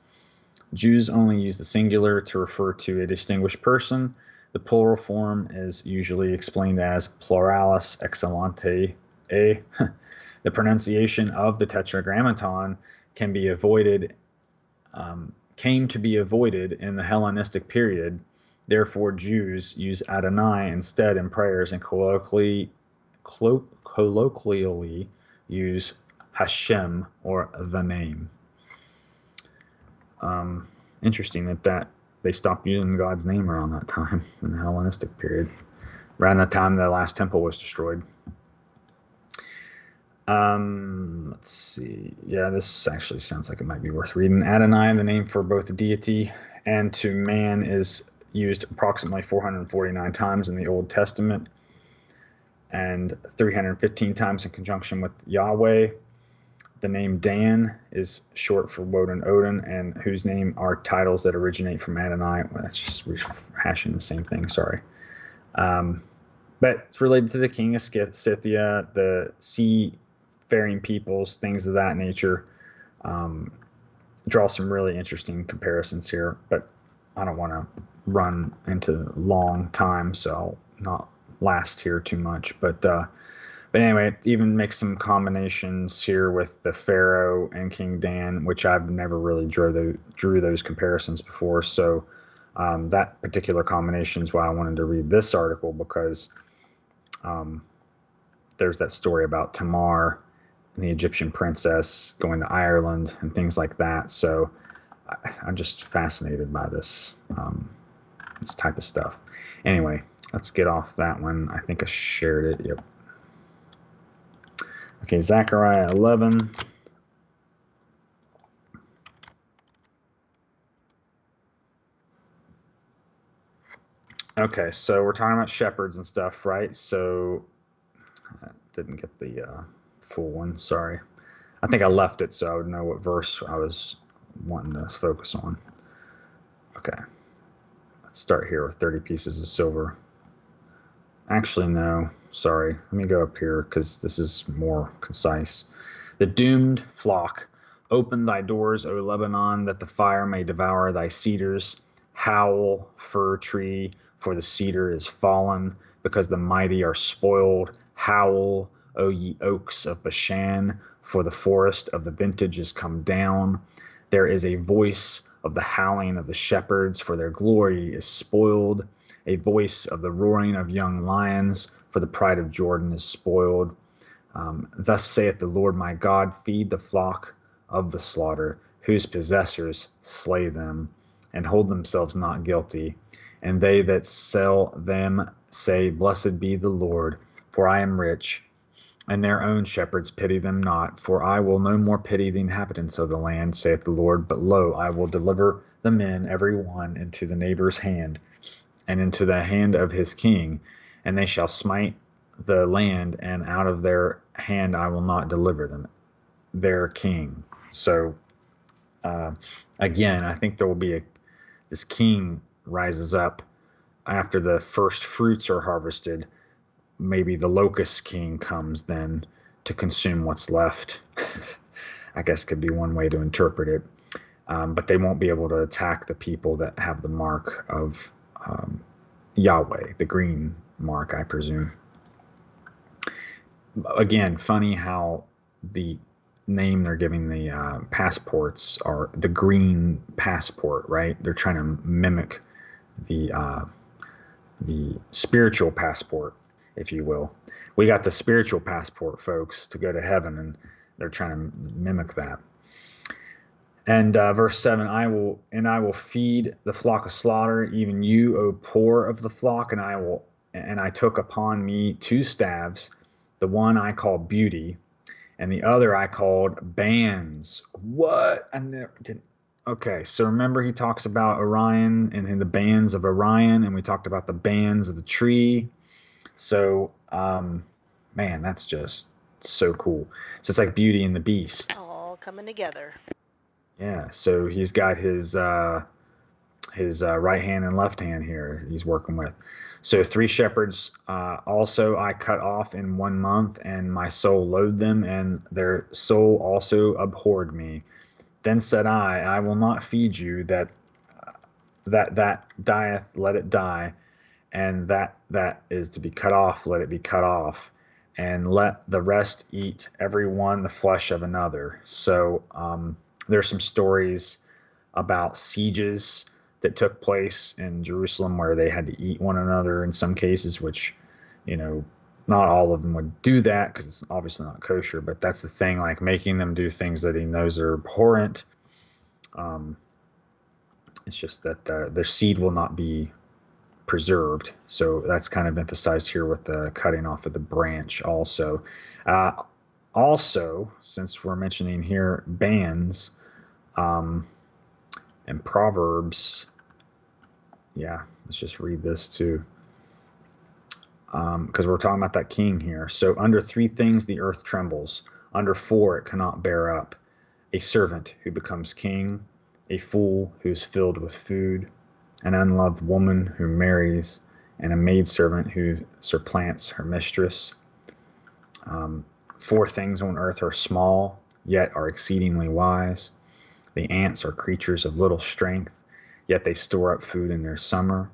Jews only use the singular to refer to a distinguished person. The plural form is usually explained as pluralis excellente. The pronunciation of the Tetragrammaton can be avoided came to be avoided in the Hellenistic period. Therefore, Jews use Adonai instead in prayers and colloquially use Hashem or the name. Interesting that they stopped using God's name around that time in the Hellenistic period, around the time the last temple was destroyed. Let's see. Yeah, this actually sounds like it might be worth reading. Adonai, the name for both deity and to man, is used approximately 449 times in the Old Testament and 315 times in conjunction with Yahweh. The name Dan is short for Woden Odin, and whose name are titles that originate from Adonai. Well, that's just rehashing the same thing, sorry. But it's related to the king of Scythia, the seafaring peoples, things of that nature. Draw some really interesting comparisons here, but I don't want to run into long time, so I'll not last here too much. But anyway, it even makes some combinations here with the Pharaoh and King Dan, which I've never really drew those comparisons before. So that particular combination is why I wanted to read this article, because there's that story about Tamar and the Egyptian princess going to Ireland and things like that. So I'm just fascinated by this type of stuff. Anyway, let's get off that one. I think I shared it. Yep. Okay, Zechariah 11. Okay, so we're talking about shepherds and stuff, right? So I didn't get the full one, sorry. I think I left it so I would know what verse I was wanting to focus on. Okay, let's start here with 30 pieces of silver. Actually, no, sorry. Let me go up here because this is more concise. The doomed flock, open thy doors, O Lebanon, that the fire may devour thy cedars. Howl, fir tree, for the cedar is fallen, because the mighty are spoiled. Howl, O ye oaks of Bashan, for the forest of the vintage is come down. There is a voice of the howling of the shepherds, for their glory is spoiled. A voice of the roaring of young lions, for the pride of Jordan is spoiled. Thus saith the Lord my God, feed the flock of the slaughter, whose possessors slay them, and hold themselves not guilty. And they that sell them say, Blessed be the Lord, for I am rich. And their own shepherds pity them not. For I will no more pity the inhabitants of the land, saith the Lord. But lo, I will deliver the men, every one, into the neighbor's hand, and into the hand of his king. And they shall smite the land, and out of their hand I will not deliver them, their king. So, again, I think there will be this king rises up after the first fruits are harvested. Maybe the locust king comes then to consume what's left. I guess could be one way to interpret it. But they won't be able to attack the people that have the mark of Yahweh, the green mark, I presume. Again, funny how the name they're giving the passports are the green passport, right? They're trying to mimic the spiritual passport, if you will. We got the spiritual passport, folks, to go to heaven, and they're trying to mimic that. And verse 7, I will feed the flock of slaughter, even you, O poor of the flock, and I took upon me 2 staves, the one I called beauty, and the other I called bands. What? I never did. Okay, so remember he talks about Orion and the bands of Orion, and we talked about the bands of the tree. So, man, that's just so cool. So it's like Beauty and the Beast. All coming together. Yeah, so he's got his right hand and left hand here he's working with. So 3 shepherds also I cut off in 1 month, and my soul loathed them, and their soul also abhorred me. Then said I will not feed you, that dieth, let it die, and that is to be cut off, let it be cut off, and let the rest eat every one the flesh of another. So there's some stories about sieges that took place in Jerusalem where they had to eat one another in some cases, which, not all of them would do that because it's obviously not kosher, but that's the thing, like making them do things that he knows are abhorrent. It's just that their seed will not be preserved. So that's kind of emphasized here with the cutting off of the branch also. Also, since we're mentioning here bands, and Proverbs, let's just read this too. Because we're talking about that king here. So under 3 things the earth trembles, under 4 it cannot bear up: a servant who becomes king, a fool who is filled with food, an unloved woman who marries, and a maidservant who supplants her mistress. 4 things on earth are small, yet are exceedingly wise. The ants are creatures of little strength, yet they store up food in their summer.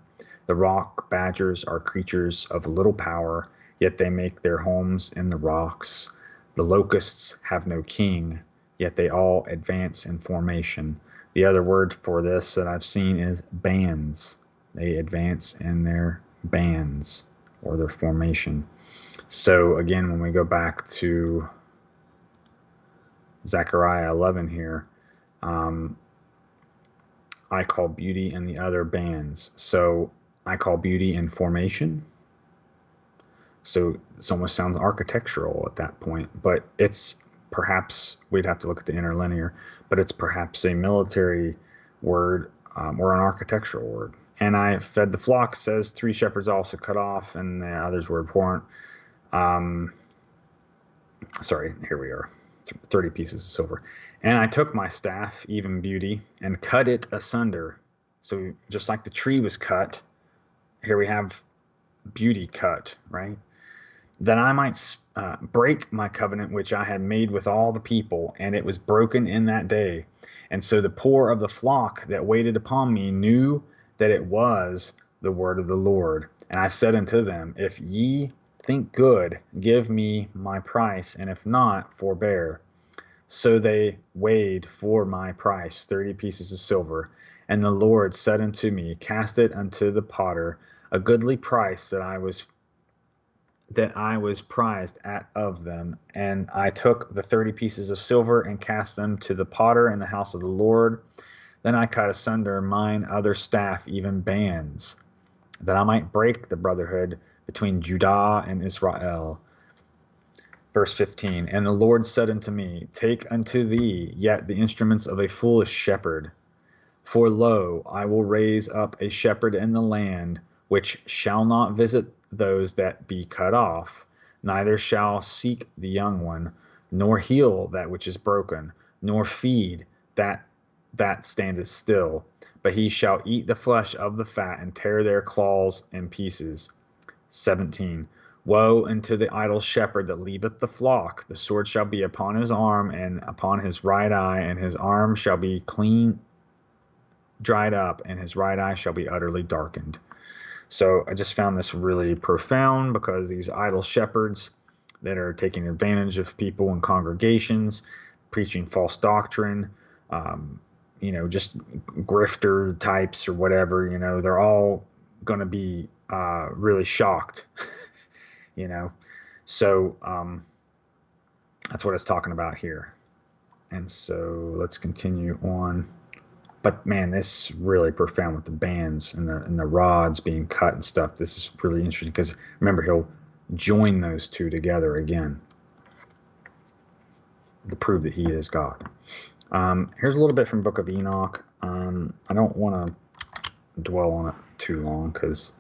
The rock badgers are creatures of little power, yet they make their homes in the rocks. The locusts have no king, yet they all advance in formation. The other word for this that I've seen is bands. They advance in their bands or their formation. So again, when we go back to Zechariah 11 here, I call beauty in the other bands. So I call beauty in formation. So this almost sounds architectural at that point, but it's perhaps, we'd have to look at the interlinear, but it's perhaps a military word or an architectural word. And I fed the flock says 3 shepherds also cut off, and the others were abhorrent. Sorry, here we are, 30 pieces of silver. And I took my staff, even beauty, and cut it asunder. So just like the tree was cut, here we have beauty cut, right? That I might break my covenant which I had made with all the people, and it was broken in that day. And so the poor of the flock that waited upon me knew that it was the word of the Lord. And I said unto them, if ye think good, give me my price, and if not, forbear. So they weighed for my price 30 pieces of silver. And the Lord said unto me, cast it unto the potter, a goodly price that I was prized at of them. And I took the 30 pieces of silver and cast them to the potter in the house of the Lord. Then I cut asunder mine other staff, even bands, that I might break the brotherhood between Judah and Israel. Verse 15, and the Lord said unto me, take unto thee yet the instruments of a foolish shepherd. For lo, I will raise up a shepherd in the land, which shall not visit those that be cut off, neither shall seek the young one, nor heal that which is broken, nor feed that standeth still. But he shall eat the flesh of the fat, and tear their claws in pieces. 17. Woe unto the idle shepherd that leaveth the flock. The sword shall be upon his arm, and upon his right eye, and his arm shall be clean dried up, and his right eye shall be utterly darkened. So I just found this really profound, because these idle shepherds that are taking advantage of people in congregations, preaching false doctrine, just grifter types or whatever, they're all going to be really shocked, So that's what it's talking about here. And so let's continue on. But man, this is really profound with the bands and the rods being cut and stuff. This is really interesting, because remember, he'll join those two together again to prove that he is God. Here's a little bit from Book of Enoch. I don't want to dwell on it too long, because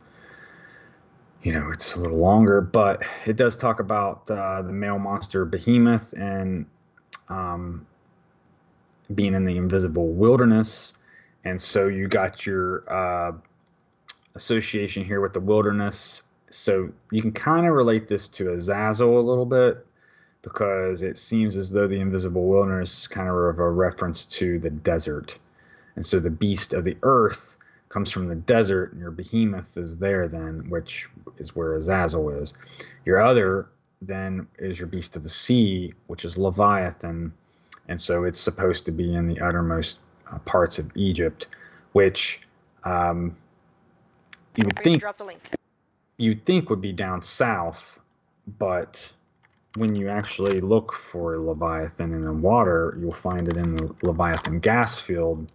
it's a little longer, but it does talk about the male monster Behemoth and being in the invisible wilderness. And so you got your association here with the wilderness. So you can kind of relate this to Azazel a little bit, because it seems as though the invisible wilderness is kind of a reference to the desert. And so the beast of the earth comes from the desert, and your behemoth is there then, which is where Azazel is. Your other then is your beast of the sea, which is Leviathan. And so it's supposed to be in the uttermost parts of Egypt, which you would think drop the link. You'd think would be down south, but when you actually look for Leviathan in the water, you'll find it in the Leviathan gas field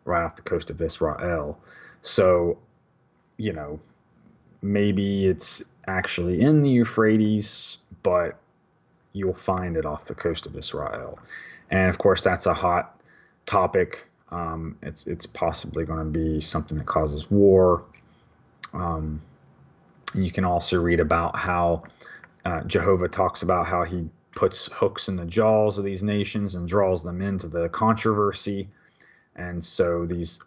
right off the coast of Israel. So, you know, maybe it's actually in the Euphrates, but you'll find it off the coast of Israel. And of course, that's a hot topic. It's possibly going to be something that causes war. You can also read about how Jehovah talks about how he puts hooks in the jaws of these nations and draws them into the controversy. And so these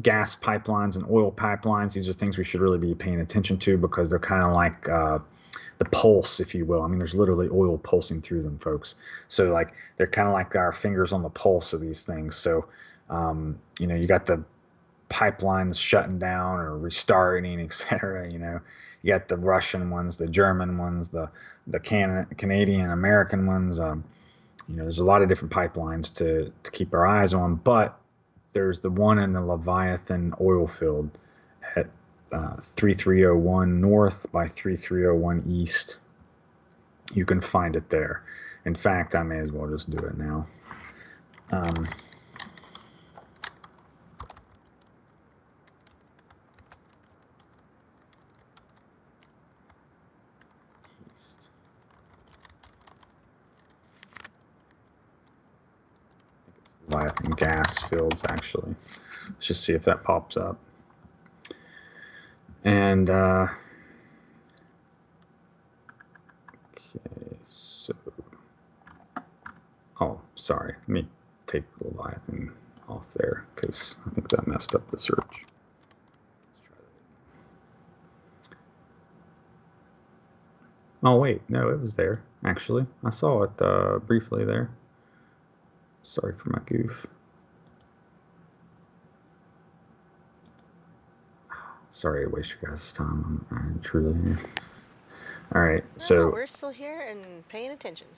gas pipelines and oil pipelines, these are things we should really be paying attention to, because they're kind of like the pulse, if you will. I mean, there's literally oil pulsing through them, folks. So like they're kind of like our fingers on the pulse of these things. So, you know, you got the pipelines shutting down or restarting, etc. You know, you got the Russian ones, the German ones, the Canadian American ones. You know, there's a lot of different pipelines to keep our eyes on, but there's the one in the Leviathan oil field at 3301 north by 3301 east. You can find it there. In fact, I may as well just do it now. Leviathan gas fields, actually. Let's just see if that pops up. And okay, so sorry, let me take the Leviathan off there because I think that messed up the search. Let's try that. Oh wait, no, it was there actually. I saw it briefly there. Sorry for my goof. Sorry to waste your guys' time. I truly am. All right, so we're still here and paying attention.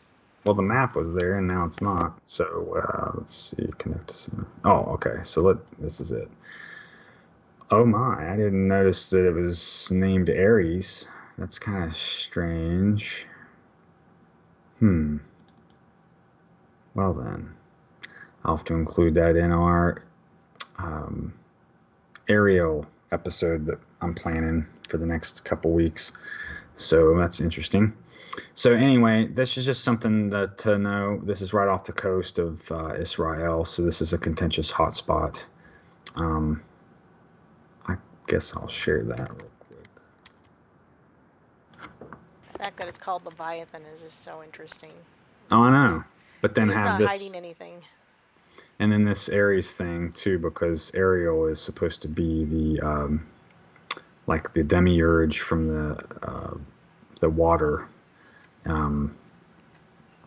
Well, the map was there and now it's not. So let's see, connect to. Oh, okay. So this is it. Oh my! I didn't notice that it was named Aries. That's kind of strange. Well then. I'll have to include that in our aerial episode that I'm planning for the next couple weeks. So that's interesting. So anyway, this is just something to know. This is right off the coast of Israel, so this is a contentious hotspot. I guess I'll share that real quick. The fact that it's called Leviathan is just so interesting. Oh, I know. But then He's have not this hiding anything. And then this Aries thing too, because Ariel is supposed to be the like the demiurge from the water, and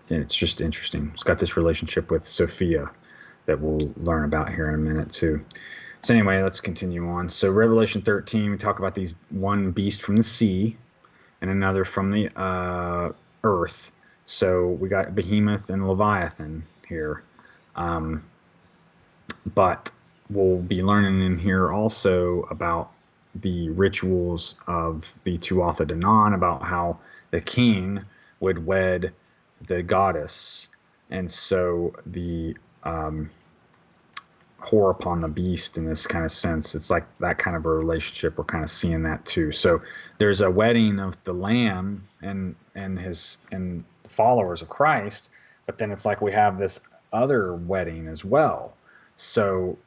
it's just interesting. It's got this relationship with Sophia that we'll learn about here in a minute too. So anyway, let's continue on. So Revelation 13, we talk about these one beast from the sea and another from the earth. So we got Behemoth and Leviathan here. But we'll be learning in here also about the rituals of the Tuatha Danaan, about how the king would wed the goddess. And so the whore upon the beast, in this kind of sense, it's like that kind of a relationship. We're kind of seeing that too. So there's a wedding of the Lamb and followers of Christ, but then it's like we have this other wedding as well. So,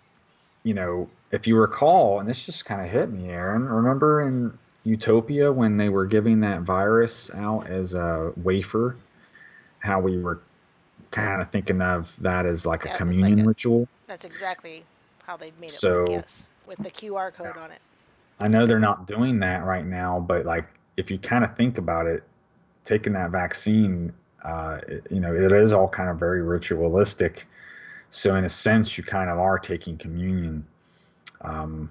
you know, if you recall, and this just kind of hit me, Erin, remember in Utopia when they were giving that virus out as a wafer, how we were kind of thinking of that as like a communion ritual? That's exactly how they made it So, work, yes, with the QR code on it. I know they're not doing that right now, but like if you kind of think about it, taking that vaccine, you know, it is all kind of very ritualistic. So in a sense, you kind of are taking communion, in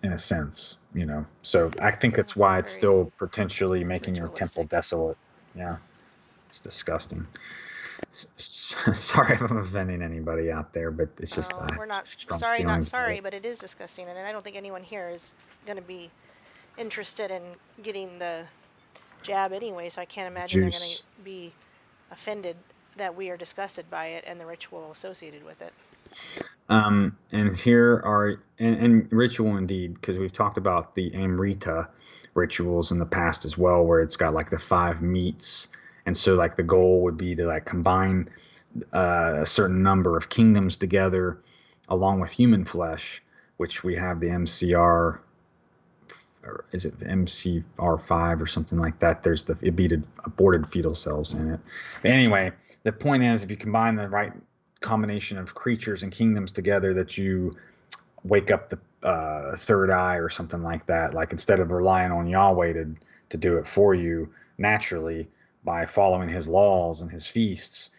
a sense, you know. So I think that's why it's still potentially making your temple desolate. Yeah, it's disgusting. Sorry if I'm offending anybody out there, but it's just We're not strong sorry, not feelings sorry, about it. but it is disgusting, and I don't think anyone here is going to be interested in getting the jab anyway, so I can't imagine they're going Juice. to be offended that we are disgusted by it and the ritual associated with it. And here are, and ritual indeed, because we've talked about the Amrita rituals in the past as well, where it's got like the 5 meats. And so like the goal would be to like combine a certain number of kingdoms together along with human flesh, which we have the MCR, or is it MCR5 or something like that? There's the aborted fetal cells in it. But anyway, the point is, if you combine the right combination of creatures and kingdoms together, that you wake up the third eye or something like that. Like instead of relying on Yahweh to do it for you naturally by following his laws and his feasts,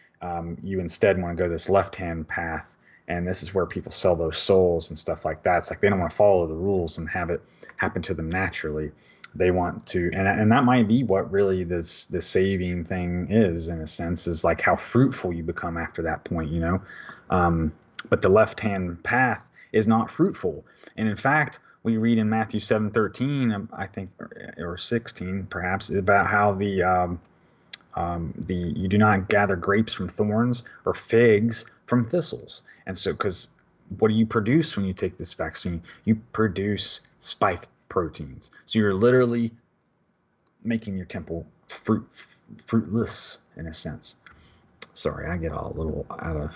you instead want to go this left-hand path. And this is where people sell those souls and stuff like that. It's like they don't want to follow the rules and have it happen to them naturally. They want to, and that might be what really the saving thing is, in a sense, is like how fruitful you become after that point, you know. But the left-hand path is not fruitful. And in fact, we read in Matthew 7:13, I think, or 16 perhaps, about how the you do not gather grapes from thorns or figs from thistles. And so, because what do you produce when you take this vaccine? You produce spike proteins. So you're literally making your temple fruitless in a sense. Sorry, I get all a little out of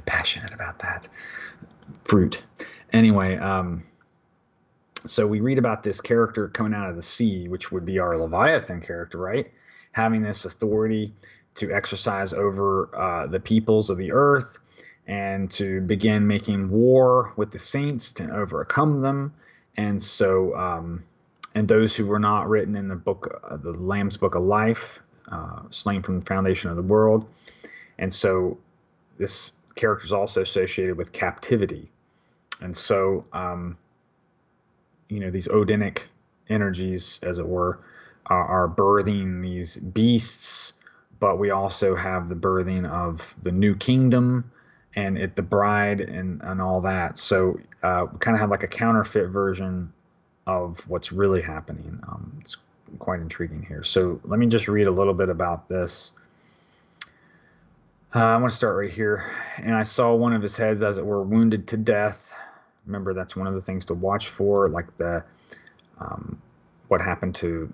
passionate about that fruit. Anyway, so we read about this character coming out of the sea, which would be our Leviathan character, right? Having this authority to exercise over the peoples of the earth and to begin making war with the saints to overcome them. And so, and those who were not written in the book, the Lamb's Book of Life, slain from the foundation of the world. And so this character is also associated with captivity. And so, you know, these Odinic energies, as it were, are birthing these beasts, but we also have the birthing of the new kingdom and the bride and all that. So we kind of have like a counterfeit version of what's really happening. It's quite intriguing here. So let me just read a little bit about this. I want to start right here. And I saw one of his heads, as it were, wounded to death. Remember, that's one of the things to watch for, like the what happened to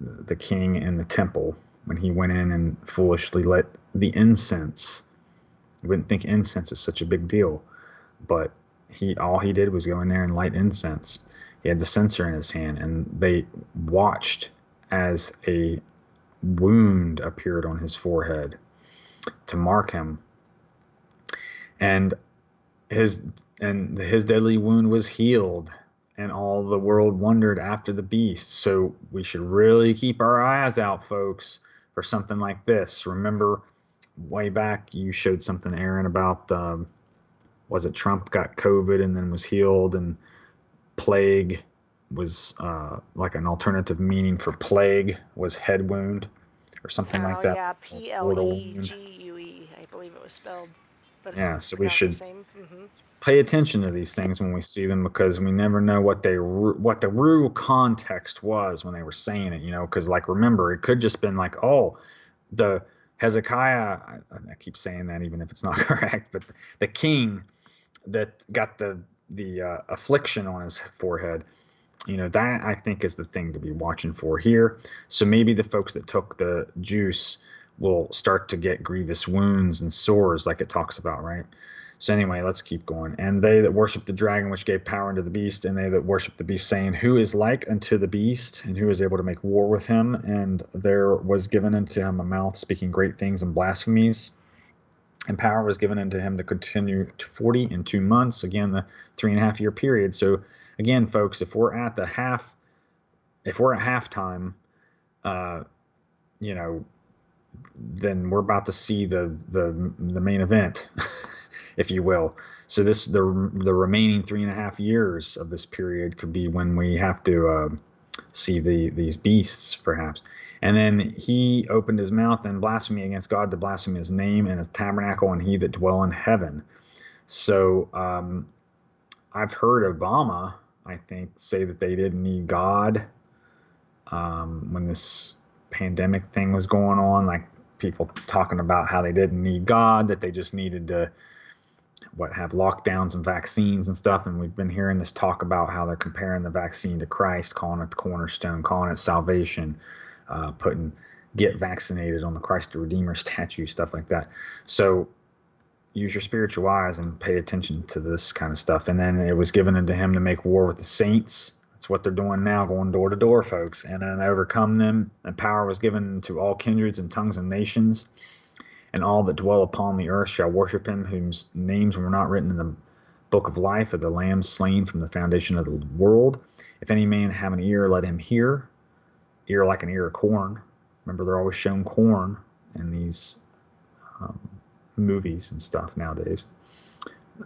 the king in the temple when he went in and foolishly lit the incense. You wouldn't think incense is such a big deal, but all he did was go in there and light incense. He had the censer in his hand, and they watched as a wound appeared on his forehead to mark him. And his deadly wound was healed, and all the world wondered after the beast. So we should really keep our eyes out, folks, for something like this. Remember, way back, you showed something, Erin, about, was it Trump got COVID and then was healed, and plague was like an alternative meaning for plague was head wound or something like that. Oh, yeah, Plegue, I believe it was spelled. But yeah, so we should mm-hmm. pay attention to these things when we see them, because we never know what the real context was when they were saying it, you know, because like, remember, it could just been like, oh, the Hezekiah, I keep saying that even if it's not correct, but the king that got the affliction on his forehead, you know, that I think is the thing to be watching for here. So maybe the folks that took the juice will start to get grievous wounds and sores like it talks about, right? So anyway, let's keep going. And they that worship the dragon, which gave power unto the beast, and they that worship the beast, saying, who is like unto the beast, and who is able to make war with him? And there was given unto him a mouth speaking great things and blasphemies. And power was given unto him to continue to 42 months. Again, the 3.5 year period. So again, folks, if we're at halftime, you know, then we're about to see the main event, if you will. So the remaining 3.5 years of this period could be when we have to see these beasts, perhaps. And then he opened his mouth in blasphemy against God, to blaspheme his name and his tabernacle, and he that dwell in heaven. So I've heard Obama, I think, say that they didn't need God when this pandemic thing was going on, like people talking about how they didn't need God, that they just needed to have lockdowns and vaccines and stuff. And we've been hearing this talk about how they're comparing the vaccine to Christ, calling it the cornerstone, calling it salvation, putting get vaccinated on the Christ the Redeemer statue, stuff like that. So use your spiritual eyes and pay attention to this kind of stuff. And then it was given unto him to make war with the saints. That's what they're doing now, going door to door, folks, and then overcome them. And power was given to all kindreds and tongues and nations. And all that dwell upon the earth shall worship him, whose names were not written in the book of life of the Lamb slain from the foundation of the world. If any man have an ear, let him hear. Ear like an ear of corn. Remember, they're always shown corn in these movies and stuff nowadays.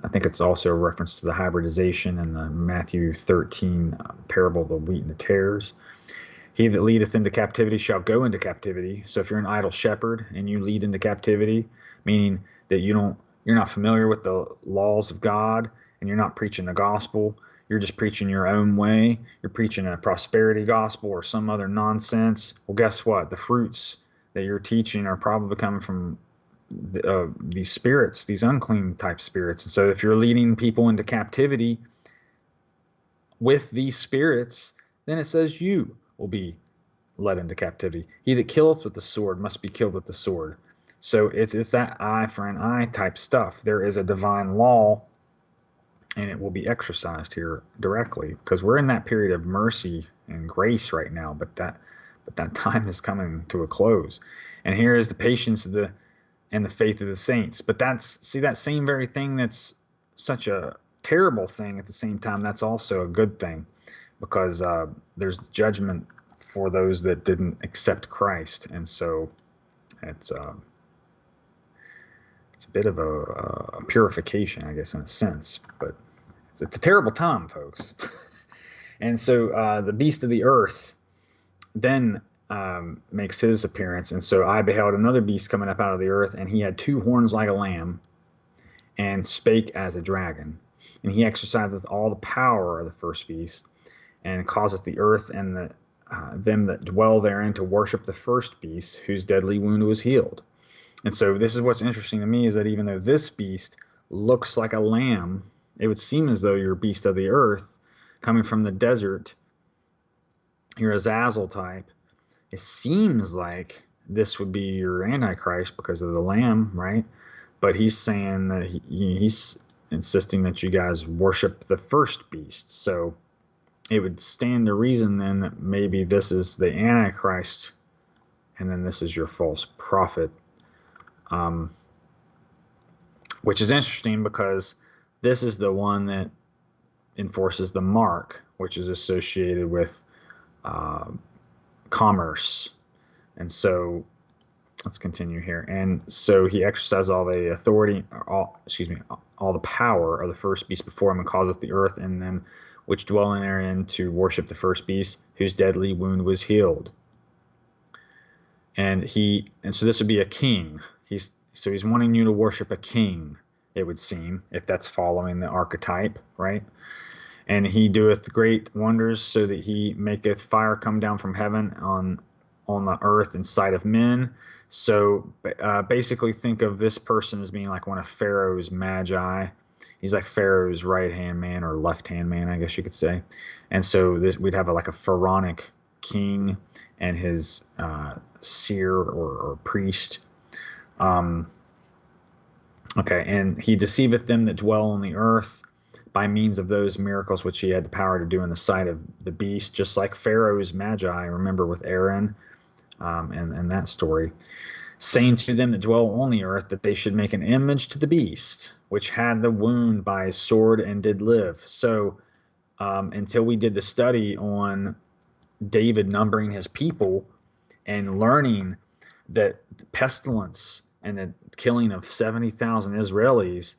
I think it's also a reference to the hybridization in the Matthew 13 parable of the wheat and the tares. He that leadeth into captivity shall go into captivity. So if you're an idle shepherd and you lead into captivity, meaning that you're not familiar with the laws of God and you're not preaching the gospel, you're just preaching your own way, you're preaching a prosperity gospel or some other nonsense, well, guess what? The fruits that you're teaching are probably coming from these spirits, these unclean type spirits. And so if you're leading people into captivity with these spirits, then it says you will be led into captivity. He that killeth with the sword must be killed with the sword. So it's that eye for an eye type stuff. There is a divine law, and it will be exercised here directly, because we're in that period of mercy and grace right now, but that time is coming to a close. And here is the patience of and the faith of the saints. But that same very thing that's such a terrible thing at the same time, that's also a good thing, because there's judgment for those that didn't accept Christ. And so it's a bit of a purification, I guess, in a sense, but it's a terrible time, folks. And so the beast of the earth then makes his appearance. And so I beheld another beast coming up out of the earth, and he had two horns like a lamb, and spake as a dragon. And he exerciseth all the power of the first beast, and causeth the earth and them that dwell therein to worship the first beast, whose deadly wound was healed. And so this is what's interesting to me, is that even though this beast looks like a lamb, it would seem as though you're a beast of the earth coming from the desert. You're a Zazzle type. It seems like this would be your Antichrist because of the lamb, right? But he's saying that he's insisting that you guys worship the first beast. So it would stand to reason then that maybe this is the Antichrist, and then this is your false prophet. Which is interesting, because this is the one that enforces the mark, which is associated with commerce. And so let's continue here. And so he exercised all the authority, all the power of the first beast before him, and causeth the earth and them which dwell in therein to worship the first beast, whose deadly wound was healed. And so this would be a king. He's wanting you to worship a king, it would seem, if that's following the archetype, right? And he doeth great wonders, so that he maketh fire come down from heaven on the earth in sight of men. So basically think of this person as being like one of Pharaoh's magi. He's like Pharaoh's right-hand man, or left-hand man, I guess you could say. And so we'd have a pharaonic king and his seer or priest. Okay, and he deceiveth them that dwell on the earth by means of those miracles which he had the power to do in the sight of the beast, just like Pharaoh's magi, remember, with Erin and that story, saying to them that dwell on the earth that they should make an image to the beast, which had the wound by his sword and did live. So until we did the study on David numbering his people and learning that the pestilence and the killing of 70,000 Israelis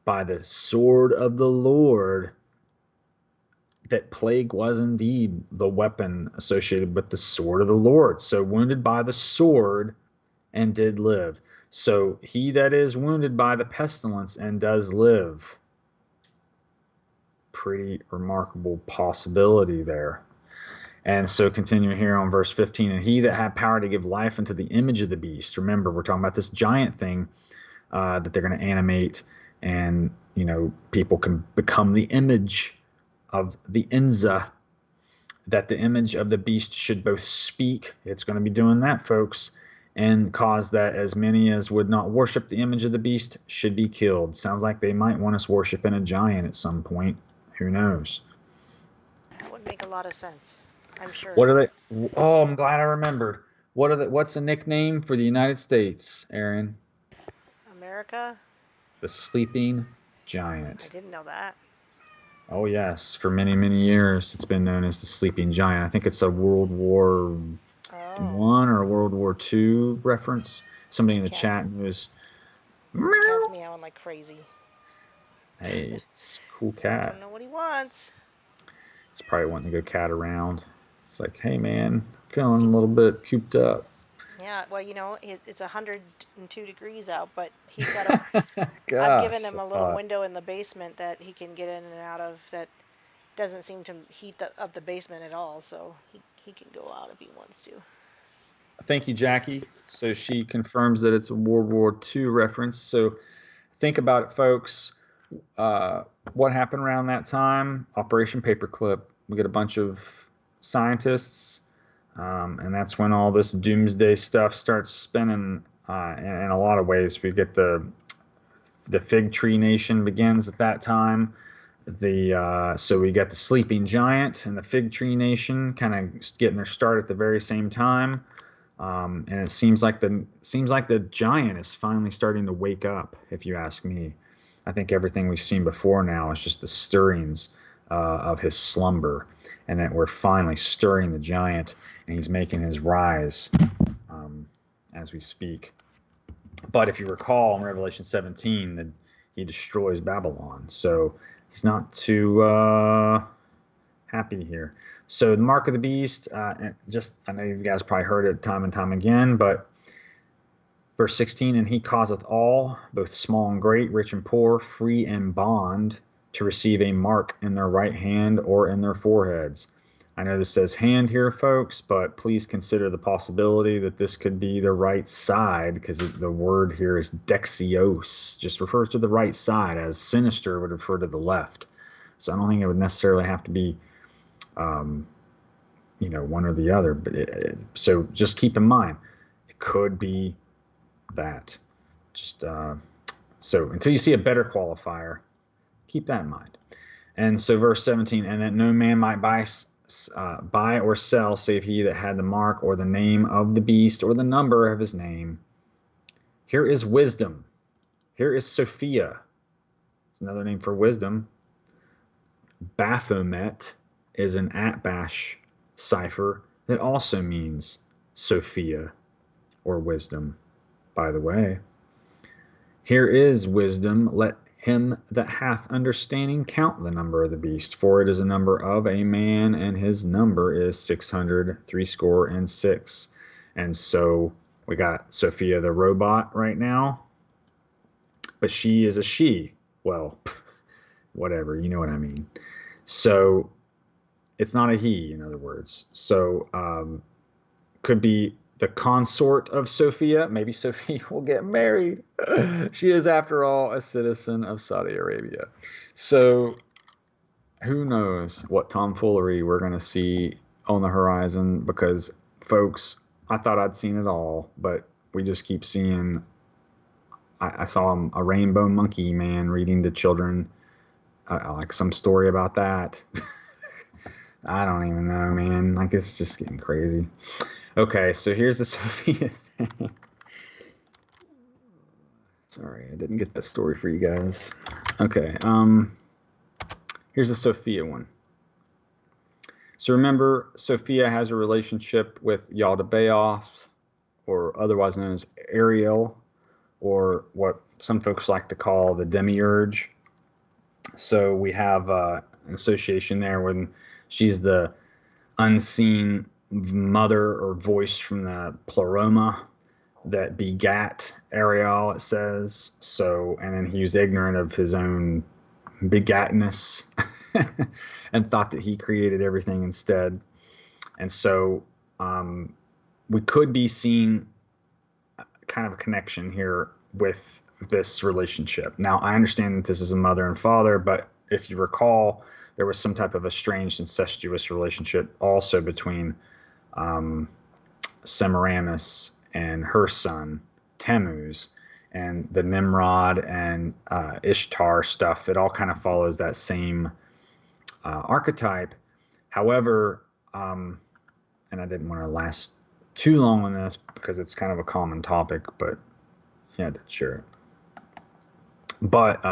by the sword of the Lord that plague was indeed the weapon associated with the sword of the Lord. So wounded by the sword and did live. So he that is wounded by the pestilence and does live. Pretty remarkable possibility there. And so continuing here on verse 15, and he that had power to give life unto the image of the beast. Remember, we're talking about this giant thing that they're going to animate, and people can become the image of the Enza, that the image of the beast should both speak. It's going to be doing that, folks, and cause that as many as would not worship the image of the beast should be killed. Sounds like they might want us worshiping a giant at some point. Who knows? That would make a lot of sense. I'm sure. What are they? Oh, I'm glad I remembered. What's a nickname for the United States, Erin? America? The sleeping giant. I didn't know that. Oh yes, for many, many years it's been known as the sleeping giant. I think it's a World War One or a World War II reference. Somebody in the chat knows. Counts me out like crazy. Hey, it's a cool cat. I don't know what he wants. He's probably wanting to go cat around. It's like, hey man, feeling a little bit cooped up. Yeah, well, it's 102 degrees out, but he's got a. Gosh, I've given him a little hot. window in the basement that he can get in and out of that doesn't seem to heat up the basement at all, so he can go out if he wants to. Thank you, Jackie. So she confirms that it's a World War II reference. So think about it, folks. What happened around that time? Operation Paperclip. We get a bunch of scientists, and that's when all this doomsday stuff starts spinning. In a lot of ways, we get the fig tree nation begins at that time. So we got the sleeping giant and the fig tree nation kind of getting their start at the very same time. And it seems like the giant is finally starting to wake up, if you ask me. I think everything we've seen before now is just the stirrings of his slumber, and that we're finally stirring the giant, and he's making his rise as we speak. But if you recall in Revelation 17, that he destroys Babylon, so he's not too happy here. So the mark of the beast, I know you guys probably heard it time and time again, but verse 16, and he causeth all, both small and great, rich and poor, free and bond, to receive a mark in their right hand or in their foreheads. I know this says hand here, folks, but please consider the possibility that this could be the right side, because the word here is dexios, just refers to the right side, as sinister would refer to the left. So I don't think it would necessarily have to be one or the other. But so just keep in mind, it could be that. So until you see a better qualifier, keep that in mind. And so verse 17, and that no man might buy or sell save he that had the mark or the name of the beast or the number of his name. Here is wisdom. Here is Sophia. It's another name for wisdom. Baphomet is an Atbash cipher that also means Sophia or wisdom, by the way. Here is wisdom. Let him that hath understanding count the number of the beast, for it is a number of a man, and his number is 666. And so we got Sophia the robot right now, but she is a she. Well, whatever, you know what I mean. So it's not a he, in other words. So could be the consort of Sophia. Maybe Sophia will get married. She is, after all, a citizen of Saudi Arabia. So who knows what tomfoolery we're going to see on the horizon, because, folks, I thought I'd seen it all, but we just keep seeing. I saw a rainbow monkey man reading to children, like some story about that. I don't even know, man. Like, it's just getting crazy. Okay, so here's the Sophia thing. Sorry, I didn't get that story for you guys. Okay, here's the Sophia one. So remember, Sophia has a relationship with Yaldabaoth, or otherwise known as Ariel, or what some folks like to call the Demiurge. So we have association there when she's the unseen mother or voice from the pleroma that begat Ariel, it says. So, and then he was ignorant of his own begatness and thought that he created everything instead. And so we could be seeing kind of a connection here with this relationship. Now, I understand that this is a mother and father, but if you recall, there was some type of estranged incestuous relationship also between Semiramis and her son Tammuz, and the Nimrod and Ishtar stuff. It all kind of follows that same archetype. However, and I didn't want to last too long on this because it's kind of a common topic, but yeah, to share it. But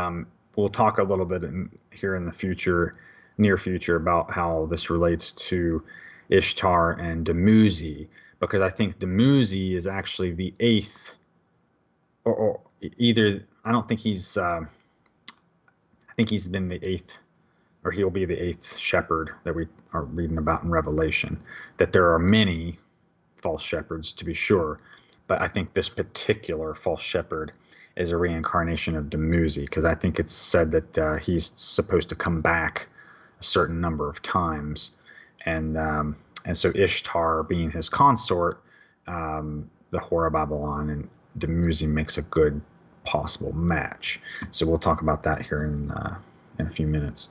we'll talk a little bit here in the future, near future, about how this relates to Ishtar and Demuzi, because I think Demuzi is actually the eighth, or either, I don't think he's, I think he's been the eighth, or he'll be the eighth shepherd that we are reading about in Revelation. That there are many false shepherds, to be sure, but I think this particular false shepherd is a reincarnation of Demuzi, because I think it's said that he's supposed to come back a certain number of times, and so Ishtar being his consort, the whore of Babylon, and Demuzi makes a good possible match. So we'll talk about that here in a few minutes.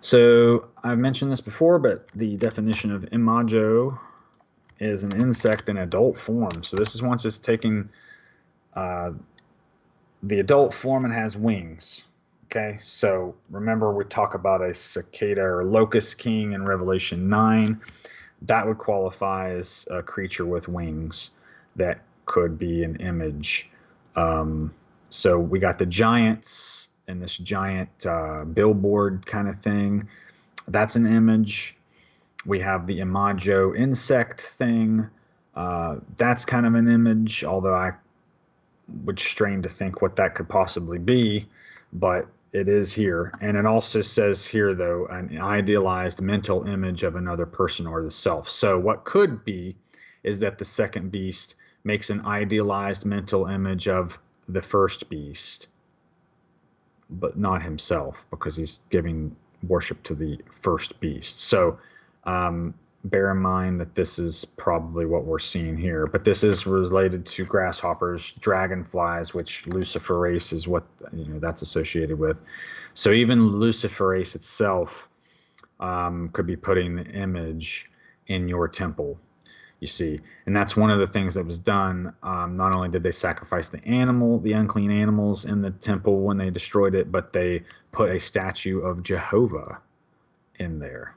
So I've mentioned this before, but the definition of Imago is an insect in adult form. So this is once it's taking the adult form and has wings. Okay, so remember we talk about a cicada or locust king in Revelation 9. That would qualify as a creature with wings that could be an image. So we got the giants and this giant billboard kind of thing. That's an image. We have the Imago insect thing. That's kind of an image, although I would strain to think what that could possibly be, but it is here. And it also says here, though, an idealized mental image of another person or the self. So what could be is that the second beast makes an idealized mental image of the first beast, but not himself, because he's giving worship to the first beast. So bear in mind that this is probably what we're seeing here, but this is related to grasshoppers, dragonflies, which luciferase is what that's associated with. So even luciferase itself could be putting the image in your temple, you see. And that's one of the things that was done. Not only did they sacrifice the unclean animals in the temple when they destroyed it, but they put a statue of Jehovah in there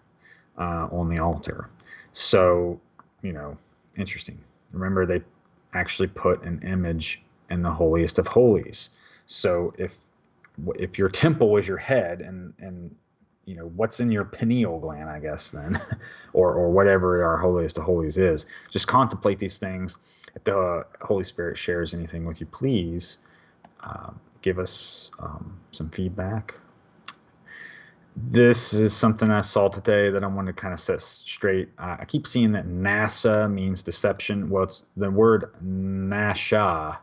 on the altar. So, interesting. Remember, they actually put an image in the holiest of holies. So if your temple is your head and what's in your pineal gland, I guess, then, or whatever our holiest of holies is, just contemplate these things. If the Holy Spirit shares anything with you, please give us some feedback. This is something I saw today that I want to kind of set straight. I keep seeing that Nasha means deception. Well, it's the word Nasha,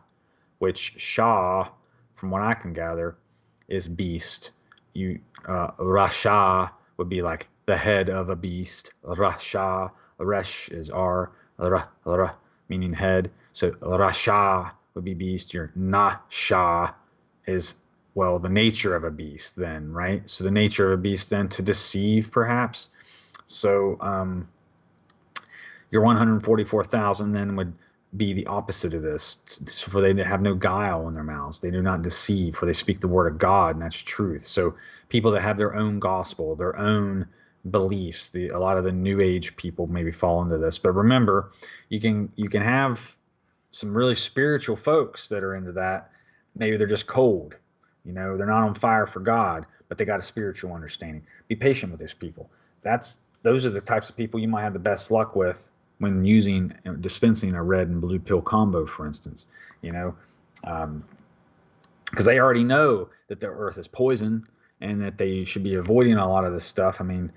which Shah, from what I can gather, is beast. Rasha would be like the head of a beast. Rasha, Resh is R, meaning head. So Rasha would be beast. Your Nasha is, well, the nature of a beast then, right? So the nature of a beast then to deceive, perhaps. So your 144,000 then would be the opposite of this, for they have no guile in their mouths. They do not deceive, for they speak the word of God, and that's truth. So people that have their own gospel, their own beliefs, a lot of the New Age people maybe fall into this. But remember, you can have some really spiritual folks that are into that. Maybe they're just cold. They're not on fire for God, but they got a spiritual understanding. Be patient with those people. Those are the types of people you might have the best luck with when dispensing a red and blue pill combo, for instance. Because they already know that the earth is poison and that they should be avoiding a lot of this stuff. I mean,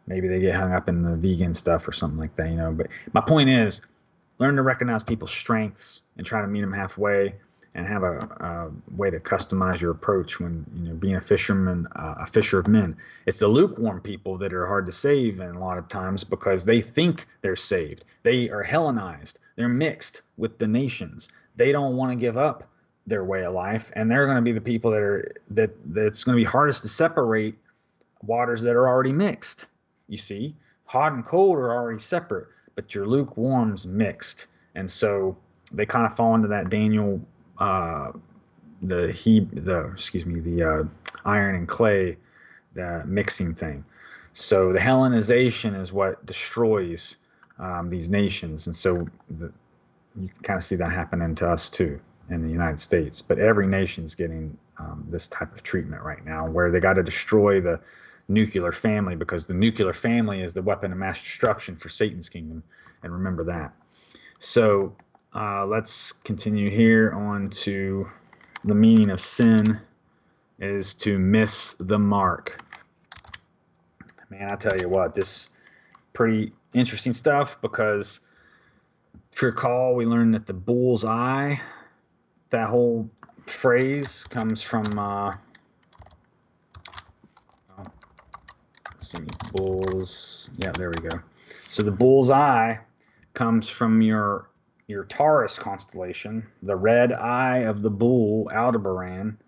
maybe they get hung up in the vegan stuff or something like that, you know. But my point is, learn to recognize people's strengths and try to meet them halfway, and have a way to customize your approach when, you know, being a fisherman, a fisher of men. It's the lukewarm people that are hard to save, and a lot of times because they think they're saved. They are Hellenized. They're mixed with the nations. They don't want to give up their way of life, and they're going to be the people that's going to be hardest to separate waters that are already mixed. You see, hot and cold are already separate, but your lukewarm's mixed, and so they kind of fall into that Daniel, the iron and clay, the mixing thing. So the Hellenization is what destroys these nations, and so you can kind of see that happening to us too in the United States. But every nation's getting this type of treatment right now, where they got to destroy the nuclear family, because the nuclear family is the weapon of mass destruction for Satan's kingdom, and remember that. So let's continue here on to the meaning of sin is to miss the mark. Man, I tell you what, this pretty interesting stuff, because if you recall, we learned that the bull's eye, that whole phrase comes from bulls. Yeah, there we go. So the bull's eye comes from your Taurus constellation, the red eye of the bull, Aldebaran.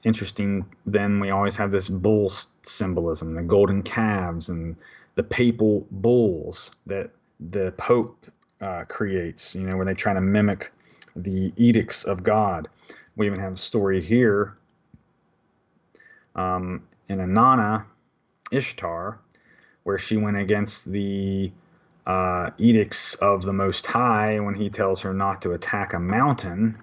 Interesting. Then we always have this bull symbolism, the golden calves and the papal bulls that the Pope creates, you know, where they try to mimic the edicts of God. We even have a story here in Inanna, Ishtar, where she went against the edicts of the Most High when he tells her not to attack a mountain.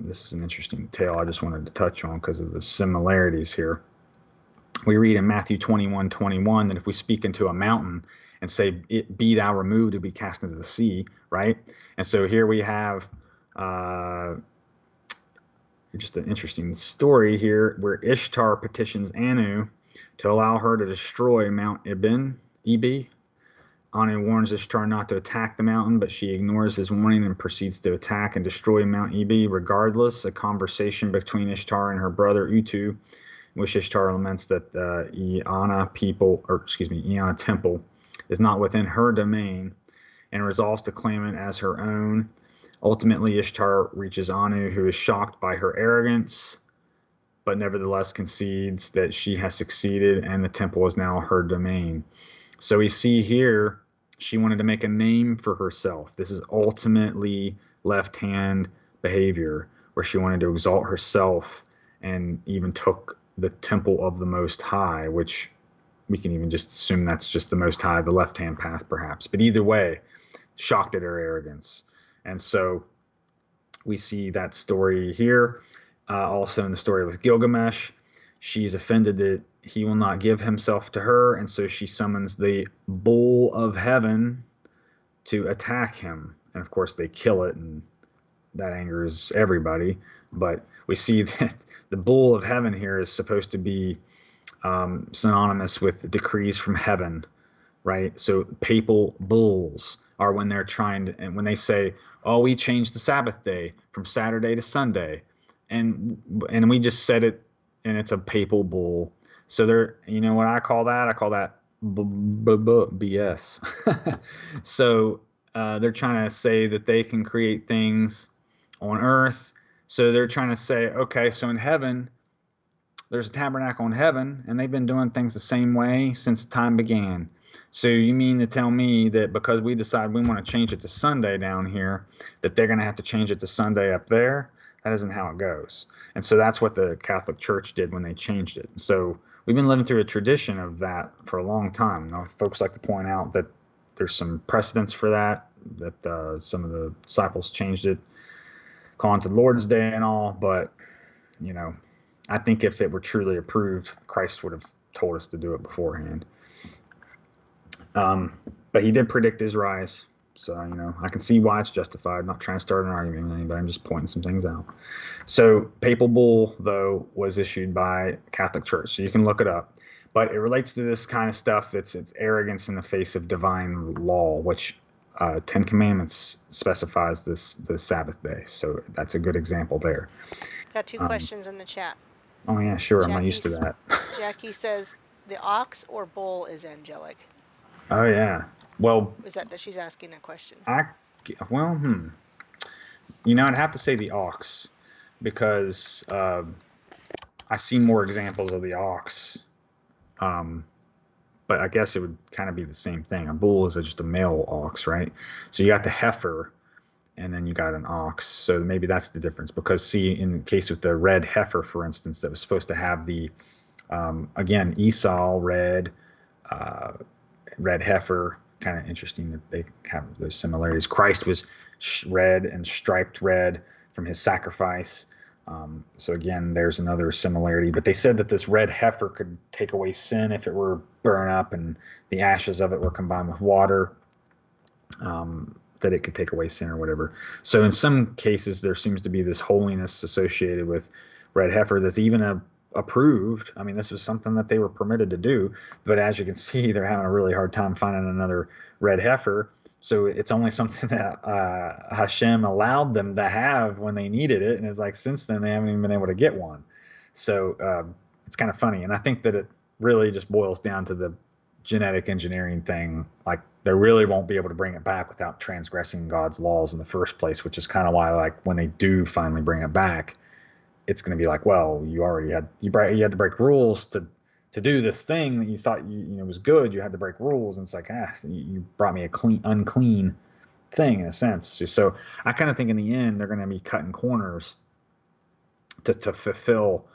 This is an interesting tale I just wanted to touch on because of the similarities here. We read in Matthew 21:21 that if we speak into a mountain and say, "It be thou removed," to be cast into the sea, right? And so here we have just an interesting story here where Ishtar petitions Anu to allow her to destroy Mount Ebih. Anu warns Ishtar not to attack the mountain, but she ignores his warning and proceeds to attack and destroy Mount Ebih. Regardless, a conversation between Ishtar and her brother Utu, in which Ishtar laments that Eanna temple is not within her domain and resolves to claim it as her own. Ultimately, Ishtar reaches Anu, who is shocked by her arrogance, but nevertheless concedes that she has succeeded and the temple is now her domain. So we see here she wanted to make a name for herself. This is ultimately left-hand behavior, where she wanted to exalt herself and even took the temple of the Most High, which we can even just assume that's just the Most High, the left-hand path perhaps. But either way, shocked at her arrogance. And so we see that story here. Also in the story with Gilgamesh, she's offended that he will not give himself to her, and so she summons the bull of heaven to attack him. And of course they kill it, and that angers everybody. But we see that the bull of heaven here is supposed to be synonymous with decrees from heaven, right? So papal bulls are when they're trying to, and when they say, "Oh, we changed the Sabbath day from Saturday to Sunday," and we just said it, and it's a papal bull. So they're, you know what I call that? I call that BS. So they're trying to say that they can create things on earth. So they're trying to say, okay, so in heaven, there's a tabernacle in heaven, and they've been doing things the same way since time began. So you mean to tell me that because we decide we want to change it to Sunday down here, that they're going to have to change it to Sunday up there? That isn't how it goes. And so that's what the Catholic Church did when they changed it. So we've been living through a tradition of that for a long time. You know, folks like to point out that there's some precedents for that some of the disciples changed it, calling to the Lord's Day and all. But, you know, I think if it were truly approved, Christ would have told us to do it beforehand. But he did predict his rise. So, I can see why it's justified. I'm not trying to start an argument with anybody. I'm just pointing some things out. So papal bull, though, was issued by Catholic Church. So you can look it up. But it relates to this kind of stuff it's arrogance in the face of divine law, which Ten Commandments specifies the Sabbath day. So that's a good example there. Got two questions in the chat. Oh, yeah, sure. I'm not used to that. Jackie says, the ox or bull is angelic? Oh, yeah. Well, is that she's asking a question? I'd have to say the ox, because I see more examples of the ox. But I guess it would kind of be the same thing. A bull is just a male ox, right? So you got the heifer, and then you got an ox. So maybe that's the difference. Because see, in the case with the red heifer, for instance, that was supposed to have the, again, Esau red heifer. Kind of interesting that they have those similarities. Christ was red and striped red from his sacrifice. So again, there's another similarity. But they said that this red heifer could take away sin if it were burned up and the ashes of it were combined with water, that it could take away sin or whatever. So in some cases, there seems to be this holiness associated with red heifer that's even approved. I mean, this was something that they were permitted to do. But as you can see, they're having a really hard time finding another red heifer. So it's only something that Hashem allowed them to have when they needed it. And it's like, since then, they haven't even been able to get one. So it's kind of funny. And I think that it really just boils down to the genetic engineering thing. Like, they really won't be able to bring it back without transgressing God's laws in the first place, which is kind of why, like, when they do finally bring it back, it's going to be like, well, you already had to break rules to do this thing that you thought was good. You had to break rules, and it's like, you brought me a unclean thing in a sense. So I kind of think in the end they're going to be cutting corners to fulfill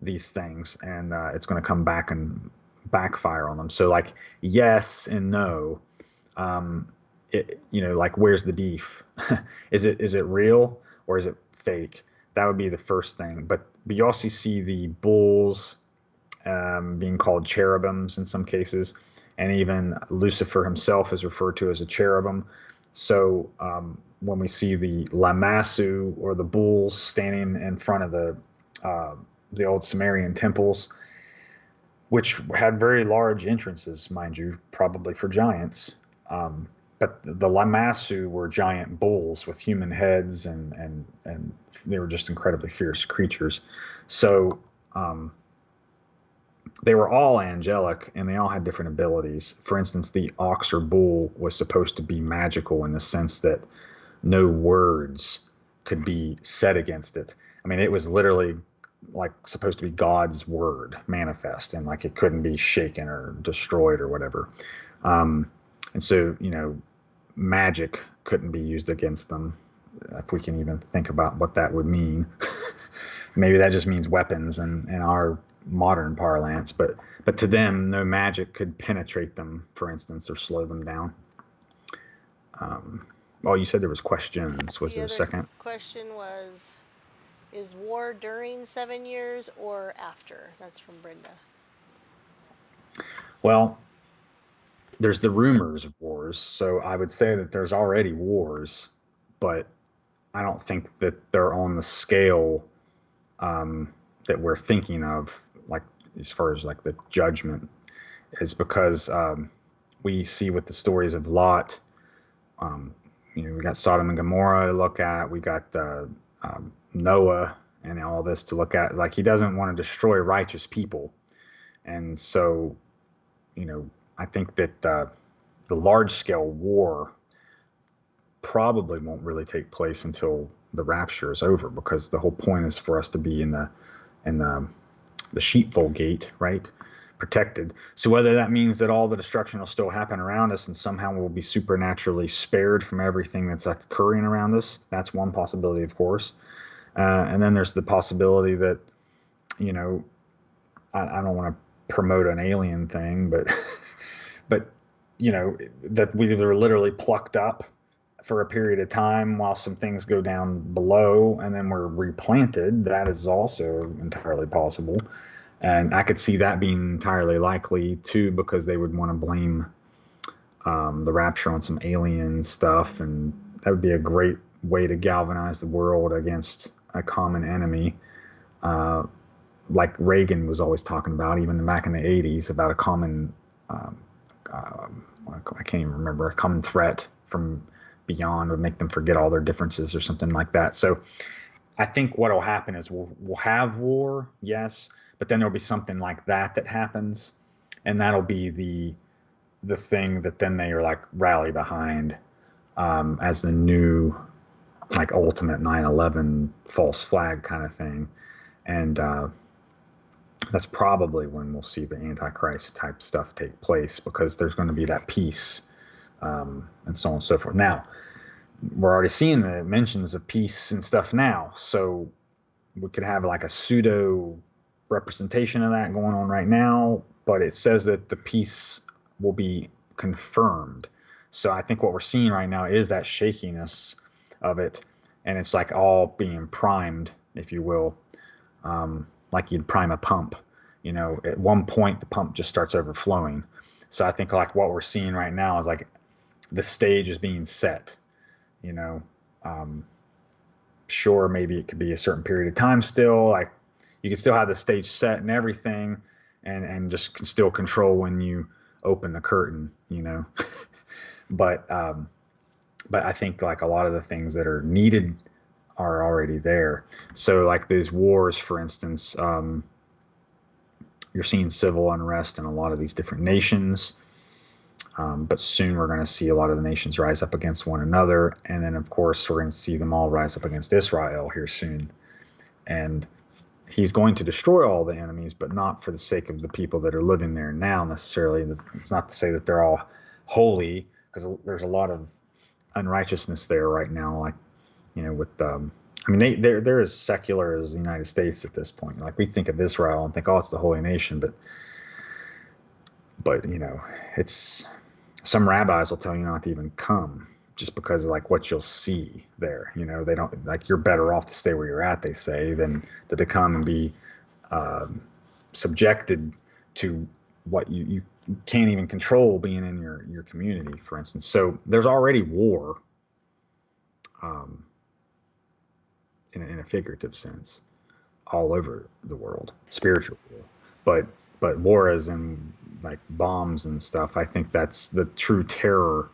these things, and it's going to come back and backfire on them. So like, yes and no. Like, where's the beef? Is it real or is it fake? That would be the first thing. But you also see the bulls being called cherubims in some cases, and even Lucifer himself is referred to as a cherubim. So when we see the lamassu, or the bulls standing in front of the old Sumerian temples, which had very large entrances, mind you, probably for giants, but the lamassu were giant bulls with human heads, and they were just incredibly fierce creatures. So they were all angelic, and they all had different abilities. For instance, the ox or bull was supposed to be magical in the sense that no words could be said against it. I mean, it was literally like supposed to be God's word manifest, and like it couldn't be shaken or destroyed or whatever. And so, magic couldn't be used against them, if we can even think about what that would mean. Maybe that just means weapons in our modern parlance, but to them, no magic could penetrate them, for instance, or slow them down. You said there was questions. Was there a second? Question was, is war during 7 years or after? That's from Brenda. Well, there's the rumors of wars, so I would say that there's already wars, but I don't think that they're on the scale that we're thinking of, like as far as like the judgment, is because we see with the stories of Lot, we got Sodom and Gomorrah to look at, we got Noah and all this to look at. Like, he doesn't want to destroy righteous people, and so I think that the large-scale war probably won't really take place until the rapture is over, because the whole point is for us to be in the sheepfold gate, right, protected. So whether that means that all the destruction will still happen around us and somehow we'll be supernaturally spared from everything that's occurring around us, that's one possibility, of course. And then there's the possibility that, I don't want to promote an alien thing, but that we were literally plucked up for a period of time while some things go down below, and then we're replanted. That is also entirely possible. And I could see that being entirely likely too, because they would want to blame the rapture on some alien stuff, and that would be a great way to galvanize the world against a common enemy, like Reagan was always talking about, even back in the 80s, about a common, I can't even remember, a common threat from beyond would make them forget all their differences or something like that. So I think what will happen is we'll have war, yes, but then there'll be something like that happens, and that'll be the thing that then they are like rally behind as the new like ultimate 9/11 false flag kind of thing. And that's probably when we'll see the Antichrist type stuff take place, because there's going to be that peace and so on and so forth. Now, we're already seeing the mentions of peace and stuff now, so we could have like a pseudo representation of that going on right now, but it says that the peace will be confirmed. So I think what we're seeing right now is that shakiness of it, and it's like all being primed, if you will, like you'd prime a pump. You know, at one point the pump just starts overflowing. So I think like what we're seeing right now is like the stage is being set. You know, sure, maybe it could be a certain period of time still. Like you can still have the stage set and everything, and just can still control when you open the curtain. You know, but I think like a lot of the things that are needed are already there. So like these wars, for instance, you're seeing civil unrest in a lot of these different nations. But soon we're going to see a lot of the nations rise up against one another. And then, of course, we're going to see them all rise up against Israel here soon. And he's going to destroy all the enemies, but not for the sake of the people that are living there now necessarily. It's not to say that they're all holy, because there's a lot of unrighteousness there right now. Like, you know, with I mean, they're as secular as the United States at this point. Like we think of Israel and think, oh, it's the holy nation, but you know, it's some rabbis will tell you not to even come just because of like what you'll see there. You know, they don't like, you're better off to stay where you're at, they say, than to come and be subjected to what you can't even control being in your community, for instance. So there's already war in a figurative sense all over the world, spiritual war. But war as in like bombs and stuff, I think that's the true terror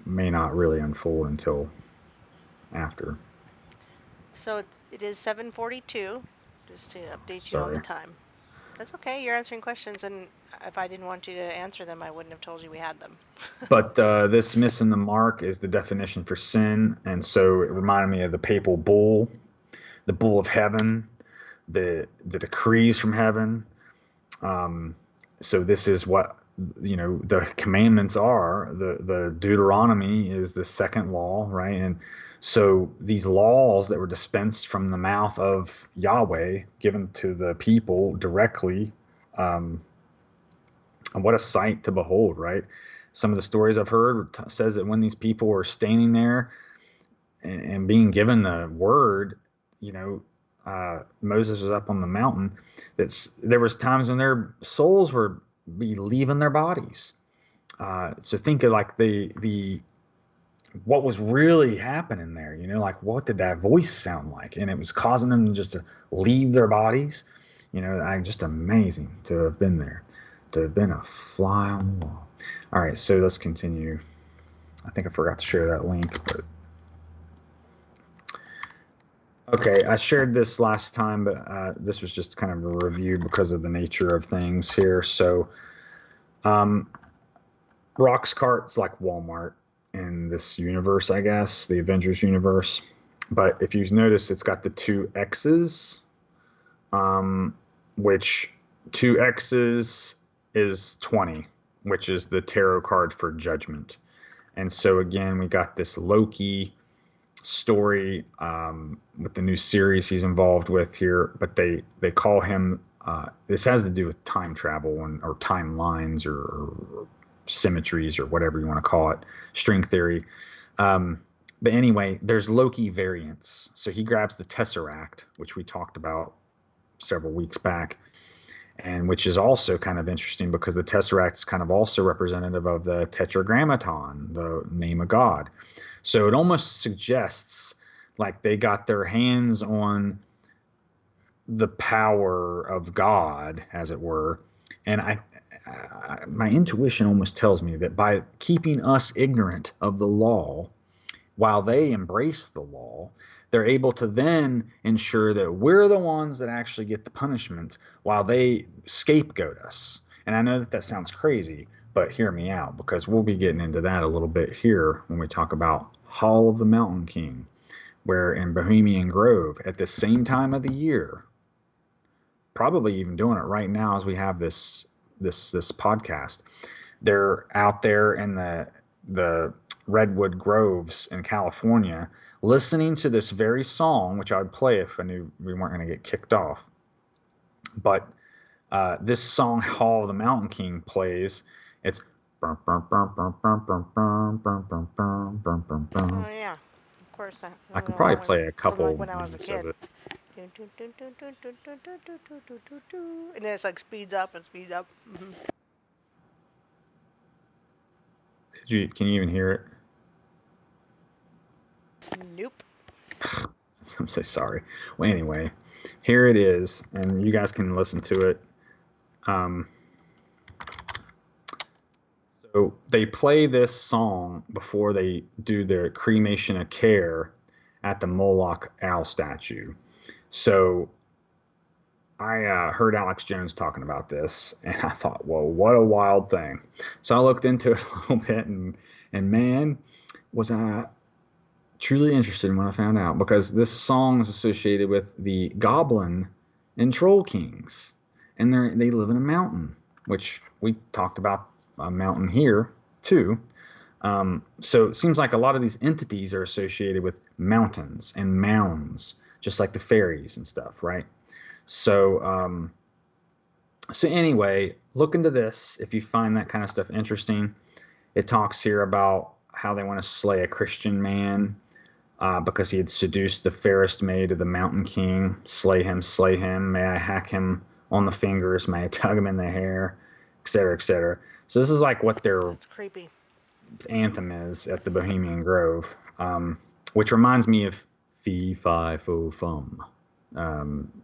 may not really unfold until after. So it is 7:42, just to update you on the time. That's okay, you're answering questions, and if I didn't want you to answer them, I wouldn't have told you we had them. But this missing the mark is the definition for sin, and so it reminded me of the papal bull, the bull of heaven, the decrees from heaven. So this is what, you know, the commandments are. The Deuteronomy is the second law, right? And so these laws that were dispensed from the mouth of Yahweh, given to the people directly, and what a sight to behold, right? Some of the stories I've heard says that when these people were standing there and being given the word, you know, Moses was up on the mountain, there was times when their souls were be leaving their bodies. So think of like the what was really happening there, you know, like what did that voice sound like? And it was causing them just to leave their bodies. You know, just amazing to have been there, to have been a fly on the wall. All right, so let's continue. I think I forgot to share that link, but okay, I shared this last time, but this was just kind of a review because of the nature of things here. So, Roxcart's like Walmart in this universe, I guess, the Avengers universe. But if you notice, it's got the two X's, which 2X's is 20, which is the tarot card for Judgment. And so again, we got this Loki story with the new series he's involved with here, but they call him, this has to do with time travel or timelines or symmetries or whatever you want to call it, string theory. But anyway, there's Loki variants. So he grabs the Tesseract, which we talked about several weeks back, and which is also kind of interesting because the Tesseract is kind of also representative of the Tetragrammaton, the name of God. So it almost suggests like they got their hands on the power of God, as it were. And my intuition almost tells me that by keeping us ignorant of the law, while they embrace the law, they're able to then ensure that we're the ones that actually get the punishment while they scapegoat us. And I know that sounds crazy, but hear me out, because we'll be getting into that a little bit here when we talk about Hall of the Mountain King, where in Bohemian Grove at the same time of the year, probably even doing it right now as we have this podcast, they're out there in the redwood groves in California listening to this very song, which I would play if I knew we weren't going to get kicked off. But this song, Hall of the Mountain King, plays. It's Oh yeah, of course. I could probably play a couple when I was a minutes kid. of it. And then it's like speeds up and speeds up. Mm-hmm. Can you even hear it? Nope. I'm so sorry. Well, anyway, here it is, and you guys can listen to it. So they play this song before they do their cremation of care at the Moloch owl statue. So I heard Alex Jones talking about this, and I thought, whoa, what a wild thing. So I looked into it a little bit, and man, was I truly interested when I found out, because this song is associated with the Goblin and Troll Kings, and they live in a mountain, which we talked about a mountain here too. So it seems like a lot of these entities are associated with mountains and mounds, just like the fairies and stuff, right? So anyway, look into this if you find that kind of stuff interesting. It talks here about how they want to slay a Christian man because he had seduced the fairest maid of the Mountain King. Slay him, slay him. May I hack him on the fingers? May I tug him in the hair? Etc., etc. So this is like what their creepy anthem is at the Bohemian Grove, which reminds me of Fee, Fi, Fo, Fum,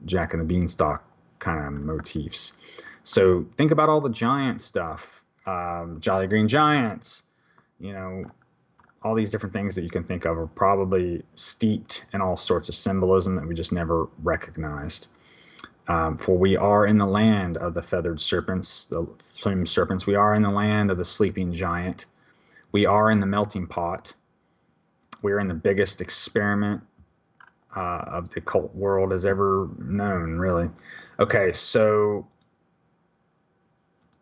Jack and the Beanstalk kind of motifs. So think about all the giant stuff, Jolly Green Giants, all these different things that you can think of are probably steeped in all sorts of symbolism that we just never recognized. For we are in the land of the feathered serpents, the plumed serpents. We are in the land of the sleeping giant. We are in the melting pot. We are in the biggest experiment of the occult world has ever known, really. Okay, so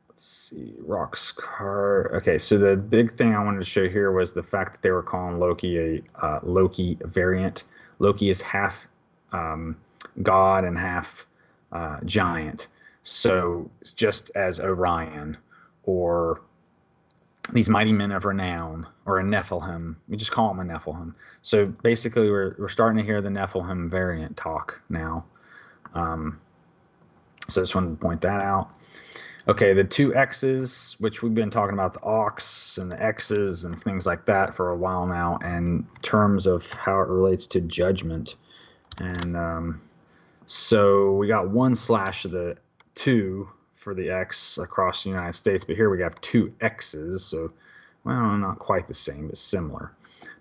let's see, Rock's card. Okay, so the big thing I wanted to show here was the fact that they were calling Loki a Loki variant. Loki is half god and half giant. So just as Orion or these mighty men of renown or a Nephilim, we just call them a Nephilim. So basically we're starting to hear the Nephilim variant talk now. So I just wanted to point that out. Okay, the two X's, which we've been talking about, the Ox and the X's and things like that for a while now, and terms of how it relates to judgment. And so we got 1/2 for the X across the United States, but here we have two X's, so, well, not quite the same, but similar.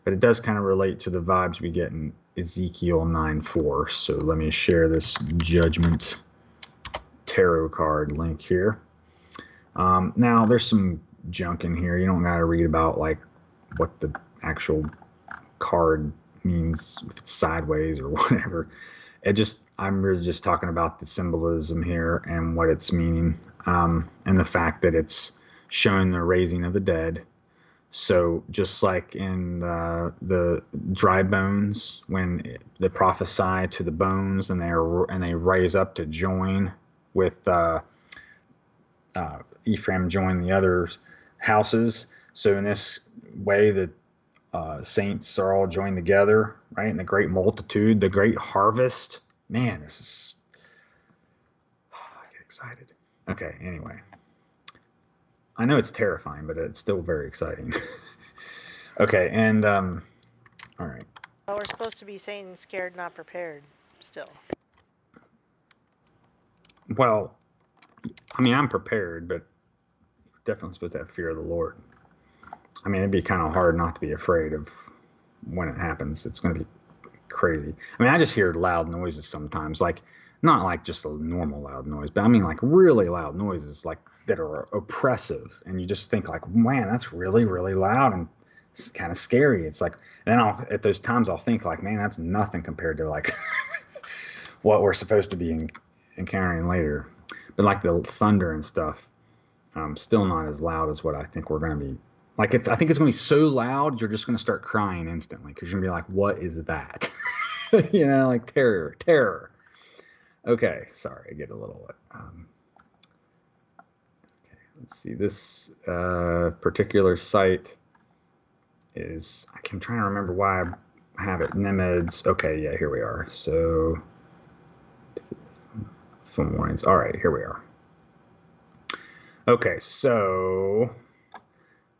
But it does kind of relate to the vibes we get in Ezekiel 9:4. So let me share this Judgment tarot card link here. Now, there's some junk in here. You don't got to read about, like, what the actual card means, if it's sideways or whatever. I'm really just talking about the symbolism here and what it's meaning, and the fact that it's showing the raising of the dead. So just like in the dry bones, when they prophesy to the bones and they raise up to join with Ephraim join the other houses. So in this way, the saints are all joined together, right? In the great multitude, the great harvest. Man, I get excited. Okay, anyway. I know it's terrifying, but it's still very exciting. Okay, and all right. Well, we're supposed to be saying scared, not prepared still. Well, I mean, I'm prepared, but definitely supposed to have fear of the Lord. I mean, it'd be kind of hard not to be afraid of when it happens. It's going to be crazy. I mean, I just hear loud noises sometimes, like not like just a normal loud noise, but I mean like really loud noises, like that are oppressive, and you just think like, man, that's really, really loud and it's kind of scary. It's like, then at those times I'll think like, man, that's nothing compared to like what we're supposed to be encountering later. But like the thunder and stuff, still not as loud as what I think we're going to be. Like I think it's going to be so loud, you're just going to start crying instantly because you're going to be like, what is that? You know, like terror. Okay, sorry, I get a little. Okay, let's see. This particular site is. I'm trying to remember why I have it. Nemedes. Okay, yeah, here we are. So, Fomites. All right, here we are. Okay, so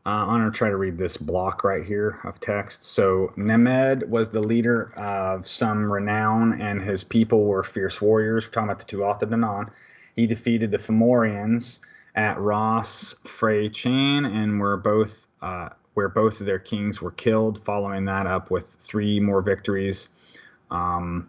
I'm going to try to read this block right here of text. So Nemed was the leader of some renown, and his people were fierce warriors. We're talking about the Tuatha Danaan. He defeated the Fomorians at Ras Frey Chain, and where both of their kings were killed. Following that up with 3 more victories, and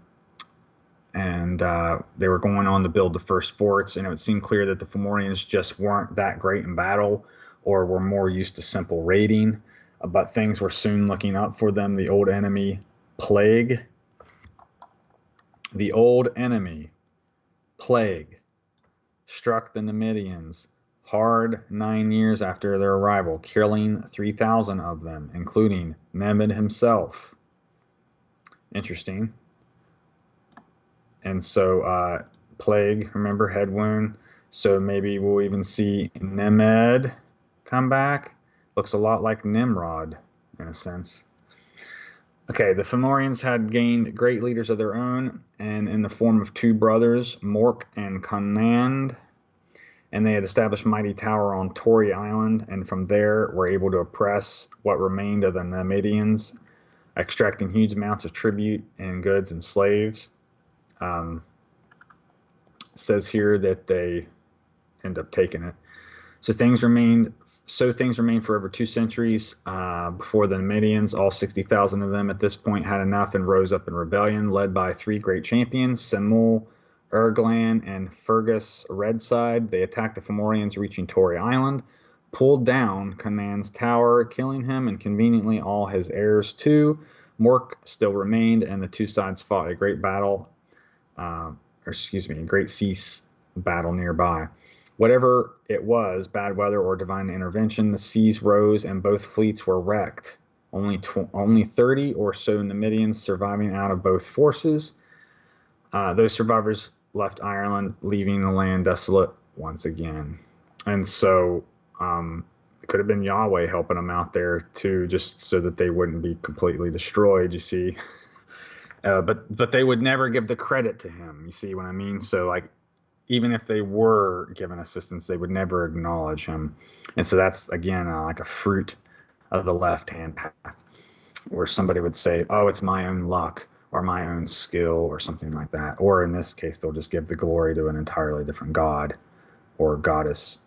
they were going on to build the first forts. And it would seem clear that the Fomorians just weren't that great in battle, or were more used to simple raiding, but things were soon looking up for them. The old enemy, Plague, struck the Nemedians hard 9 years after their arrival, killing 3,000 of them, including Nemed himself. Interesting. And so Plague, remember, head wound. So maybe we'll even see Nemed come back. Looks a lot like Nimrod in a sense. Okay, the Fomorians had gained great leaders of their own, and in the form of 2 brothers, Mork and Conand, and they had established a mighty tower on Tory Island, and from there were able to oppress what remained of the Nemedians, extracting huge amounts of tribute and goods and slaves. Says here that they end up taking it. So things remained for over 2 centuries before the Nemedians. All 60,000 of them at this point had enough and rose up in rebellion, led by 3 great champions, Semul, Erglan, and Fergus Redside. They attacked the Fomorians, reaching Tory Island, pulled down Conan's tower, killing him, and conveniently all his heirs too. Mork still remained, and the 2 sides fought a great battle, a great sea battle nearby. Whatever it was, bad weather or divine intervention, the seas rose and both fleets were wrecked. Only 30 or so Nemedians surviving out of both forces. Those survivors left Ireland, leaving the land desolate once again. And so it could have been Yahweh helping them out there too, just so that they wouldn't be completely destroyed, you see. But they would never give the credit to him, you see what I mean? So like, even if they were given assistance, they would never acknowledge him. And so that's, again, like a fruit of the left-hand path, where somebody would say, oh, it's my own luck or my own skill or something like that. Or in this case, they'll just give the glory to an entirely different god or goddess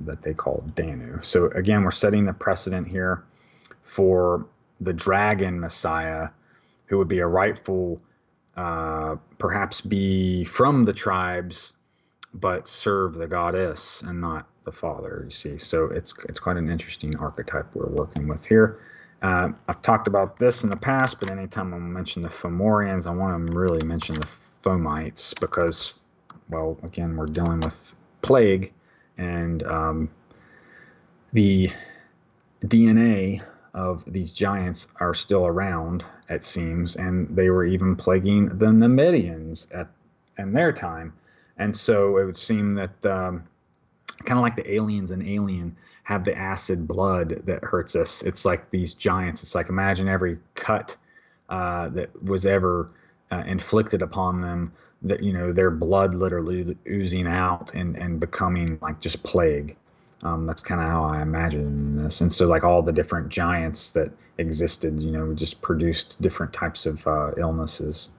that they call Danu. So again, we're setting the precedent here for the dragon Messiah, who would be a rightful, perhaps be from the tribes, but serve the goddess and not the father, you see. So it's quite an interesting archetype we're working with here. I've talked about this in the past, but anytime I mention the Fomorians, I want to really mention the Fomites because, well, again, we're dealing with plague, and the DNA of these giants are still around, it seems, and they were even plaguing the Nemedians in their time. And so it would seem that kind of like the aliens in Alien have the acid blood that hurts us. It's like these giants. It's like, imagine every cut that was ever inflicted upon them that, you know, their blood literally oozing out and becoming like just plague. That's kind of how I imagine this. And so like all the different giants that existed, you know, just produced different types of illnesses.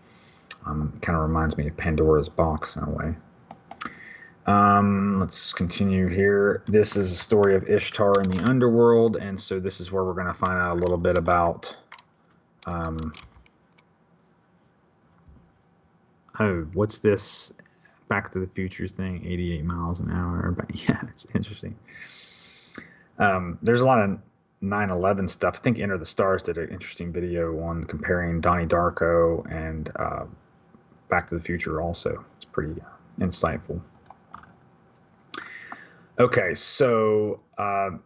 Kind of reminds me of Pandora's box in a way. Let's continue here. This is a story of Ishtar in the underworld, and so this is where we're going to find out a little bit about oh, what's this Back to the Future thing, 88 miles an hour? But yeah, it's interesting. There's a lot of 9/11 stuff. I think Enter the Stars did an interesting video on comparing Donnie Darko and Back to the Future also. It's pretty insightful. Okay, so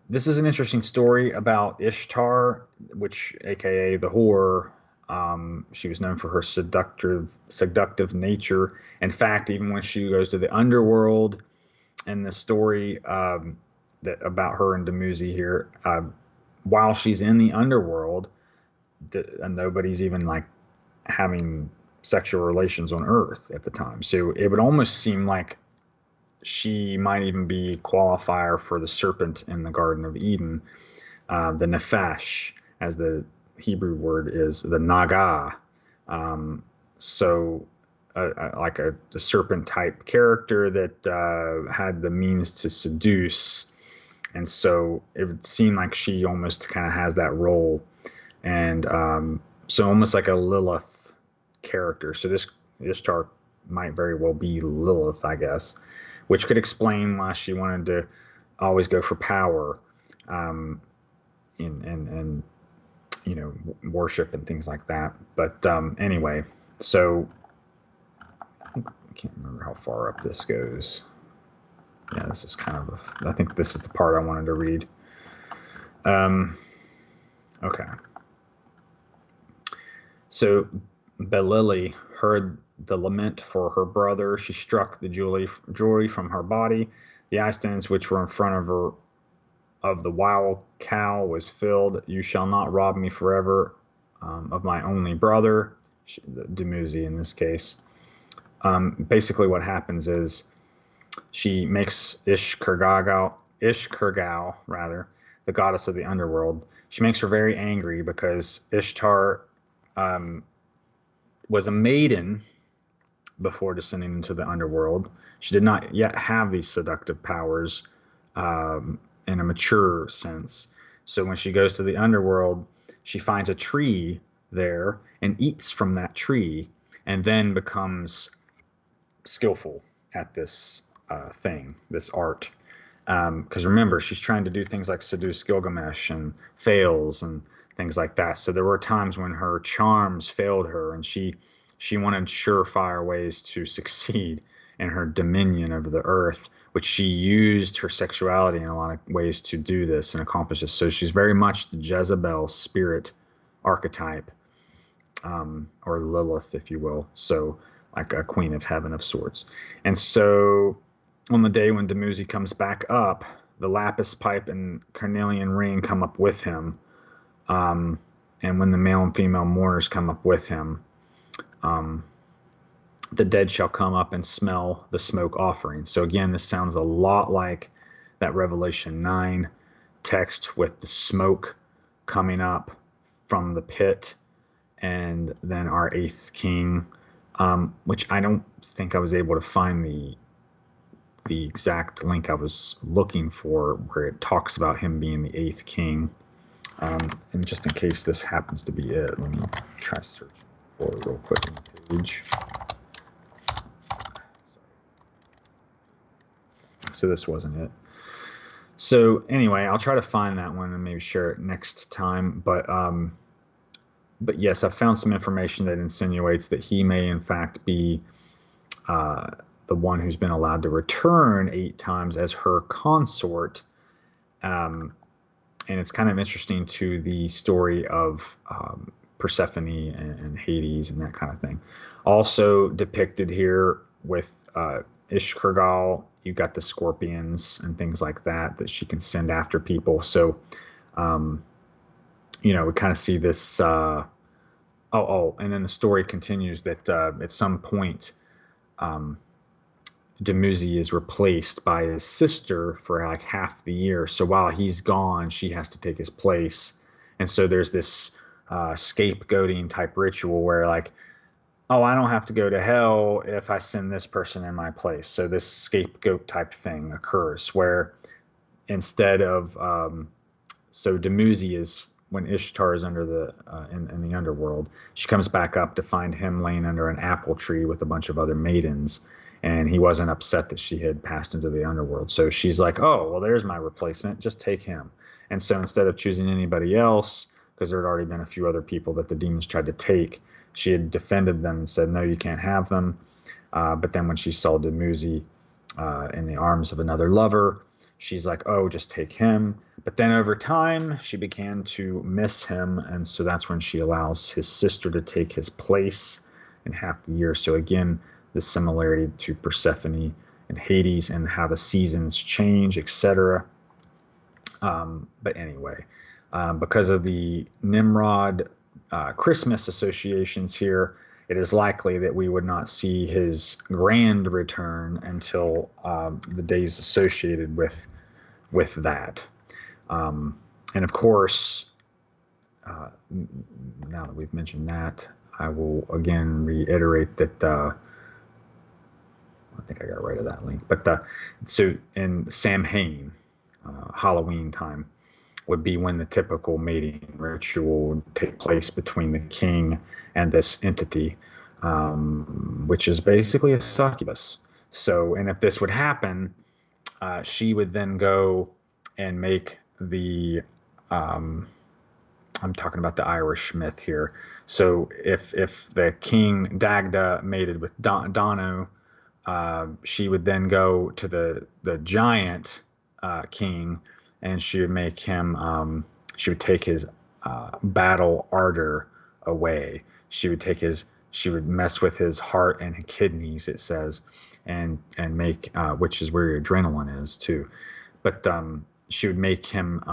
this is an interesting story about Ishtar, which, aka the whore. She was known for her seductive nature. In fact, even when she goes to the underworld, and the story about her and Demuzi here, while she's in the underworld, nobody's even like having sexual relations on Earth at the time. So it would almost seem like she might even be a qualifier for the serpent in the Garden of Eden, the Nephesh, as the Hebrew word is, the Naga. So like a serpent type character that had the means to seduce. And so it would seem like she almost kind of has that role. And so almost like a Lilith character. So this Ishtar might very well be Lilith, I guess, which could explain why she wanted to always go for power, and you know, worship and things like that. But anyway, so I can't remember how far up this goes. Yeah, this is kind of I think this is the part I wanted to read. Okay. So Belili heard the lament for her brother. She struck the jewelry from her body. The eye stands which were in front of her of the wild cow was filled. You shall not rob me forever of my only brother, Demuzi in this case. Basically what happens is she makes Ishkurgal, the goddess of the underworld. She makes her very angry because Ishtar was a maiden before descending into the underworld. She did not yet have these seductive powers in a mature sense. So when she goes to the underworld, she finds a tree there and eats from that tree, and then becomes skillful at this thing, this art. Because remember, she's trying to do things like seduce Gilgamesh and fails and things like that. So there were times when her charms failed her, and she wanted surefire ways to succeed in her dominion of the earth, which she used her sexuality in a lot of ways to do this and accomplish this. So she's very much the Jezebel spirit archetype, or Lilith, if you will. So like a queen of heaven of sorts. And so on the day when Demuzi comes back up, the lapis pipe and carnelian ring come up with him. And when the male and female mourners come up with him, the dead shall come up and smell the smoke offering. So again, this sounds a lot like that Revelation 9 text with the smoke coming up from the pit, and then our eighth king, which I don't think I was able to find the exact link I was looking for where it talks about him being the eighth king. And just in case this happens to be it, let me try to search for it real quick on the page. So this wasn't it. So anyway, I'll try to find that one and maybe share it next time. But yes, I found some information that insinuates that he may in fact be the one who's been allowed to return 8 times as her consort. And it's kind of interesting to the story of Persephone and Hades and that kind of thing. Also depicted here with Ishkurgal, you got the scorpions and things like that she can send after people. So, you know, we kind of see this. And then the story continues that at some point, Demuzi is replaced by his sister for like half the year. So while he's gone, she has to take his place. And so there's this scapegoating type ritual where like, oh, I don't have to go to hell if I send this person in my place. So this scapegoat type thing occurs where instead of, so Demuzi is, when Ishtar is under the in the underworld, she comes back up to find him laying under an apple tree with a bunch of other maidens. And he wasn't upset that she had passed into the underworld. So she's like, oh, well, there's my replacement. Just take him. And so instead of choosing anybody else, because there had already been a few other people that the demons tried to take, she had defended them and said, no, you can't have them. But then when she saw Demuzi in the arms of another lover, she's like, oh, just take him. But then over time, she began to miss him. And so that's when she allows his sister to take his place in half the year. So again, the similarity to Persephone and Hades and how the seasons change, etc. But anyway, because of the Nimrod Christmas associations here, it is likely that we would not see his grand return until the days associated with that. And of course, now that we've mentioned that, I will again reiterate that I think I got rid of that link. But so in Samhain, Halloween time, would be when the typical mating ritual would take place between the king and this entity, which is basically a succubus. So, and if this would happen, she would then go and make the, I'm talking about the Irish myth here. So if the king Dagda mated with Danu, she would then go to the giant king, and she would make him. She would take his battle ardor away. She would mess with his heart and kidneys. It says, and make which is where your adrenaline is too. But she would make him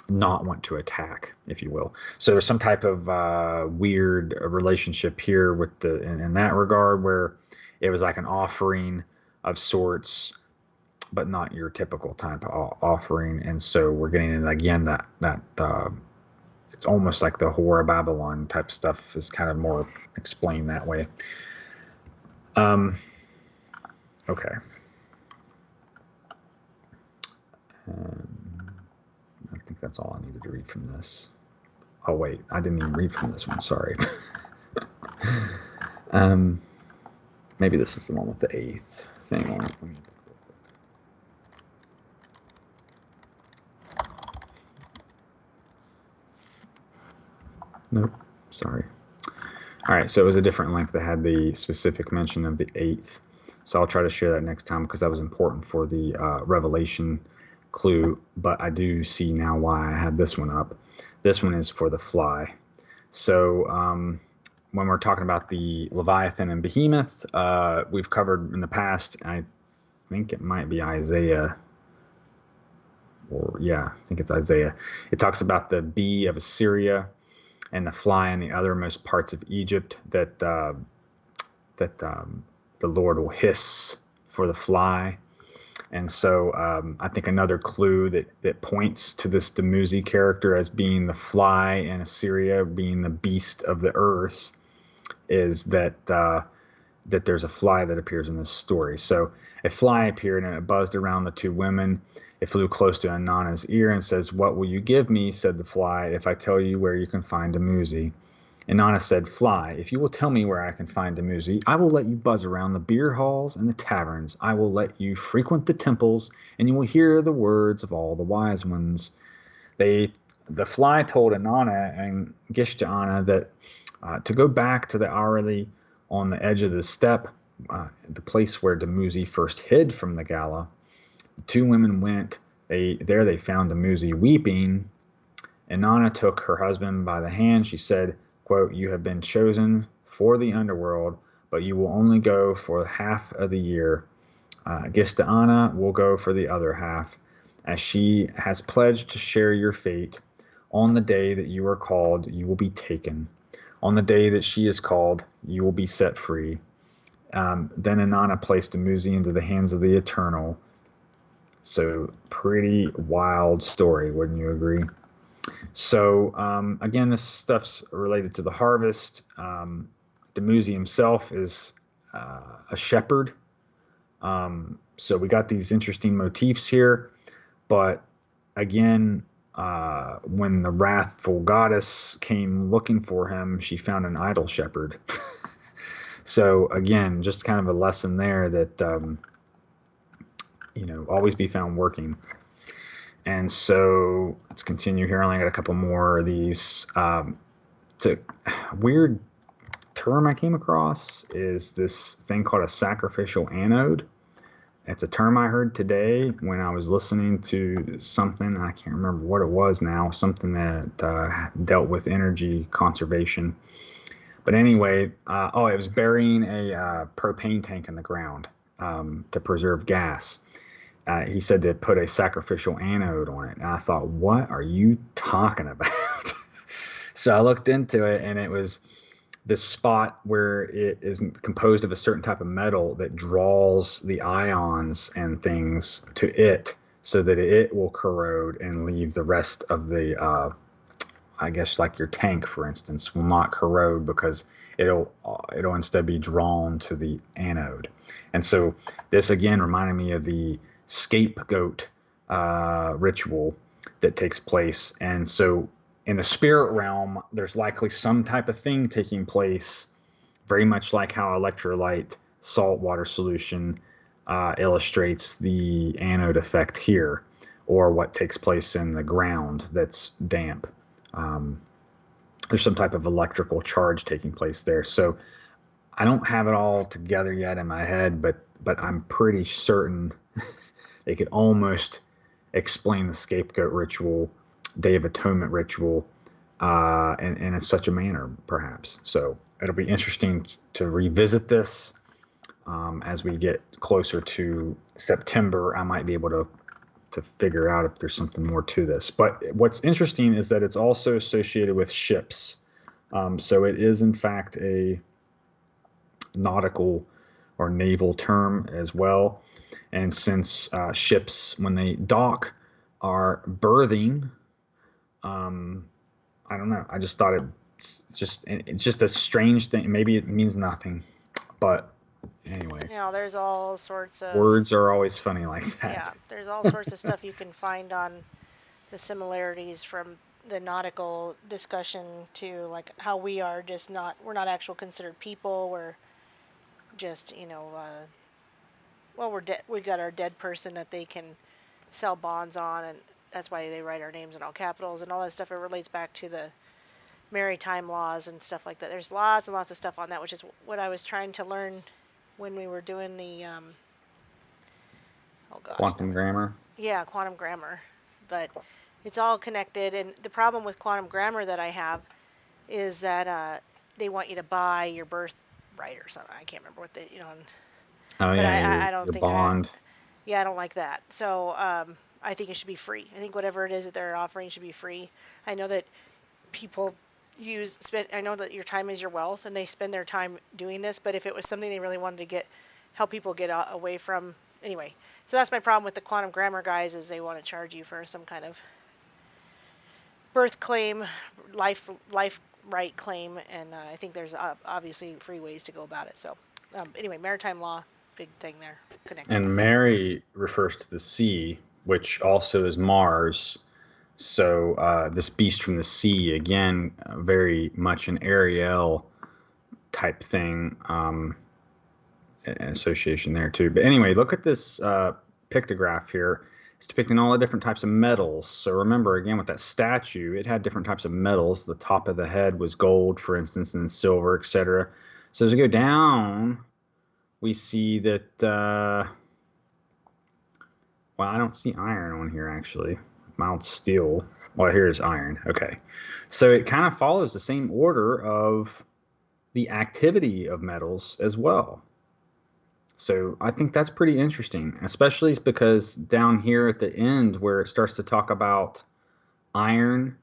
not want to attack, if you will. So there's some type of weird relationship here with in that regard where it was like an offering of sorts, but not your typical type of offering. And so we're getting in again that it's almost like the Whore of Babylon type stuff is kind of more explained that way. Okay. I think that's all I needed to read from this. Oh wait, I didn't even read from this one. Sorry. Maybe this is the one with the 8th thing on it. Nope, sorry. All right, so it was a different link that had the specific mention of the 8th. So I'll try to share that next time because that was important for the Revelation clue. But I do see now why I had this one up. This one is for the fly. So when we're talking about the Leviathan and Behemoth, we've covered in the past, I think it might be Isaiah. Or yeah, I think it's Isaiah. It talks about the bee of Assyria and the fly in the othermost parts of Egypt that the Lord will hiss for the fly. And so I think another clue that points to this Demuzi character as being the fly in Assyria, being the beast of the earth, is that there's a fly that appears in this story. So a fly appeared and it buzzed around the two women. It flew close to Inanna's ear and says, "What will you give me?" said the fly, "if I tell you where you can find Demuzi?" Inanna said, "Fly, if you will tell me where I can find Demuzi, I will let you buzz around the beer halls and the taverns. I will let you frequent the temples, and you will hear the words of all the wise ones." The fly told Inanna and Gishta'ana that to go back to the hourly on the edge of the steppe, the place where Demuzi first hid from the gala. The two women went. There they found Demuzi weeping. Inanna took her husband by the hand. She said, quote, "You have been chosen for the underworld, but you will only go for half of the year. Gishta'ana will go for the other half, as she has pledged to share your fate. On the day that you are called, you will be taken. On the day that she is called, you will be set free. Then Inanna placed Demuzi into the hands of the Eternal. So pretty wild story, wouldn't you agree? So again, this stuff's related to the harvest. Demuzi himself is a shepherd. So we got these interesting motifs here. But again, when the wrathful goddess came looking for him, she found an idol shepherd. So again, just kind of a lesson there that, always be found working. And so let's continue here. I only got a couple more of these. It's a weird term I came across is this thing called a sacrificial anode. It's a term I heard today when I was listening to something. I can't remember what it was now. Something that dealt with energy conservation. But anyway, it was burying a propane tank in the ground to preserve gas. He said to put a sacrificial anode on it. And I thought, what are you talking about? So I looked into it, and it was this spot where it is composed of a certain type of metal that draws the ions and things to it so that it will corrode and leave the rest of the, I guess like your tank, for instance, will not corrode because it'll instead be drawn to the anode. And so this again reminded me of the scapegoat ritual that takes place. And so in the spirit realm, there's likely some type of thing taking place, very much like how electrolyte saltwater solution illustrates the anode effect here, or what takes place in the ground that's damp. There's some type of electrical charge taking place there. So I don't have it all together yet in my head, but I'm pretty certain they could almost explain the scapegoat ritual, Day of Atonement ritual, in such a manner, perhaps. So it'll be interesting to revisit this as we get closer to September. I might be able to figure out if there's something more to this. But what's interesting is that it's also associated with ships. So it is, in fact, a nautical or naval term as well. And since ships, when they dock, are berthing, I don't know. I just thought it's just a strange thing. Maybe it means nothing, but anyway. There's all sorts of words are always funny like that. Yeah, there's all sorts of stuff you can find on the similarities from the nautical discussion to like how we are we're not actual considered people. We're just we got our dead person that they can sell bonds on, and that's why they write our names in all capitals and all that stuff. It relates back to the maritime laws and stuff like that. There's lots and lots of stuff on that, which is what I was trying to learn when we were doing the quantum grammar. Yeah, quantum grammar. But it's all connected, and the problem with quantum grammar that I have is that they want you to buy your birthright or something. I can't remember what they, Oh but yeah, I don't think bond. I don't like that. So I think it should be free. I think whatever it is that they're offering should be free. I know that people I know that your time is your wealth, and they spend their time doing this, but if it was something they really wanted to help people get away from, anyway. So that's my problem with the quantum grammar guys, is they want to charge you for some kind of birth claim, life right claim, and I think there's obviously free ways to go about it. So anyway, maritime law, big thing there. Connected. And Mary refers to the sea, which also is Mars. So this beast from the sea, again, very much an Ariel type thing, an association there too. But anyway, look at this pictograph here. It's depicting all the different types of metals. So remember, again, with that statue, it had different types of metals. The top of the head was gold, for instance, and silver, etc. So as we go down, we see that, well, I don't see iron on here, actually. Mild steel. Well, here's iron. Okay. So it kind of follows the same order of the activity of metals as well. So I think that's pretty interesting, especially because down here at the end where it starts to talk about iron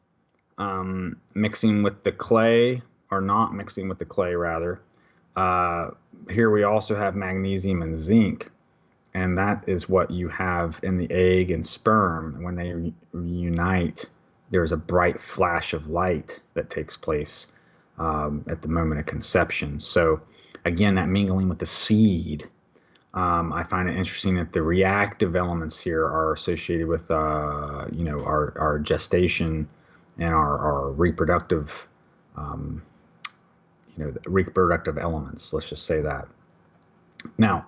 mixing with the clay, or not mixing with the clay rather, Here we also have magnesium and zinc, and that is what you have in the egg and sperm. When they reunite, there's a bright flash of light that takes place at the moment of conception. So again, that mingling with the seed. I find it interesting that the reactive elements here are associated with, our gestation and our reproductive, reproductive elements. Let's just say that. Now,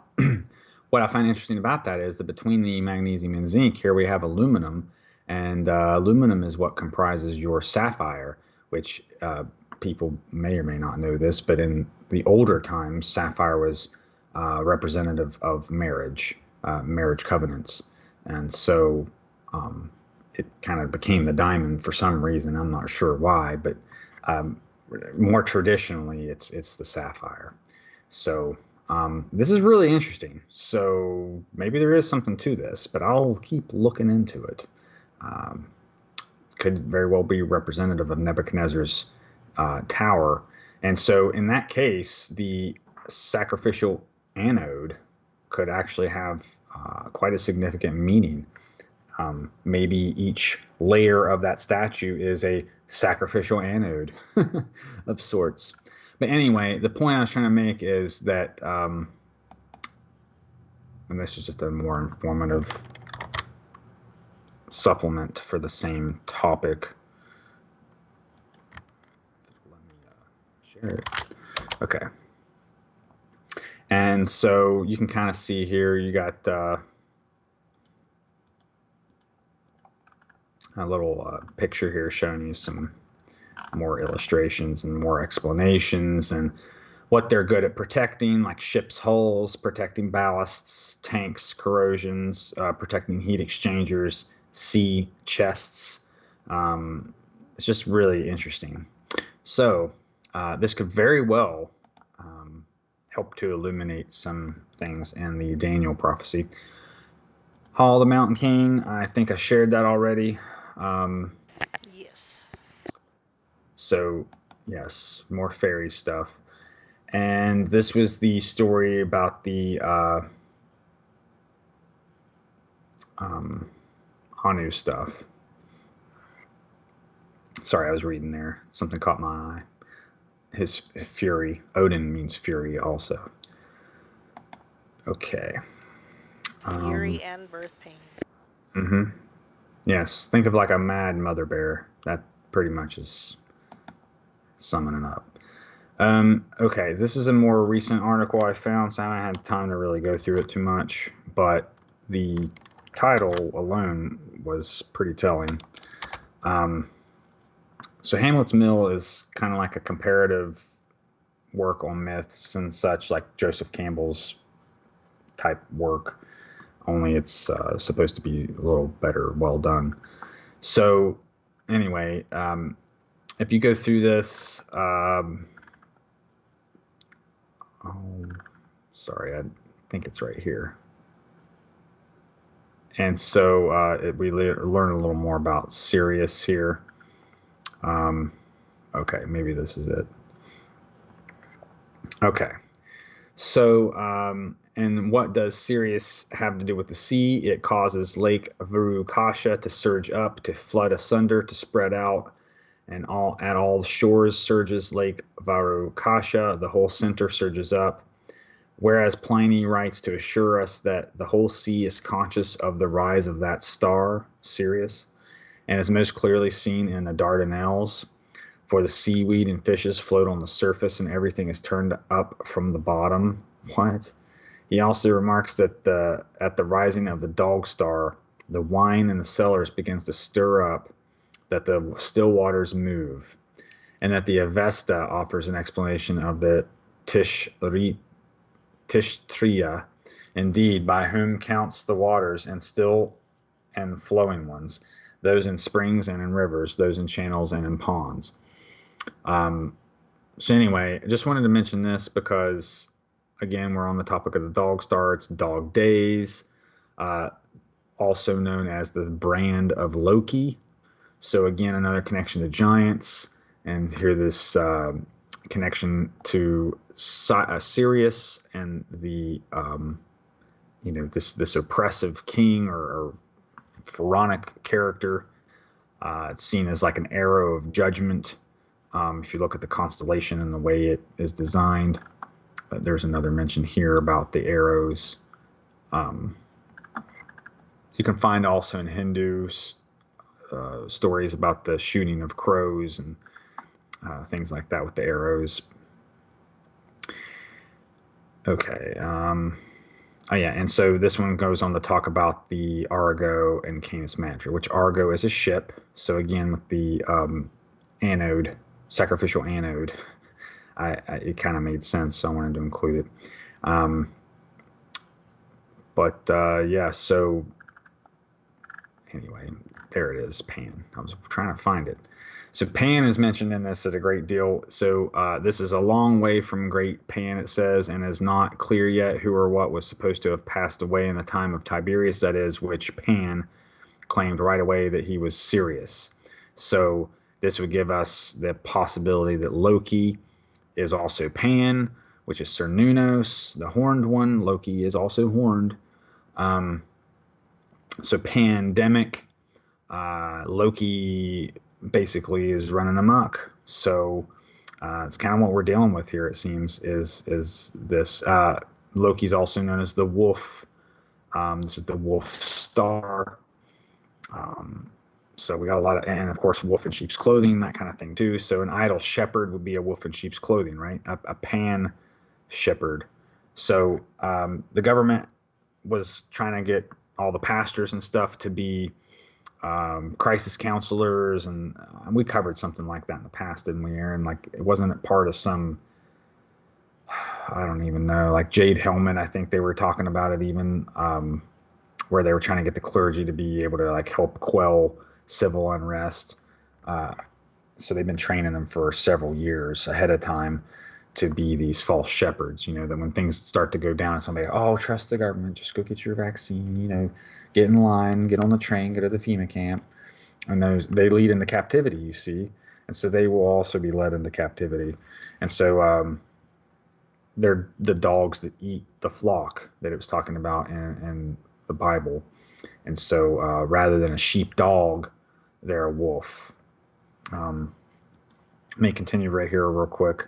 what I find interesting about that is that between the magnesium and zinc, here we have aluminum, and aluminum is what comprises your sapphire, which people may or may not know this, but in the older times, sapphire was representative of marriage covenants, and so it kind of became the diamond for some reason. I'm not sure why, but more traditionally, it's the sapphire. So this is really interesting. So maybe there is something to this, but I'll keep looking into it. Could very well be representative of Nebuchadnezzar's tower, and so in that case, the sacrificial anode could actually have quite a significant meaning. Maybe each layer of that statue is a sacrificial anode of sorts. But anyway, the point I was trying to make is that, and this is just a more informative supplement for the same topic. Let me share it. Okay. And so you can kind of see here, you got a little picture here showing you some more illustrations and more explanations and what they're good at protecting, like ships' hulls, protecting ballasts, tanks, corrosions, protecting heat exchangers, sea chests. It's just really interesting. So this could very well help to illuminate some things in the Daniel prophecy. Hall of the Mountain King, I think I shared that already. Yes. So, yes, more fairy stuff. And this was the story about the Anu stuff. Sorry, I was reading there. Something caught my eye. His fury. Odin means fury also. Okay. Fury and birth pains. Mm-hmm. Yes, think of like a mad mother bear. That pretty much is summing it up. Okay, this is a more recent article I found, so I haven't had time to really go through it too much, but the title alone was pretty telling. So Hamlet's Mill is kind of like a comparative work on myths and such, like Joseph Campbell's type work, only it's supposed to be a little better, well done. So anyway, if you go through this, sorry, I think it's right here. And so we learn a little more about Sirius here. Okay, maybe this is it. Okay, so and what does Sirius have to do with the sea? It causes Lake Varukasha to surge up, to flood asunder, to spread out, and at all shores surges Lake Varukasha. The whole center surges up. Whereas Pliny writes to assure us that the whole sea is conscious of the rise of that star, Sirius, and is most clearly seen in the Dardanelles, for the seaweed and fishes float on the surface and everything is turned up from the bottom. What? He also remarks that at the rising of the dog star, the wine in the cellars begins to stir up, that the still waters move, and that the Avesta offers an explanation of the Tishtriya, indeed, by whom counts the waters and still and flowing ones, those in springs and in rivers, those in channels and in ponds. So anyway, I just wanted to mention this because, again, we're on the topic of the dog star. It's dog days, also known as the brand of Loki. So again, another connection to giants. And here this connection to Sirius and the this oppressive king or pharaonic character. It's seen as like an arrow of judgment. If you look at the constellation and the way it is designed, there's another mention here about the arrows. You can find also in Hindus stories about the shooting of crows and things like that with the arrows. Okay. Oh yeah, and so this one goes on to talk about the Argo and Canis Mater, which Argo is a ship. So again, with the anode, sacrificial anode, it kind of made sense, so I wanted to include it. Yeah, so anyway, there it is, Pan. I was trying to find it. So Pan is mentioned in this at a great deal. So this is a long way from great Pan, it says, and is not clear yet who or what was supposed to have passed away in the time of Tiberius, that is, which Pan claimed right away that he was Sirius. So this would give us the possibility that Loki is also Pan, which is Cernunnos, the horned one. Loki is also horned. So pandemic, Loki basically is running amok. So it's kind of what we're dealing with here, it seems, is this. Loki's also known as the wolf. This is the wolf star. So we got a lot of, and of course, wolf in sheep's clothing, that kind of thing too. So an idol shepherd would be a wolf in sheep's clothing, right? A pan shepherd. So the government was trying to get all the pastors and stuff to be crisis counselors, and we covered something like that in the past, didn't we, Erin? Like, it wasn't a part of some, I don't even know, like Jade Helmet, I think they were talking about it even, where they were trying to get the clergy to be able to like help quell civil unrest. So they've been training them for several years ahead of time to be these false shepherds, that when things start to go down, somebody, oh, trust the government, just go get your vaccine, get in line, get on the train, go to the FEMA camp. And they lead into captivity, you see. And so they will also be led into captivity. And so they're the dogs that eat the flock that it was talking about in the Bible. And so rather than a sheep dog, they're a wolf. Let me continue right here real quick.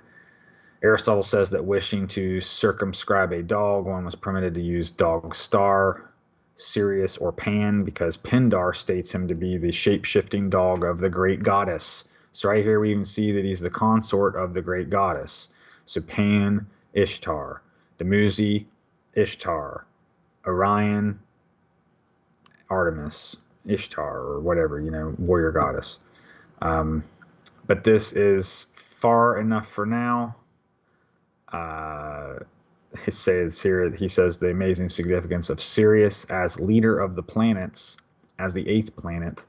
Aristotle says that wishing to circumscribe a dog, one was permitted to use dog star, Sirius, or Pan, because Pindar states him to be the shape-shifting dog of the great goddess. So right here we even see that he's the consort of the great goddess. So Pan, Ishtar, Demuzi, Ishtar, Orion, Artemis, Ishtar, or whatever, warrior goddess. But this is far enough for now. He says the amazing significance of Sirius as leader of the planets, as the 8th planet,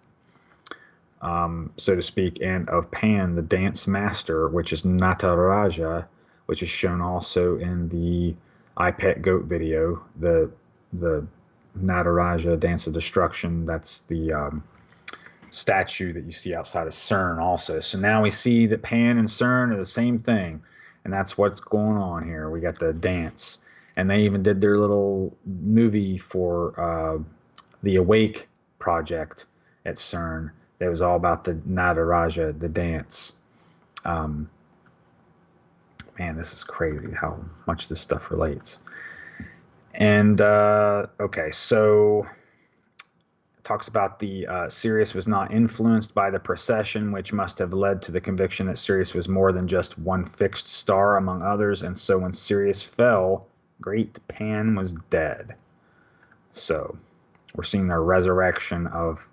so to speak, and of Pan, the dance master, which is Nataraja, which is shown also in the I Pet Goat video, the Nataraja Dance of Destruction. That's the statue that you see outside of CERN also. So now we see that Pan and CERN are the same thing. And that's what's going on here. We got the dance. And they even did their little movie for the Awake project at CERN. It was all about the Nataraja, the dance. Man, this is crazy how much this stuff relates. And, okay, so it talks about the Sirius was not influenced by the precession, which must have led to the conviction that Sirius was more than just one fixed star among others. And so when Sirius fell, great Pan was dead. So we're seeing the resurrection of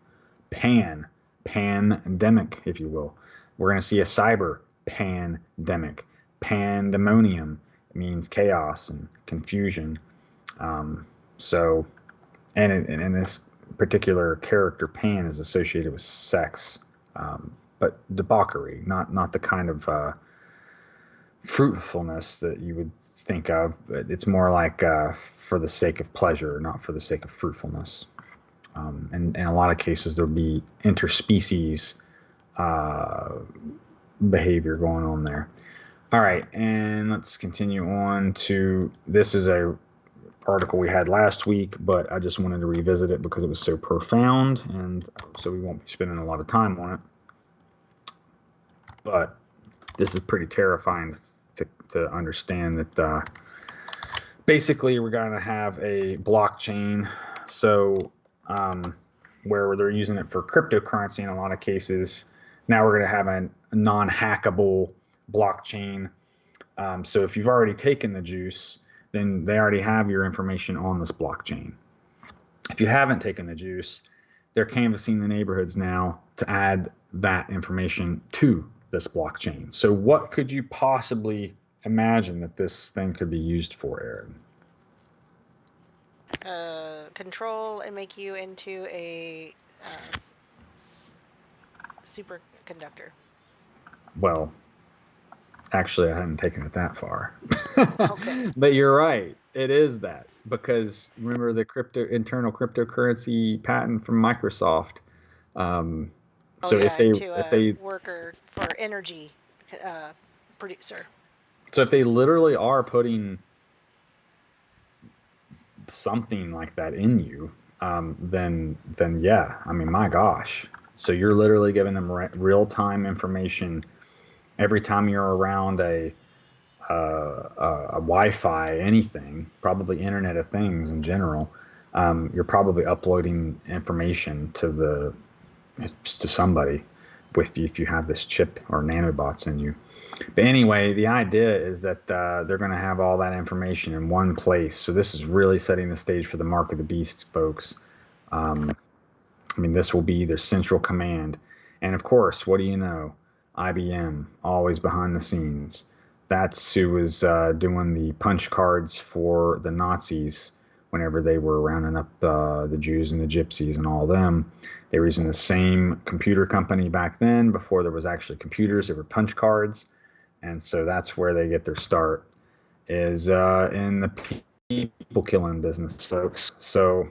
pandemic, if you will. We're going to see a cyber pandemic. Pandemonium means chaos and confusion. So, and this particular character, Pan, is associated with sex, but debauchery, not the kind of fruitfulness that you would think of. But it's more like for the sake of pleasure, not for the sake of fruitfulness. And in a lot of cases, there'll be interspecies behavior going on there. All right, and let's continue on to, this is a article we had last week, but I just wanted to revisit it because it was so profound, and so we won't be spending a lot of time on it. But this is pretty terrifying to understand that basically we're going to have a blockchain, so where they're using it for cryptocurrency in a lot of cases. Now we're going to have a non-hackable blockchain. So if you've already taken the juice, then they already have your information on this blockchain. If you haven't taken the juice, they're canvassing the neighborhoods now to add that information to this blockchain. So what could you possibly imagine that this thing could be used for, Erin? Control and make you into a superconductor. Well, actually, I hadn't taken it that far. Okay. But you're right. It is that, because remember the internal cryptocurrency patent from Microsoft. If they worker for energy producer. So if they literally are putting something like that in you, then yeah, I mean, my gosh. So you're literally giving them real-time information every time you're around a Wi-Fi, anything, probably Internet of Things in general. You're probably uploading information to somebody with you if you have this chip or nanobots in you. But anyway, the idea is that they're going to have all that information in one place. So this is really setting the stage for the mark of the beast, folks. I mean, this will be their central command. And of course, what do you know? IBM, always behind the scenes. That's who was doing the punch cards for the Nazis whenever they were rounding up the Jews and the Gypsies and all them. They were using the same computer company back then. Before there was actually computers, they were punch cards. And so that's where they get their start, is in the people killing business, folks. So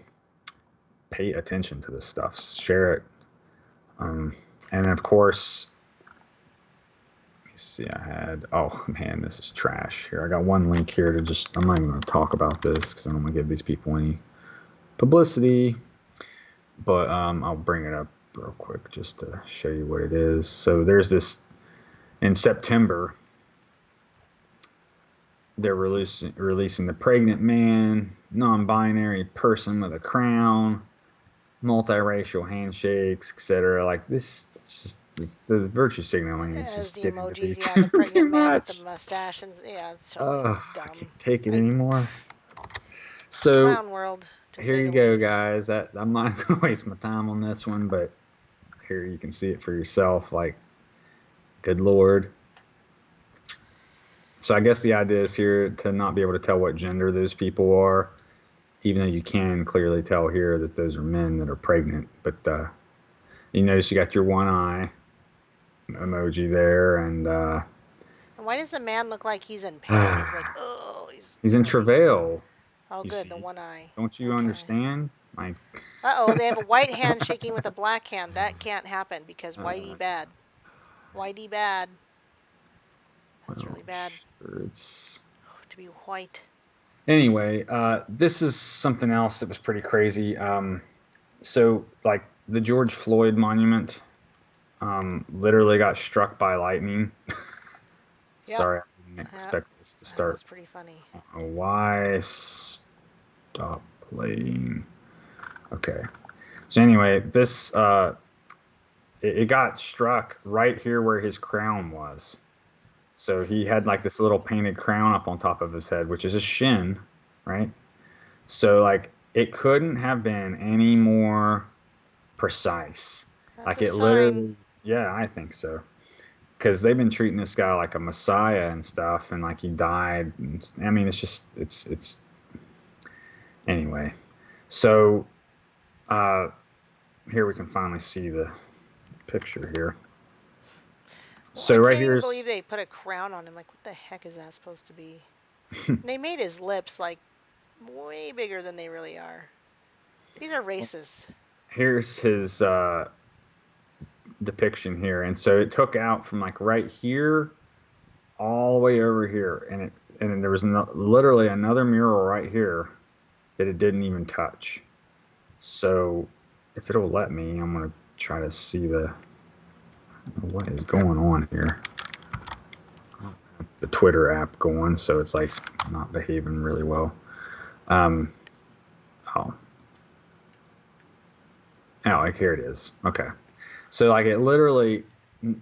pay attention to this stuff. Share it. And of course, let me see, oh man, this is trash. Here, I got one link here to I'm not even going to talk about this because I don't want to give these people any publicity. But I'll bring it up real quick just to show you what it is. So there's this, in September, they're releasing the pregnant man, non-binary person with a crown, multiracial handshakes, etc. Like this, it's the virtue signaling is just the getting to be emojis, the pregnant too man much. with the mustache, and it's totally dumb. I can't take it anymore. So Clown world. Here you go, guys. I'm not going to waste my time on this one, but here you can see it for yourself. Like, good Lord. So I guess the idea is here to not be able to tell what gender those people are, even though you can clearly tell here that those are men that are pregnant. But you notice you got your one eye emoji there, and why does the man look like he's in pain? He's like, oh, he's in travail. Oh, good, see? The one eye. Don't you understand? Like. Uh-oh, they have a white hand shaking with a black hand. That can't happen because whitey bad. Whitey bad. That's really bad. Sure, it's to be white. Anyway, this is something else that was pretty crazy. So, like, the George Floyd monument literally got struck by lightning. Yep. Sorry, I didn't expect this to start. That's pretty funny. Why stop playing? Okay. So anyway, this it got struck right here where his crown was. So he had like this little painted crown up on top of his head, which is a shin, right? So like it couldn't have been any more precise. That's like a it sign. Literally, yeah, I think so. Because they've been treating this guy like a messiah and stuff, and like he died. I mean, it's just, it's. Anyway, so here we can finally see the picture here. So right here, I can't believe they put a crown on him. Like, what the heck is that supposed to be? They made his lips like way bigger than they really are. These are racist. Here's his depiction here, and so it took out from like right here all the way over here, and there was literally another mural right here that it didn't even touch. So if it'll let me, I'm gonna try to see what is going on here. The Twitter app going, so it's like not behaving really well. Like here it is. Okay, so like it literally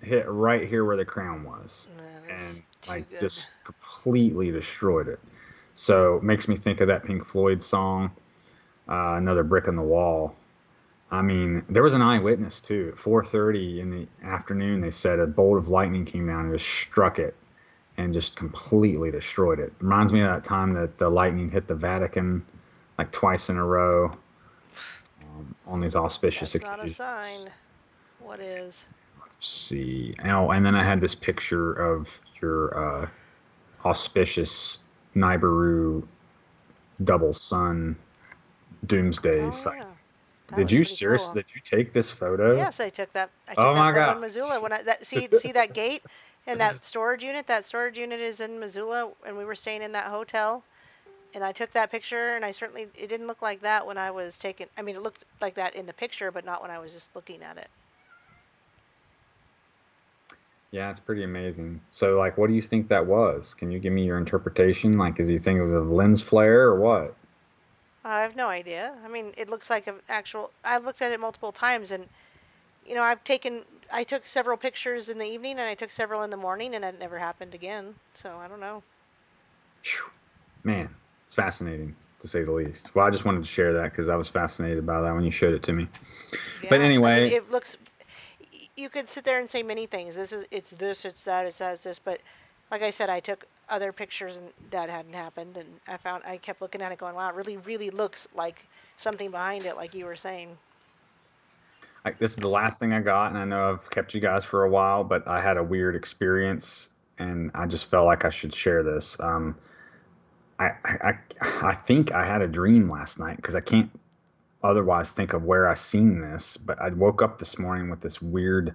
hit right here where the crown was, and like just completely destroyed it. So it makes me think of that Pink Floyd song, Another Brick in the Wall. I mean, there was an eyewitness too. At 4:30 in the afternoon, they said a bolt of lightning came down and just struck it and just completely destroyed it. Reminds me of that time that the lightning hit the Vatican like twice in a row on these auspicious occasions. That's not a sign. What is? Let's see. Oh, and then I had this picture of your auspicious Nibiru double sun doomsday site. Yeah. Did you seriously? Did you take this photo? Yes, I took that. I took that photo in Missoula. When see that gate and that storage unit. That storage unit is in Missoula, and we were staying in that hotel. And I took that picture, and it didn't look like that when I was taking. I mean, it looked like that in the picture, but not when I was just looking at it. Yeah, it's pretty amazing. So, like, what do you think that was? Can you give me your interpretation? Like, do you think it was a lens flare or what? I have no idea. I mean, it looks like an actual. I looked at it multiple times, and I took several pictures in the evening, and I took several in the morning, and it never happened again. So I don't know. Man, it's fascinating to say the least. Well, I just wanted to share that because I was fascinated by that when you showed it to me. Yeah, but anyway, I mean, it looks. You could sit there and say many things. It's this, it's that, it's this, but like I said, I took other pictures and that hadn't happened, and I kept looking at it going, wow, it really, really looks like something behind it, like you were saying. This is the last thing I got, and I know I've kept you guys for a while, but I had a weird experience, and I just felt like I should share this. I think I had a dream last night because I can't otherwise think of where I seen this, but I woke up this morning with this weird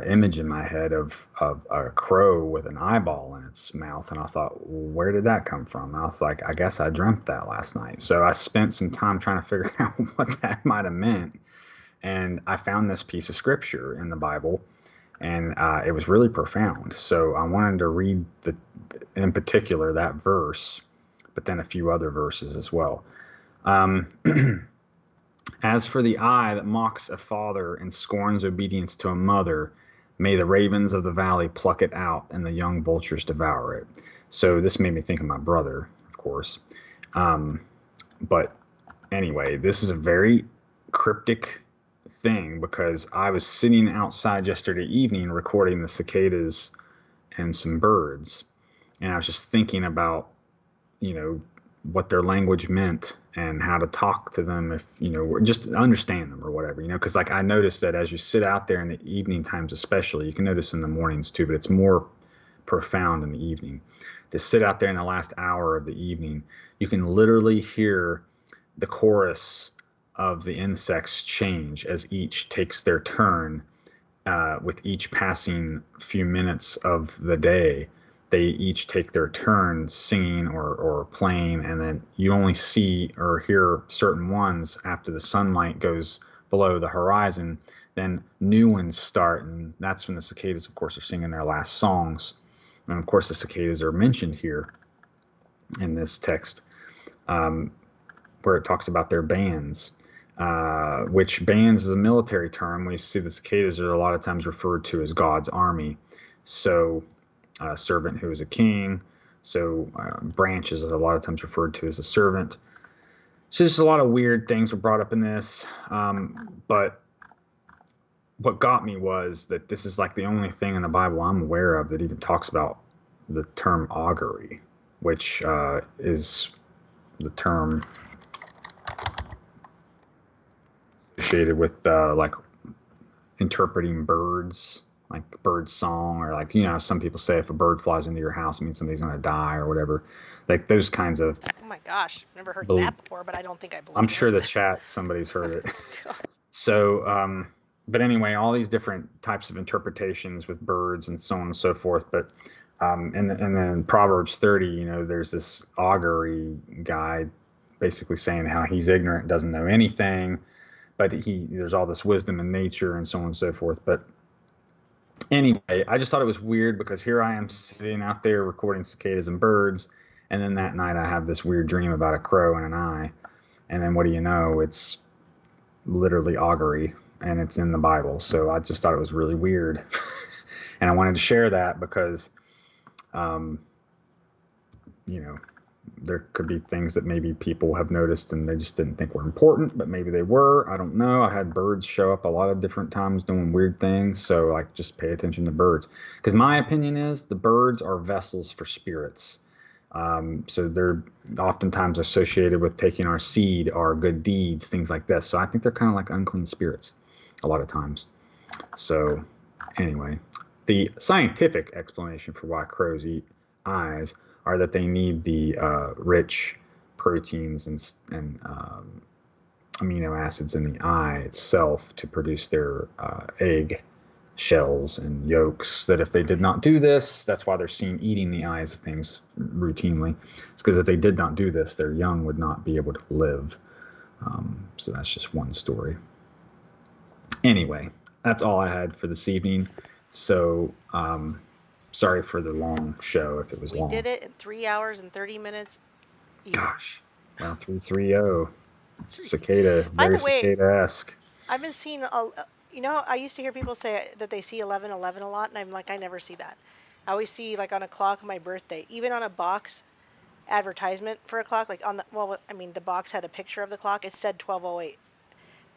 image in my head of a crow with an eyeball in its mouth, and I thought, well, where did that come from? And I was like, I guess I dreamt that last night. So I spent some time trying to figure out what that might have meant, and I found this piece of scripture in the Bible, and it was really profound. So I wanted to read in particular that verse, but then a few other verses as well. As for the eye that mocks a father and scorns obedience to a mother, may the ravens of the valley pluck it out and the young vultures devour it. So this made me think of my brother, of course. But anyway, this is a very cryptic thing because I was sitting outside yesterday evening recording the cicadas and some birds, and I was just thinking about, what their language meant and how to talk to them, if just understand them or whatever, because like I noticed that as you sit out there in the evening times, especially, you can notice in the mornings too, but it's more profound in the evening. To sit out there in the last hour of the evening, you can literally hear the chorus of the insects change as each takes their turn. With each passing few minutes of the day, they each take their turn singing or playing, and then you only see or hear certain ones after the sunlight goes below the horizon. Then new ones start, and that's when the cicadas, of course, are singing their last songs. And of course, the cicadas are mentioned here in this text, where it talks about their bands. Which bands is a military term. We see the cicadas are a lot of times referred to as God's army. So a servant who is a king. So branches are a lot of times referred to as a servant. So just a lot of weird things were brought up in this. But what got me was that this is like the only thing in the Bible I'm aware of that even talks about the term augury, which is the term associated with like interpreting birds, like bird song, or like, some people say if a bird flies into your house, it means somebody's going to die or whatever, like those kinds of. Oh my gosh, never heard that before, but I don't think I believe I'm sure the chat, somebody's heard it. So but anyway, all these different types of interpretations with birds and so on and so forth. But and then Proverbs 30, you know, there's this augury guy basically saying how he's ignorant, doesn't know anything, but there's all this wisdom in nature and so on and so forth. But anyway, I just thought it was weird because here I am sitting out there recording cicadas and birds, and then that night I have this weird dream about a crow and an eye, and then what do you know? It's literally augury, and it's in the Bible. So I just thought it was really weird, and I wanted to share that because, you know, there could be things that maybe people have noticed and they just didn't think were important, but maybe they were. I don't know. I had birds show up a lot of different times doing weird things, so like just pay attention to birds. Because my opinion is the birds are vessels for spirits. So they're oftentimes associated with taking our seed, our good deeds, things like this. So I think they're kind of like unclean spirits a lot of times. So anyway, the scientific explanation for why crows eat eyes are that they need the rich proteins and amino acids in the eye itself to produce their egg shells and yolks, that if they did not do this, that's why they're seen eating the eyes of things routinely. It's because if they did not do this, their young would not be able to live. So that's just one story. Anyway, that's all I had for this evening. So sorry for the long show if it was long. We did it in 3 hours and 30 minutes. Gosh, well, 330. It's cicada, very cicada-esque. I've been seeing you know, I used to hear people say that they see 11:11 a lot, and I'm like, I never see that. I always see, like, on a clock my birthday, even on a box advertisement for a clock, like on the, well, I mean, the box had a picture of the clock, it said 12:08.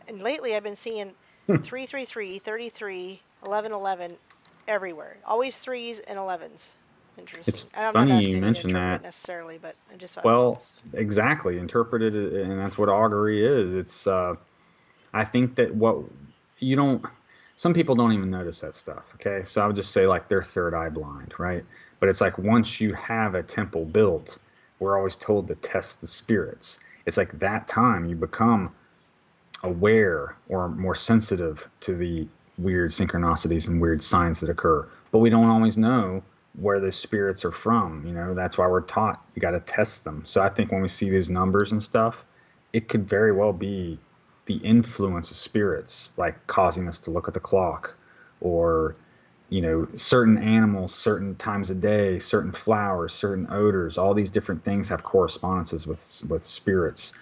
And lately I've been seeing 333, 33, 11:11 everywhere. Always 3s and 11s. Interesting. It's I'm funny not asking you mention that necessarily, but I just thought. Well, exactly. Interpreted, and that's what augury is. It's, I think that some people don't even notice that stuff, okay? So I would just say, like, they're third eye blind, right? But it's like once you have a temple built, we're always told to test the spirits. It's like that time you become aware or more sensitive to the weird synchronicities and weird signs that occur. But we don't always know where those spirits are from. You know, that's why we're taught you got to test them. So I think when we see those numbers and stuff, it could very well be the influence of spirits, like causing us to look at the clock, or, you know, certain animals, certain times of day, certain flowers, certain odors, all these different things have correspondences with spirits,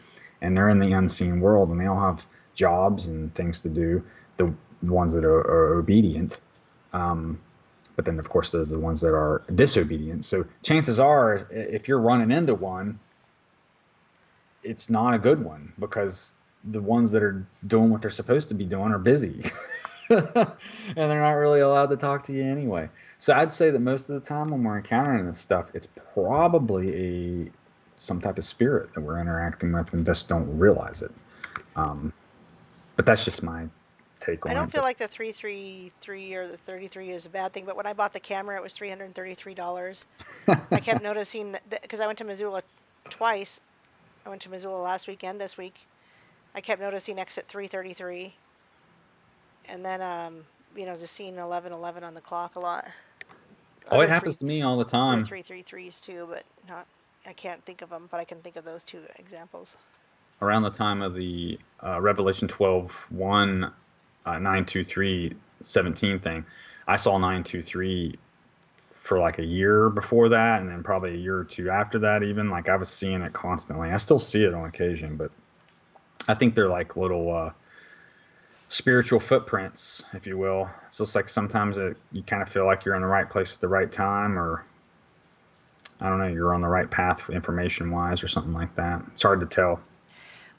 and they're in the unseen world, and they all have jobs and things to do, the ones that are obedient. But then, of course, there's the ones that are disobedient. So chances are, if you're running into one, it's not a good one, because the ones that are doing what they're supposed to be doing are busy. And they're not really allowed to talk to you anyway. So I'd say that most of the time when we're encountering this stuff, it's probably some type of spirit that we're interacting with and just don't realize it. But that's just my take on it. I don't feel like the 333 or the 33 is a bad thing, but when I bought the camera, it was $333. I kept noticing that, because I went to Missoula twice. I went to Missoula last weekend, this week. I kept noticing exit 333. And then, you know, just seeing 11:11 on the clock a lot. Oh, it happens to me all the time. 333s too, but I can't think of them, but I can think of those two examples. Around the time of the Revelation 12:1, 923:17 thing, I saw 923 for like a year before that, and then probably a year or two after that even. Like, I was seeing it constantly. I still see it on occasion, but I think they're like little spiritual footprints, if you will. It's just like sometimes you kind of feel like you're in the right place at the right time, or I don't know, you're on the right path information-wise or something like that. It's hard to tell.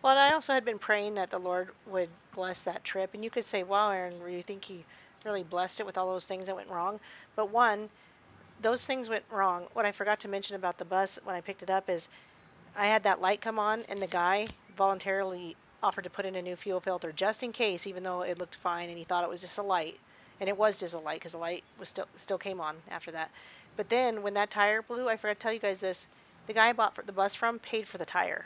Well, and I also had been praying that the Lord would bless that trip. And you could say, wow, Erin, you think he really blessed it with all those things that went wrong? But one, those things went wrong. What I forgot to mention about the bus when I picked it up is I had that light come on, and the guy voluntarily offered to put in a new fuel filter just in case, even though it looked fine and he thought it was just a light. And it was just a light, because the light was still came on after that. But then when that tire blew, I forgot to tell you guys this, the guy I bought the bus from paid for the tire.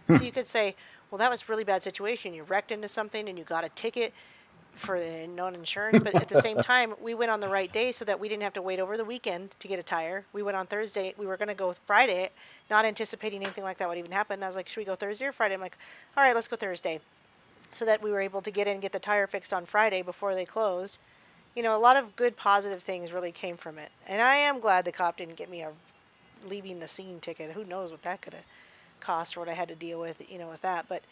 So you could say, well, that was a really bad situation. You wrecked into something and you got a ticket. for the non-insurance, but at the same time, we went on the right day so that we didn't have to wait over the weekend to get a tire. We went on Thursday. We were going to go Friday, not anticipating anything like that would even happen. I was like, should we go Thursday or Friday? I'm like, all right, let's go Thursday. So that we were able to get in and get the tire fixed on Friday before they closed. You know, a lot of good positive things really came from it. And I am glad the cop didn't get me a leaving the scene ticket. Who knows what that could have cost or what I had to deal with, you know, with that. But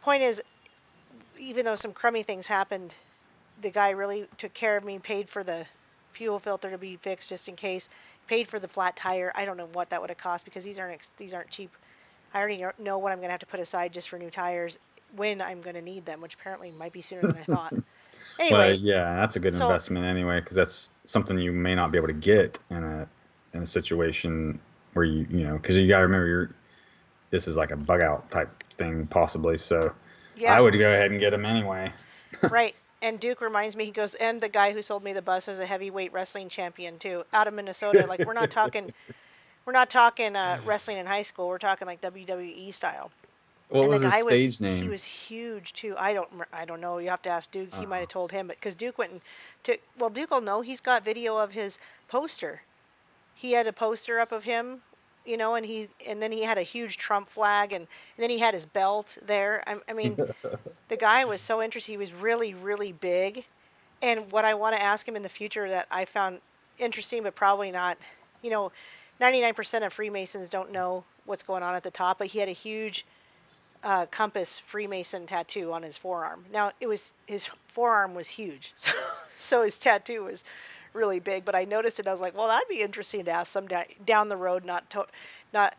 point is, even though some crummy things happened, the guy really took care of me, paid for the fuel filter to be fixed just in case, paid for the flat tire. I don't know what that would have cost because these aren't cheap. I already know what I'm going to have to put aside just for new tires when I'm going to need them, which apparently might be sooner than I thought. Anyway, Well, yeah, that's a good investment anyway, because that's something you may not be able to get in a situation where you know, because you got to remember this is like a bug out type thing possibly. So yeah. I would go ahead and get them anyway. Right. And Duke reminds me, he goes, and the guy who sold me the bus was a heavyweight wrestling champion too, out of Minnesota. Like we're not talking wrestling in high school. We're talking like WWE style. What and was the guy his stage name? He was huge too. I don't know. You have to ask Duke. He might have told him, but because Duke went and Duke will know. He's got video of his poster. He had a poster up of him, you know, and then he had a huge Trump flag, and then he had his belt there. I mean, the guy was so interesting. He was really, really big. And what I want to ask him in the future that I found interesting, but probably not, you know, 99% of Freemasons don't know what's going on at the top, but he had a huge compass Freemason tattoo on his forearm. Now his forearm was huge, so his tattoo was really big. But I noticed it. I was like, well, that'd be interesting to ask some down the road, not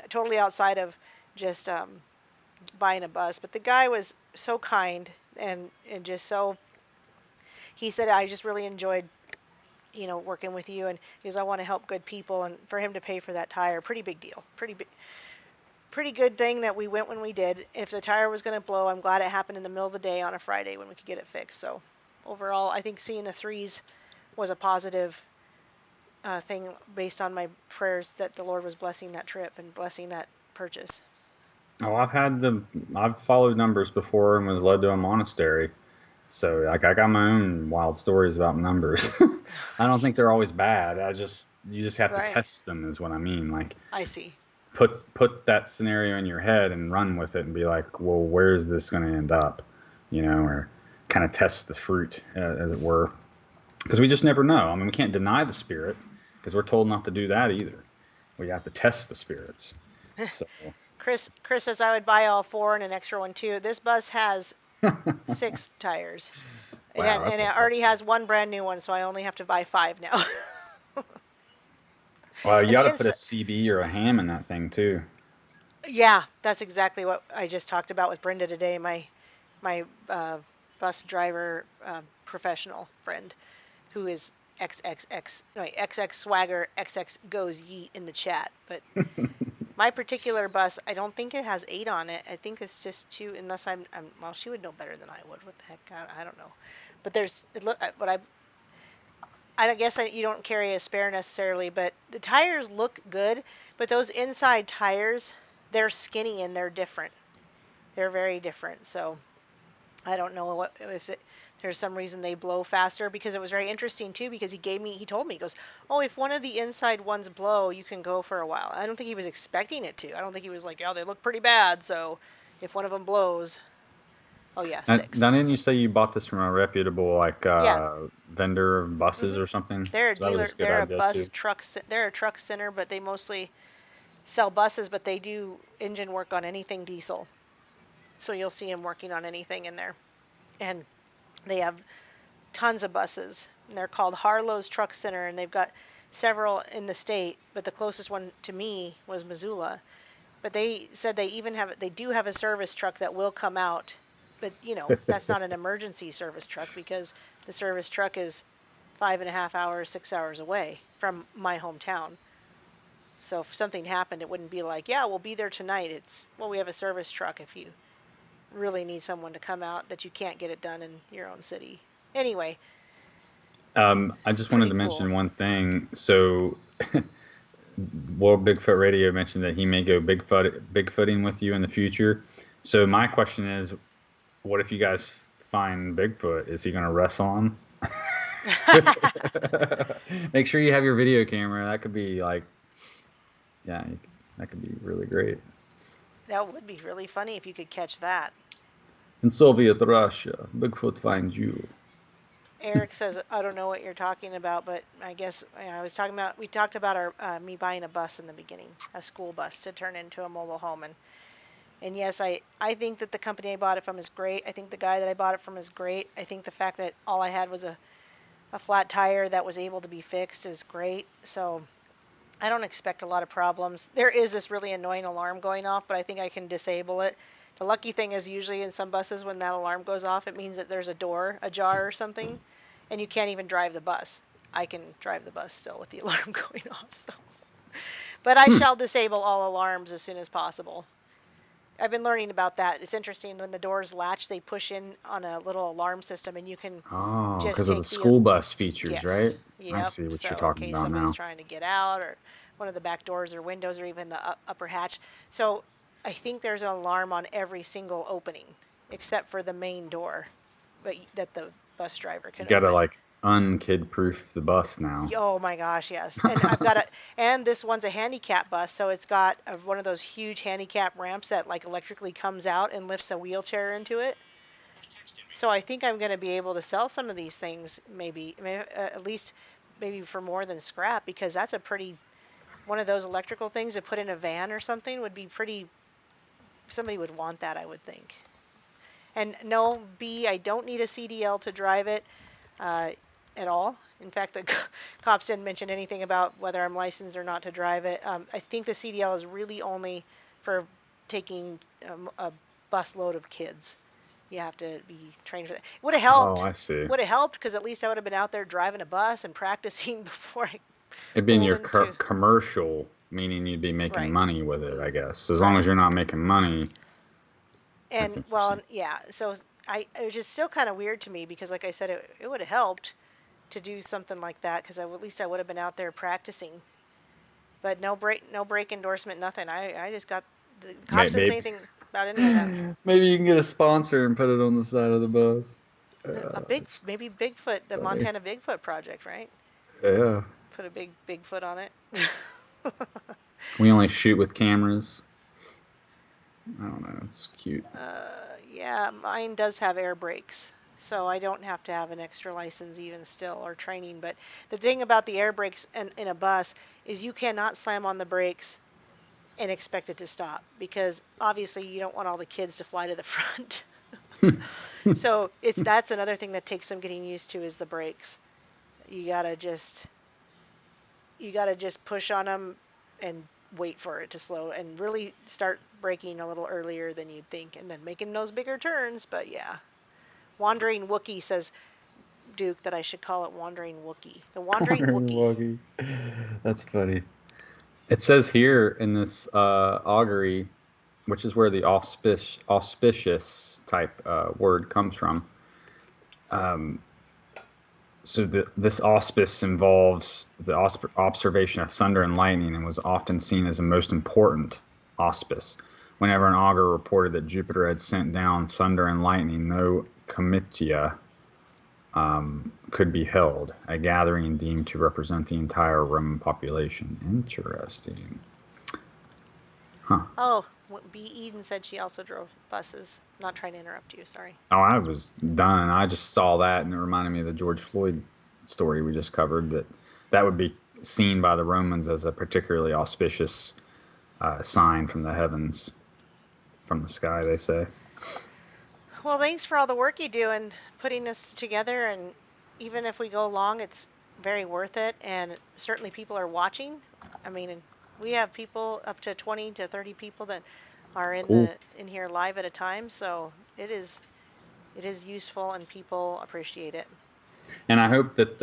totally outside of just buying a bus. But the guy was so kind and just so. He said, I just really enjoyed, you know, working with you, and he goes, I want to help good people, and for him to pay for that tire, pretty big deal, pretty good thing that we went when we did. If the tire was going to blow, I'm glad it happened in the middle of the day on a Friday when we could get it fixed. So overall, I think seeing the threes was a positive thing based on my prayers that the Lord was blessing that trip and blessing that purchase. Oh, I've followed numbers before and was led to a monastery. So like I got my own wild stories about numbers. I don't think they're always bad. You just have to test them is what I mean. Like I see. Put that scenario in your head and run with it and be like, well, where is this going to end up? You know, or kind of test the fruit, as it were. Because we just never know. I mean, we can't deny the spirit because we're told not to do that either. We have to test the spirits. So. Chris says I would buy all four and an extra one too. This bus has 6 tires. Wow, and it already has one brand new one, so I only have to buy 5 now. Well, you got to put a CB or a ham in that thing too. Yeah, that's exactly what I just talked about with Brenda today, my bus driver professional friend, who is XX Swagger XX goes yeet in the chat. But my particular bus, I don't think it has 8 on it. I think it's just 2, unless well, she would know better than I would. What the heck? I don't know. But I guess you don't carry a spare necessarily, but the tires look good. But those inside tires, they're skinny and they're different. They're very different. So I don't know if there's some reason they blow faster, because it was very interesting too, because he told me, he goes, oh, if one of the inside ones blow, you can go for a while. I don't think he was expecting it to. I don't think he was like, oh, they look pretty bad, so if one of them blows, oh yeah, 6. Now, didn't you say you bought this from a reputable vendor of buses or something? They're a dealer. They're a bus truck. They're a truck center, but they mostly sell buses, but they do engine work on anything diesel. So you'll see them working on anything in there. And they have tons of buses. And they're called Harlow's Truck Center, and they've got several in the state, but the closest one to me was Missoula. But they said they do have a service truck that will come out. But, you know, that's not an emergency service truck, because the service truck is 5.5 hours, 6 hours away from my hometown. So if something happened, it wouldn't be like, yeah, we'll be there tonight. It's, well, we have a service truck if you really need someone to come out that you can't get it done in your own city. Anyway. I just wanted to mention one thing. So World Bigfoot Radio mentioned that he may go bigfooting with you in the future. So my question is, what if you guys find Bigfoot, is he gonna wrestle him? Make sure you have your video camera. That could be like, yeah, that could be really great. That would be really funny if you could catch that. In Soviet Russia, Bigfoot finds you. Eric says, I don't know what you're talking about, but I guess we talked about me buying a bus in the beginning, a school bus to turn into a mobile home. And yes, I think that the company I bought it from is great. I think the guy that I bought it from is great. I think the fact that all I had was a flat tire that was able to be fixed is great. So I don't expect a lot of problems. There is this really annoying alarm going off, but I think I can disable it. The lucky thing is usually in some buses when that alarm goes off, it means that there's a door ajar or something, and you can't even drive the bus. I can drive the bus still with the alarm going off. So. But I shall disable all alarms as soon as possible. I've been learning about that. It's interesting when the doors latch, they push in on a little alarm system, and you can just because of the school bus features, yes. right? Yep. I see what you're talking in case about somebody's now. trying to get out, or one of the back doors or windows, or even the upper hatch. So I think there's an alarm on every single opening, except for the main door, but that the bus driver can. You gotta open. like unkid-proof the bus now. Oh my gosh, yes. And I've got and this one's a handicap bus, so it's got one of those huge handicap ramps that like electrically comes out and lifts a wheelchair into it. So I think I'm going to be able to sell some of these things, maybe at least maybe for more than scrap, because that's one of those electrical things to put in a van or something would be pretty, somebody would want that, I would think. And no, I don't need a CDL to drive it at all. In fact, the cops didn't mention anything about whether I'm licensed or not to drive it. I think the CDL is really only for taking a busload of kids. You have to be trained for that. Would have helped. Oh, I see. Would have helped because at least I would have been out there driving a bus and practicing before I. It'd be in your commercial, meaning you'd be making money with it, I guess. As long as you're not making money. And well, yeah. So it was just still kind of weird to me because, like I said, it would have helped to do something like that because at least I would have been out there practicing. But no brake endorsement, nothing. I just got the cops didn't say anything about any of that. Maybe you can get a sponsor and put it on the side of the bus. Maybe Bigfoot, the Montana Bigfoot project, right? Yeah. Put a big Bigfoot on it. We only shoot with cameras. I don't know. It's cute. Yeah, mine does have air brakes, so I don't have to have an extra license even still or training. But the thing about the air brakes in a bus is you cannot slam on the brakes and expect it to stop because obviously you don't want all the kids to fly to the front. So that's another thing that takes some getting used to is the brakes. You gotta just push on them and wait for it to slow and really start braking a little earlier than you'd think and then making those bigger turns. But yeah, Wandering Wookiee says, Duke, that I should call it Wandering Wookiee. The Wandering Wookiee. That's funny. It says here in this augury, which is where the auspicious type word comes from. So this auspice involves the observation of thunder and lightning and was often seen as the most important auspice. Whenever an augur reported that Jupiter had sent down thunder and lightning, no comitia could be held, a gathering deemed to represent the entire Roman population. Interesting. Huh. Oh, B. Eden said she also drove buses. Not trying to interrupt you, sorry. Oh, I was done. I just saw that, and it reminded me of the George Floyd story we just covered, that would be seen by the Romans as a particularly auspicious sign from the heavens, from the sky, they say. Well, thanks for all the work you do and putting this together, and even if we go long, it's very worth it, and certainly people are watching. I mean, we have people up to 20 to 30 people that are in here live at a time, so it is useful and people appreciate it. And I hope that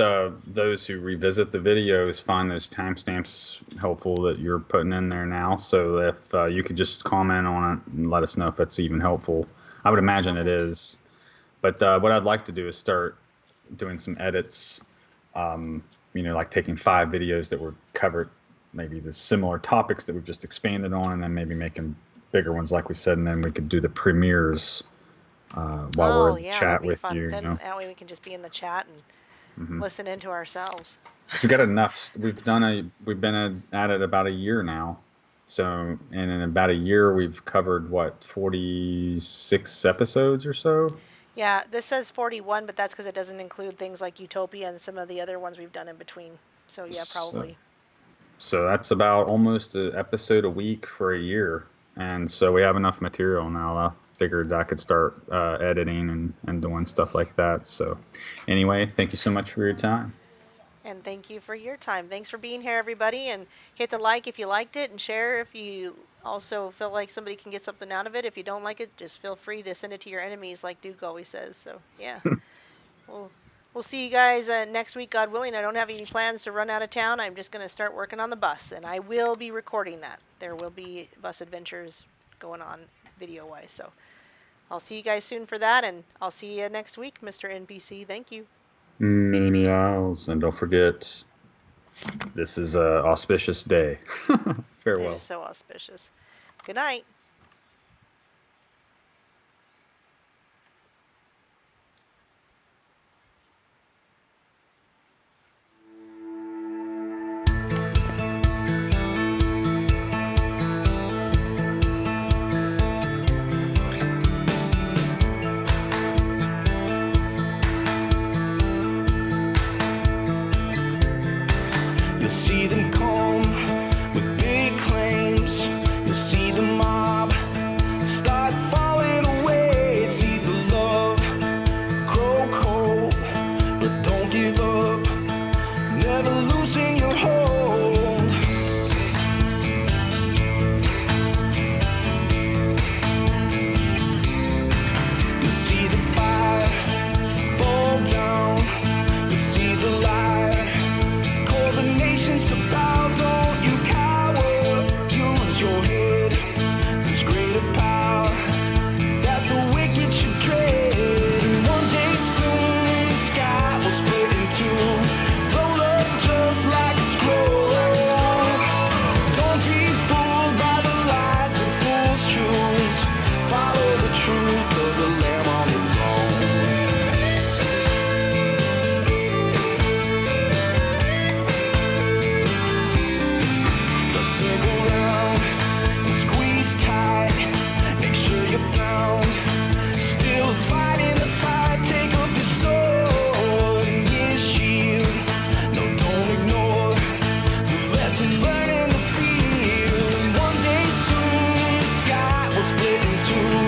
those who revisit the videos find those timestamps helpful that you're putting in there now. So if you could just comment on it and let us know if it's even helpful. I would imagine it is. But what I'd like to do is start doing some edits, like taking 5 videos that were covered, maybe the similar topics that we've just expanded on, and then maybe making bigger ones like we said, and then we could do the premieres while we're in the yeah, chat that'd be with fun. you. Then You know? that way we can just be in the chat and Mhm. listen into ourselves. So we got enough. We've been at it about a year now. So, and in about a year, we've covered what, 46 episodes or so. Yeah, this says 41, but that's because it doesn't include things like Utopia and some of the other ones we've done in between. So yeah, probably. So that's about almost an episode a week for a year. And so we have enough material now. I figured I could start editing and doing stuff like that. So anyway, thank you so much for your time. And thank you for your time. Thanks for being here, everybody. And hit the like if you liked it, and share if you also feel like somebody can get something out of it. If you don't like it, just feel free to send it to your enemies, like Duke always says. So yeah, we'll see you guys next week, God willing. I don't have any plans to run out of town. I'm just going to start working on the bus, and I will be recording that. There will be bus adventures going on video-wise. So I'll see you guys soon for that, and I'll see you next week, Mr. NPC. Thank you. Many meows, and don't forget, this is an auspicious day. Farewell. It is so auspicious. Good night. You'll see them come with big claims. You'll see the mob start falling away. See the love grow cold, but don't give up. Never losing your hold. You'll see the fire fall down. You'll see the light. Call the nations to bow, don't you cower. Use your head, there's greater power that the wicked should dread. And one day soon the sky will split in two, roll up just like a scroll. Don't be fooled by the lies of fool's truths. Follow the truth of the Lamb on the throne. The circle round and squeeze tight. Make sure you're found. Still fighting the fight. Take up your sword and his shield. No, don't ignore the lesson learned in the field. And one day soon the sky will split in two.